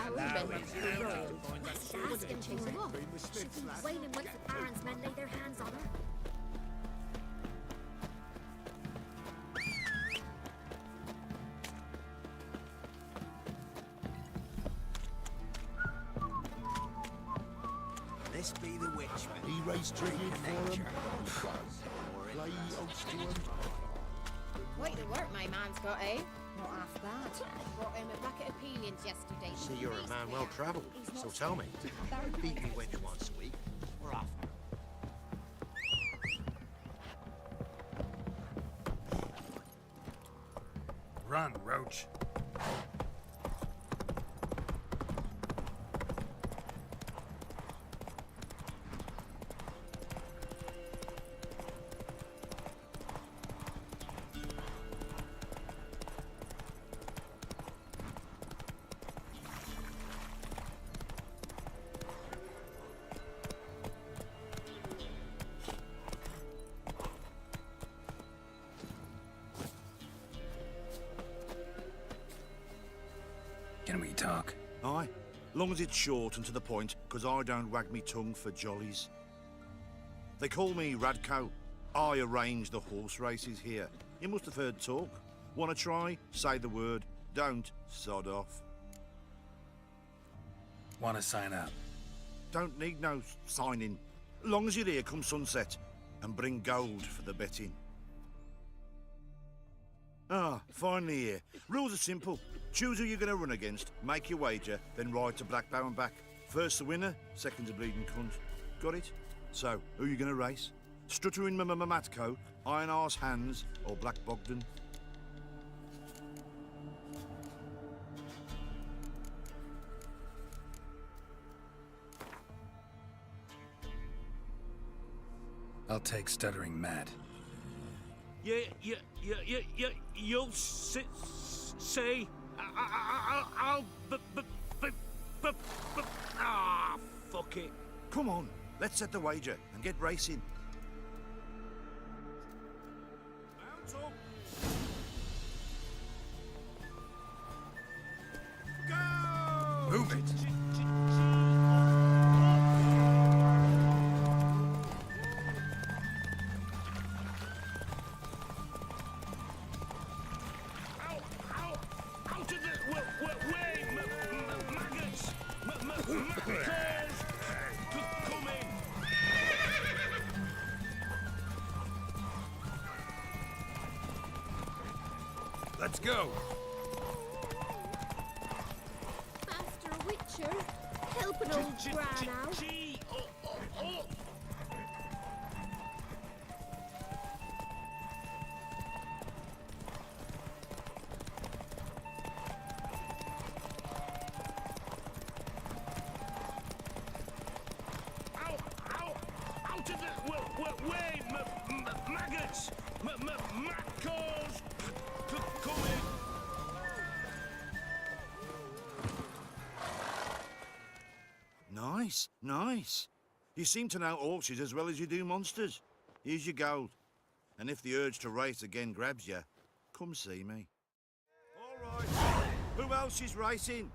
Ask him to him up. She'll be wailing once the Baron's men lay their hands on her. This be the witchman. He raised trigger for him. Play oats to him. Quite the work my man's got, eh? Not half bad. Brought him a bucket of peelings yesterday. See, you're a man well travelled, so tell me, beat me wench once a week, or often? Run, Roach. Can we talk? Aye, long as it's short and to the point, 'cause I don't wag me tongue for jollies. They call me Radko. I arrange the horse races here. You must have heard talk. Wanna try? Say the word. Don't, sod off. Want to sign up? Don't need no signing. Long as you're here come sunset, and bring gold for the betting. Ah, finally here. Rules are simple. Choose who you're going to run against, make your wager, then ride to Blackbow and back. First the winner, second the bleeding cunt. Got it? So, who you going to race? Stuttering Matko, Iron Arse Hands, or Black Bogdan? I'll take Stuttering Matt. You'll say, I'll, fuck it. Come on, let's set the wager and get racing. Mount up. Go! Move it. Let's go. Master Witcher, help an old brat out. out of the way, maggots, mackles, come in. Nice, nice. You seem to know horses as well as you do monsters. Here's your gold. And if the urge to race again grabs you, come see me. All right. Who else is racing?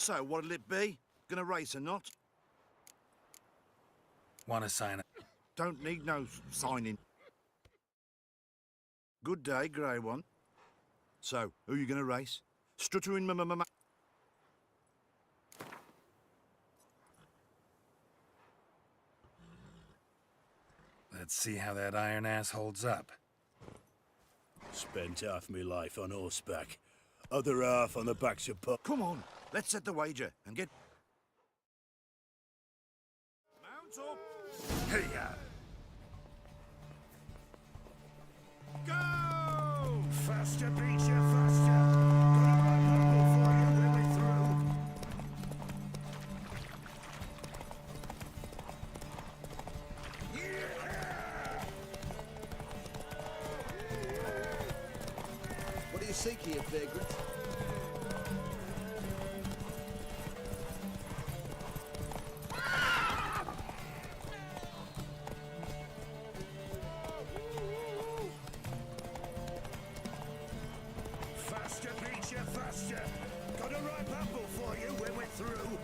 So, what'll it be? Gonna race or not? Want to sign up? Don't need no signing. Good day, grey one. So, who you gonna race? Stuttering Let's see how that iron ass holds up. Spent half my life on horseback. Other half on the backs of pup. Come on, let's set the wager and get... Mount up! Hey-ya! Go! Faster, beat you, faster! Got a right bubble for you when we're through. What do you seek here, vagrant? Faster, beat you, faster! Got a right bubble for you when we're through.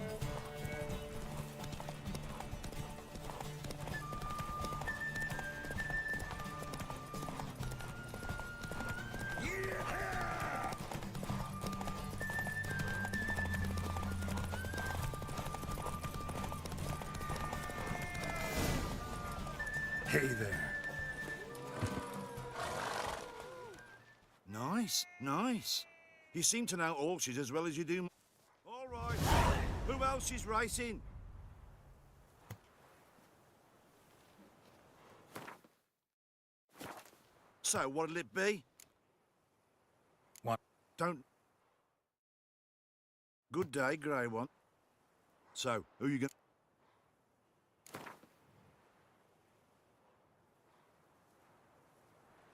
Hey there. Nice, nice. You seem to know horses as well as you do... All right. Who else is racing? So, what'll it be? What? Don't... Good day, grey one. So, who you gonna...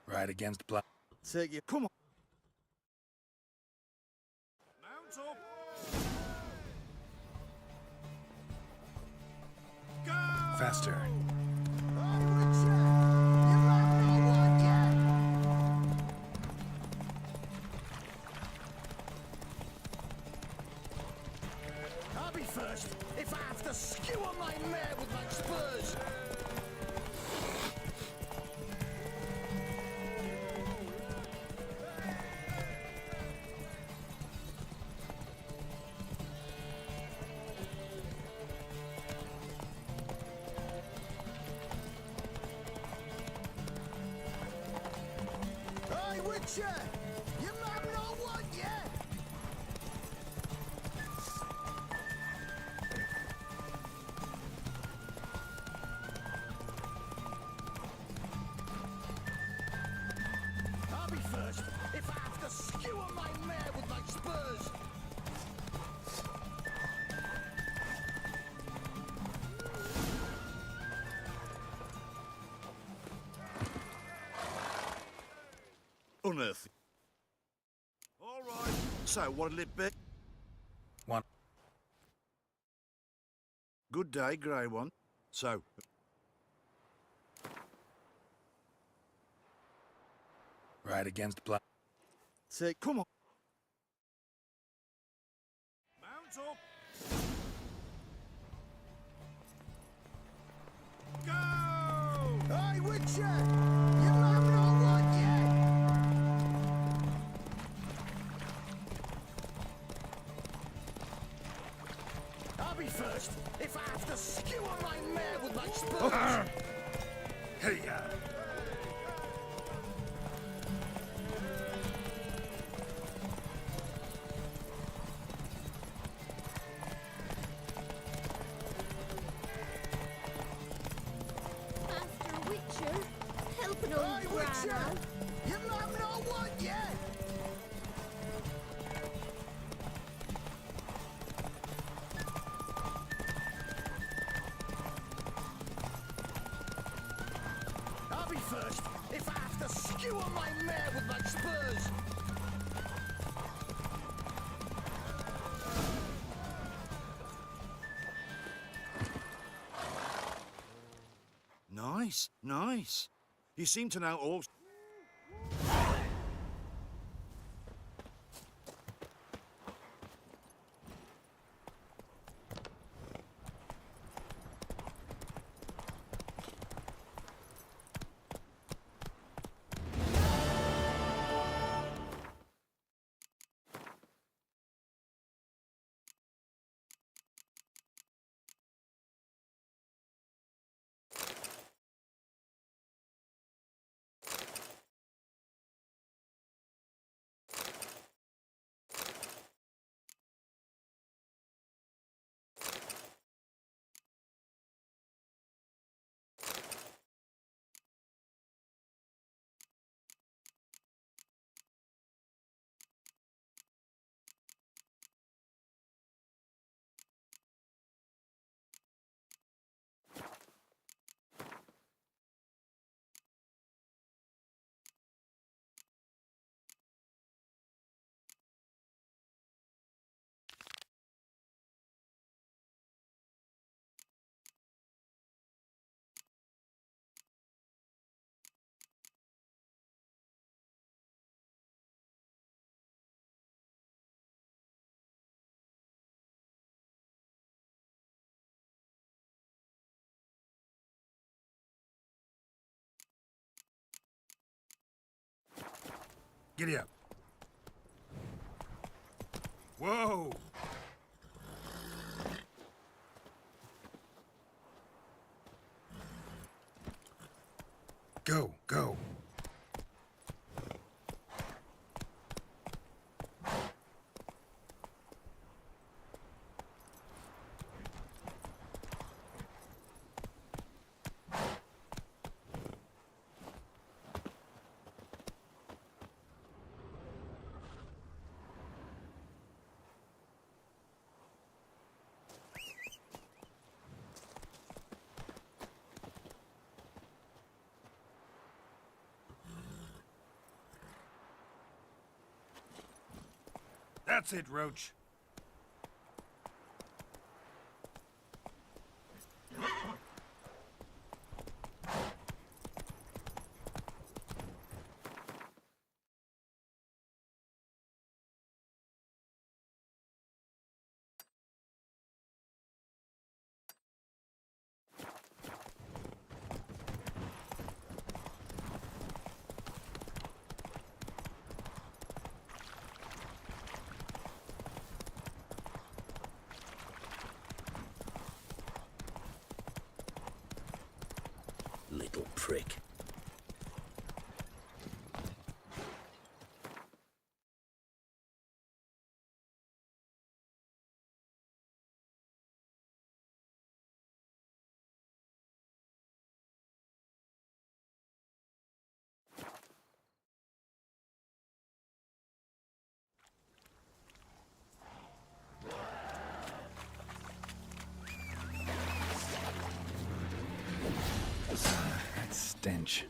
Right against black. Take you. Come on. Mount up. Go! Faster. I'll be first if I have to skewer my mare with my spurs. Hey, Witcher! You might know what yet! I'll be first if I have to skewer my mare with my spurs. Unearthly. All right. So, what'll it be? One. Good day, grey one. So... Right against black. Say, come on. Mount up. Go! Hey, Witcher! You might know what yet! I'll be first if I have to skewer my mare with my spurs. Hey-ya! Master Witcher, help an old Hey, grandma. Witcher! You might know what yet! I'll be first if I have to skewer my mare with my spurs. Nice, nice. You seem to know all... Giddy up. Whoa! Go, go. That's it, Roach. Little prick. That stench.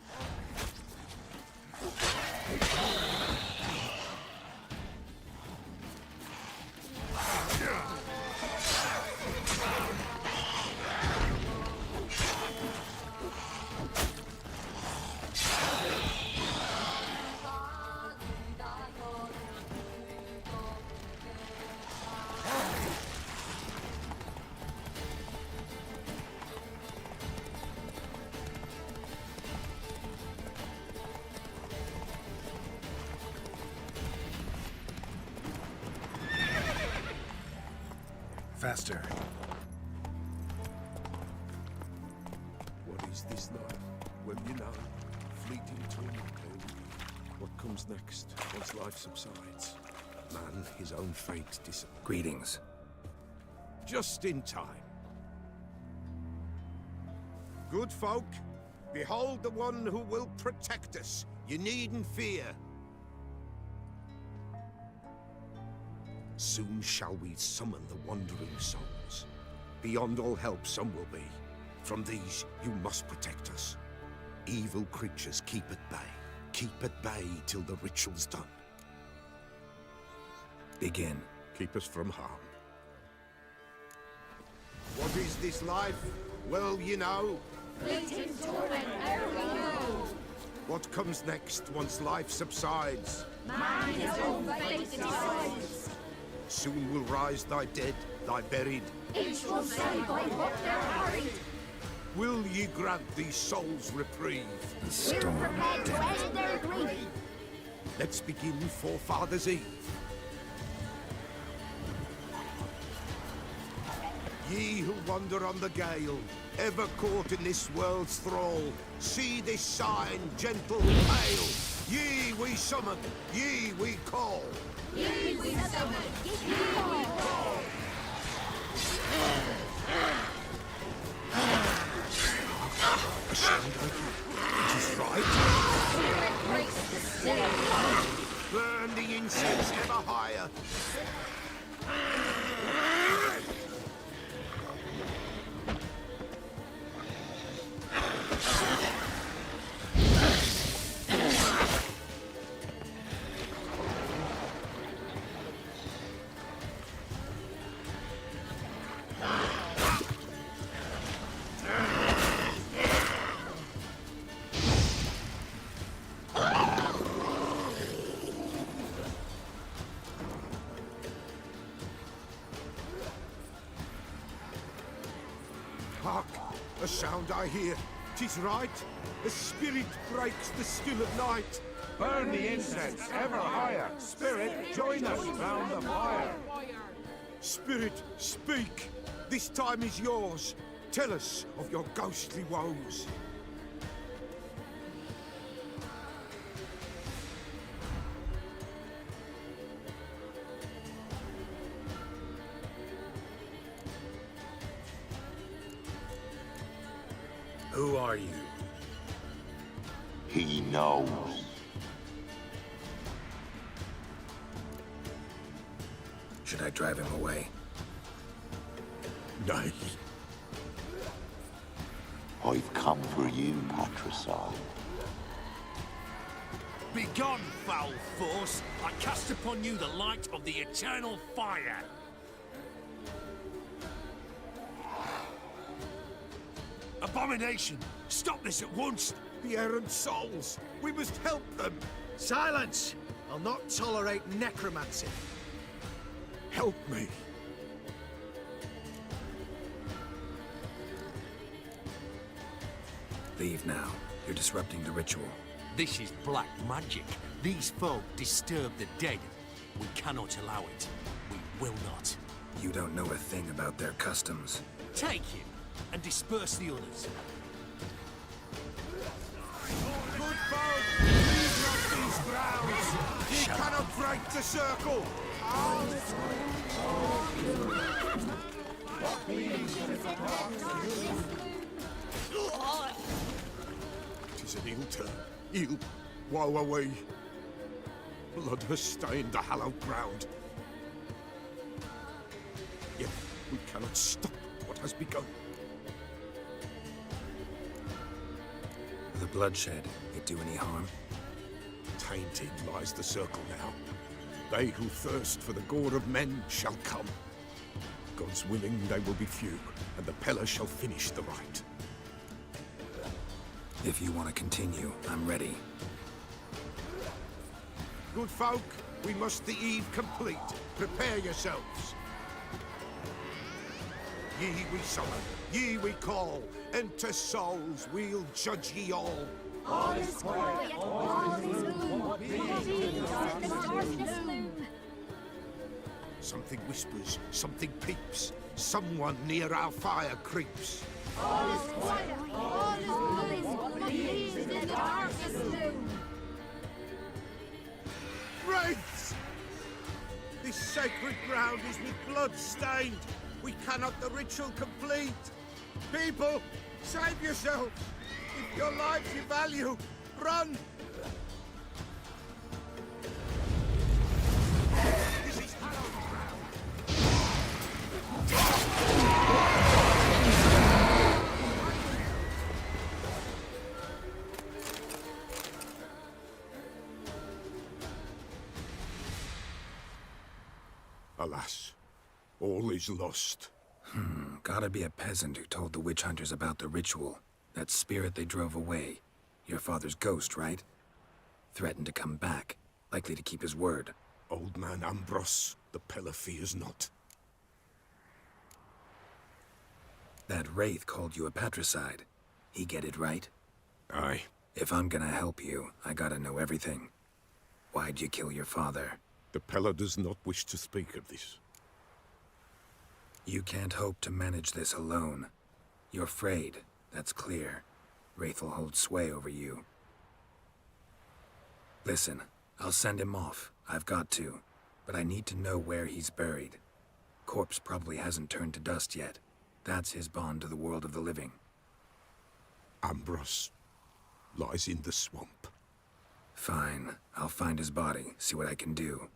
Faster. What is this life? Well, you know, fleeting torment. What comes next once life subsides? Man, his own fate disappears. Greetings. Just in time. Good folk, behold the one who will protect us. You needn't fear. Soon shall we summon the wandering souls. Beyond all help some will be. From these you must protect us. Evil creatures keep at bay. Keep at bay till the ritual's done. Begin. Keep us from harm. What is this life? Well, you know. Fleeting torment, ere we know. What comes next once life subsides? Man his own fate decides. Soon will rise thy dead, thy buried. Each will say by what they're harried. Will ye grant these souls reprieve? The storm Prepared to end their grief. Let's begin Forefathers' Eve. Ye who wander on the gale, ever caught in this world's thrall, see this sign, gentle and pale. Ye we summon, ye we call. Ye we summon, ye we call. A sound it is right. Spirit grace the still. Burn the incense ever higher. Hark! A sound I hear. 'Tis right. The spirit breaks the still of night. Burn the incense ever higher. Spirit, join us round the fire. Spirit, speak. This time is yours. Tell us of your ghostly woes. Who are you? He knows. Should I drive him away? Nay. I've come for you, patricide. Begone, foul force! I cast upon you the light of the eternal fire! Abomination! Stop this at once! The errant souls! We must help them! Silence! I'll not tolerate necromancy. Help me! Leave now. You're disrupting the ritual. This is black magic. These folk disturb the dead. We cannot allow it. We will not. You don't know a thing about their customs. Take him and disperse the others. Good folk, leave not these grounds! Ye cannot break the circle! Tis an ill turn. Ill. Woe away. Blood has stained the hallowed ground. Yet we cannot stop what has begun. The bloodshed, it do any harm? Tainted lies the circle now. They who thirst for the gore of men shall come. God's willing, they will be few, and the Pella shall finish the rite. If you want to continue, I'm ready. Good folk, we must the eve complete. Prepare yourselves. Ye we summon, ye we call. Enter souls, we'll judge ye all. All is quiet, all is gloom. Something whispers, something peeps. Someone near our fire creeps. All is quiet, all is gloom. In the darkest gloom. Wraiths! This sacred ground is with blood stained. We cannot the ritual complete. People, save yourselves. If your lives you value, run! This is hallowed ground. Alas, all is lost. Gotta be a peasant who told the witch hunters about the ritual. That spirit they drove away. Your father's ghost, right? Threatened to come back. Likely to keep his word. Old man Ambros, the Pella fears not. That wraith called you a patricide. He get it right? Aye. If I'm gonna help you, I gotta know everything. Why'd you kill your father? The Pella does not wish to speak of this. You can't hope to manage this alone. You're afraid, that's clear. Wraith will hold sway over you. Listen, I'll send him off. I've got to. But I need to know where he's buried. Corpse probably hasn't turned to dust yet. That's his bond to the world of the living. Ambros lies in the swamp. Fine. I'll find his body, see what I can do.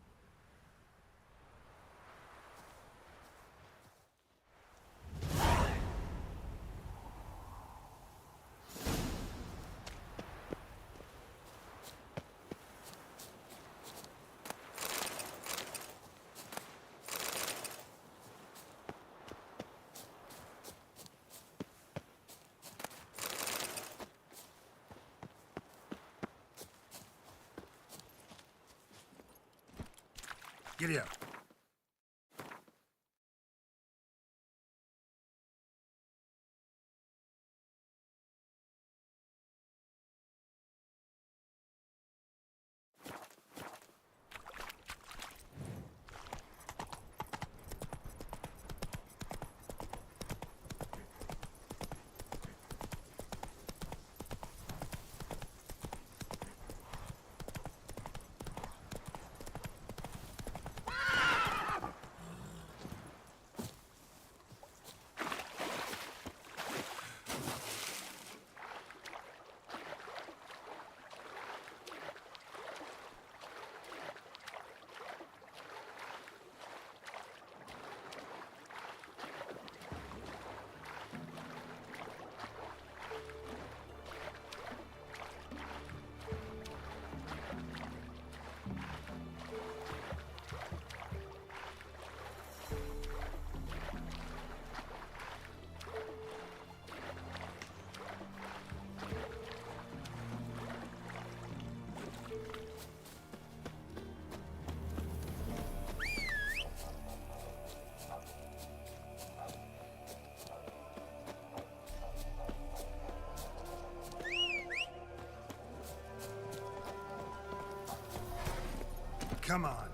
Giddy up. Come on.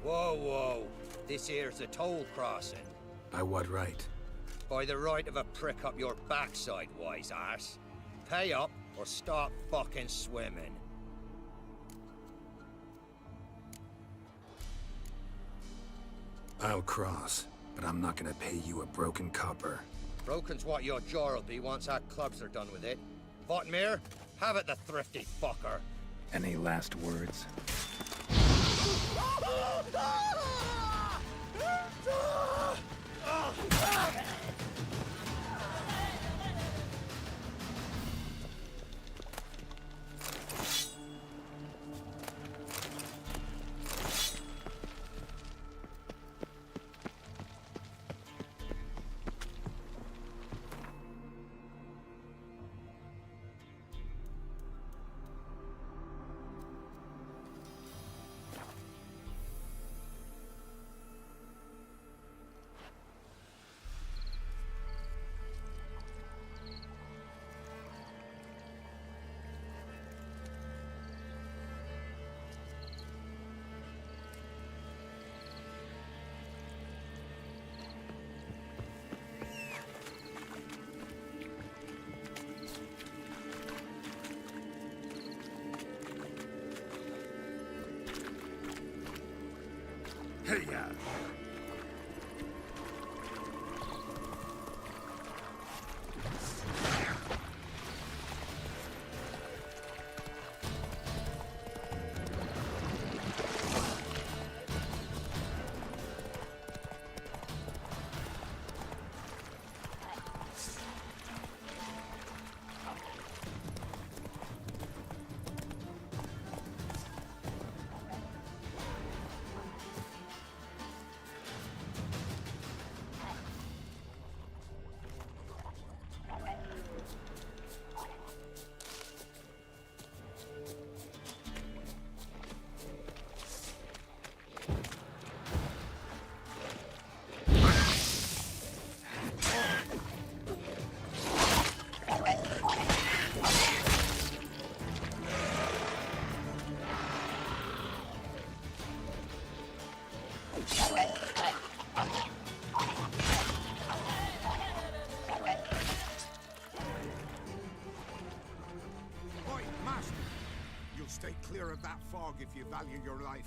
Whoa, whoa. This here's a toll crossing. By what right? By the right of a prick up your backside, wise arse. Pay up or stop fucking swimming. I'll cross, but I'm not gonna pay you a broken copper. Broken's what your jaw'll be once our clubs are done with it. Votmir, have it, the thrifty fucker. Any last words? Hey-ya! Stay clear of that fog if you value your life.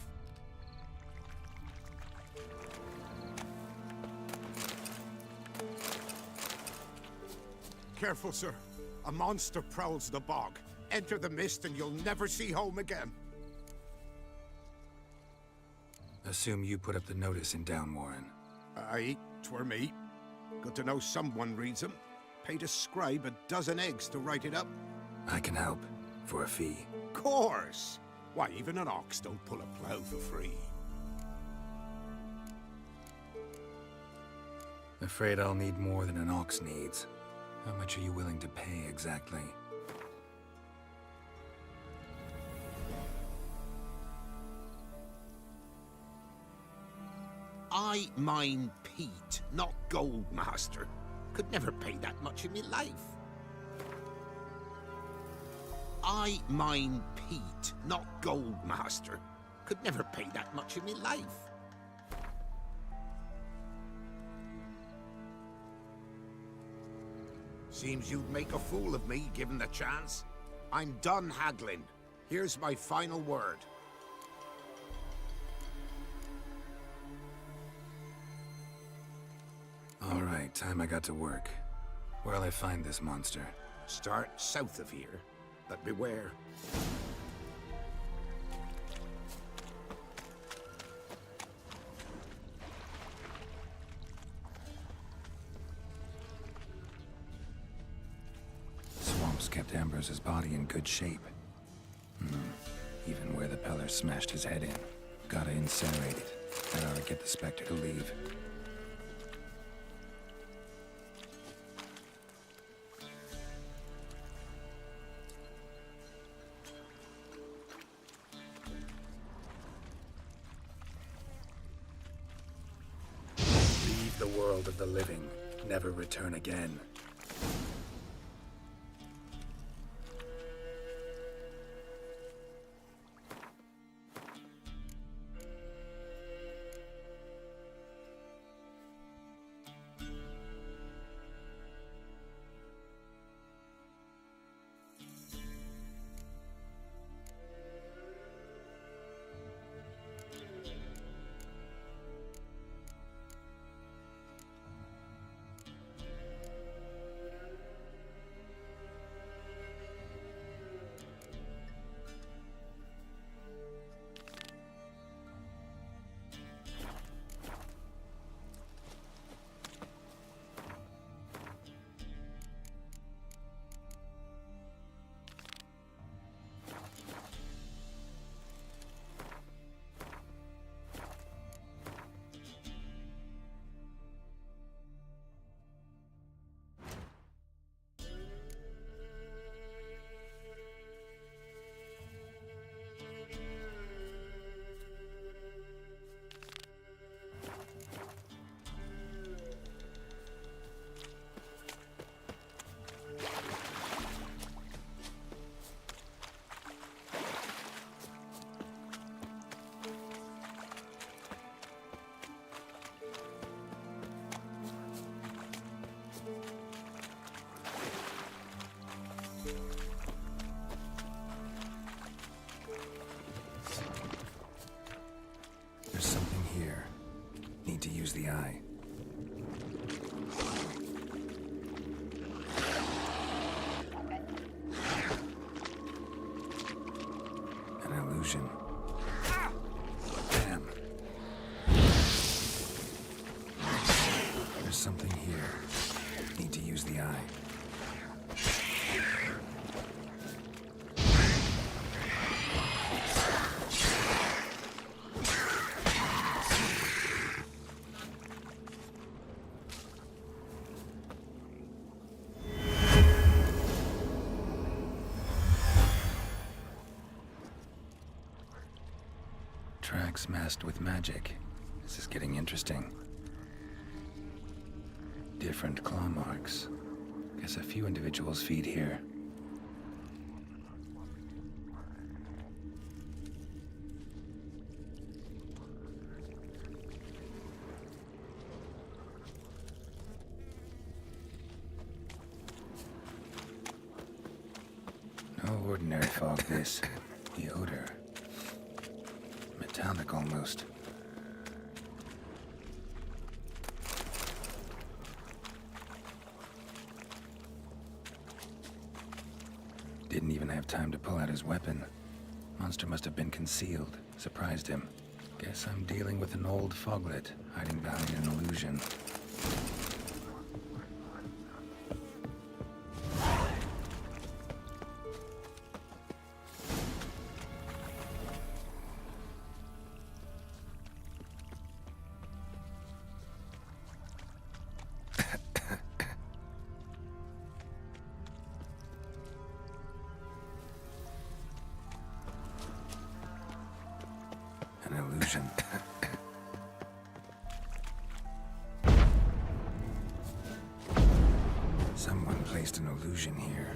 Careful, sir. A monster prowls the bog. Enter the mist and you'll never see home again. Assume you put up the notice in Downwarren. Aye, 'twere me. Good to know someone reads them. Paid a scribe a dozen eggs to write it up. I can help, for a fee. Course! Why, even an ox don't pull a plough for free. Afraid I'll need more than an ox needs. How much are you willing to pay exactly? I mine peat, not gold, master. Could never pay that much in me life. I mine peat, not gold, master. Could never pay that much in me life. Seems you'd make a fool of me, given the chance. I'm done haggling. Here's my final word. All right, time I got to work. Where'll I find this monster? Start south of here, but beware. Swamps kept Ambrose's body in good shape. Even where the Peller smashed his head in. Gotta incinerate it. That ought to get the Spectre to leave. Leave the world of the living. Never return again. There's something here. Need to use the eye. An illusion. Damn. There's something here. Need to use the eye. Tracks masked with magic. This is getting interesting. Different claw marks. Guess a few individuals feed here. No ordinary fog, this. The odor. Metallic almost. Didn't even have time to pull out his weapon. Monster must have been concealed. Surprised him. Guess I'm dealing with an old foglet, hiding behind an illusion. An illusion. Someone placed an illusion here.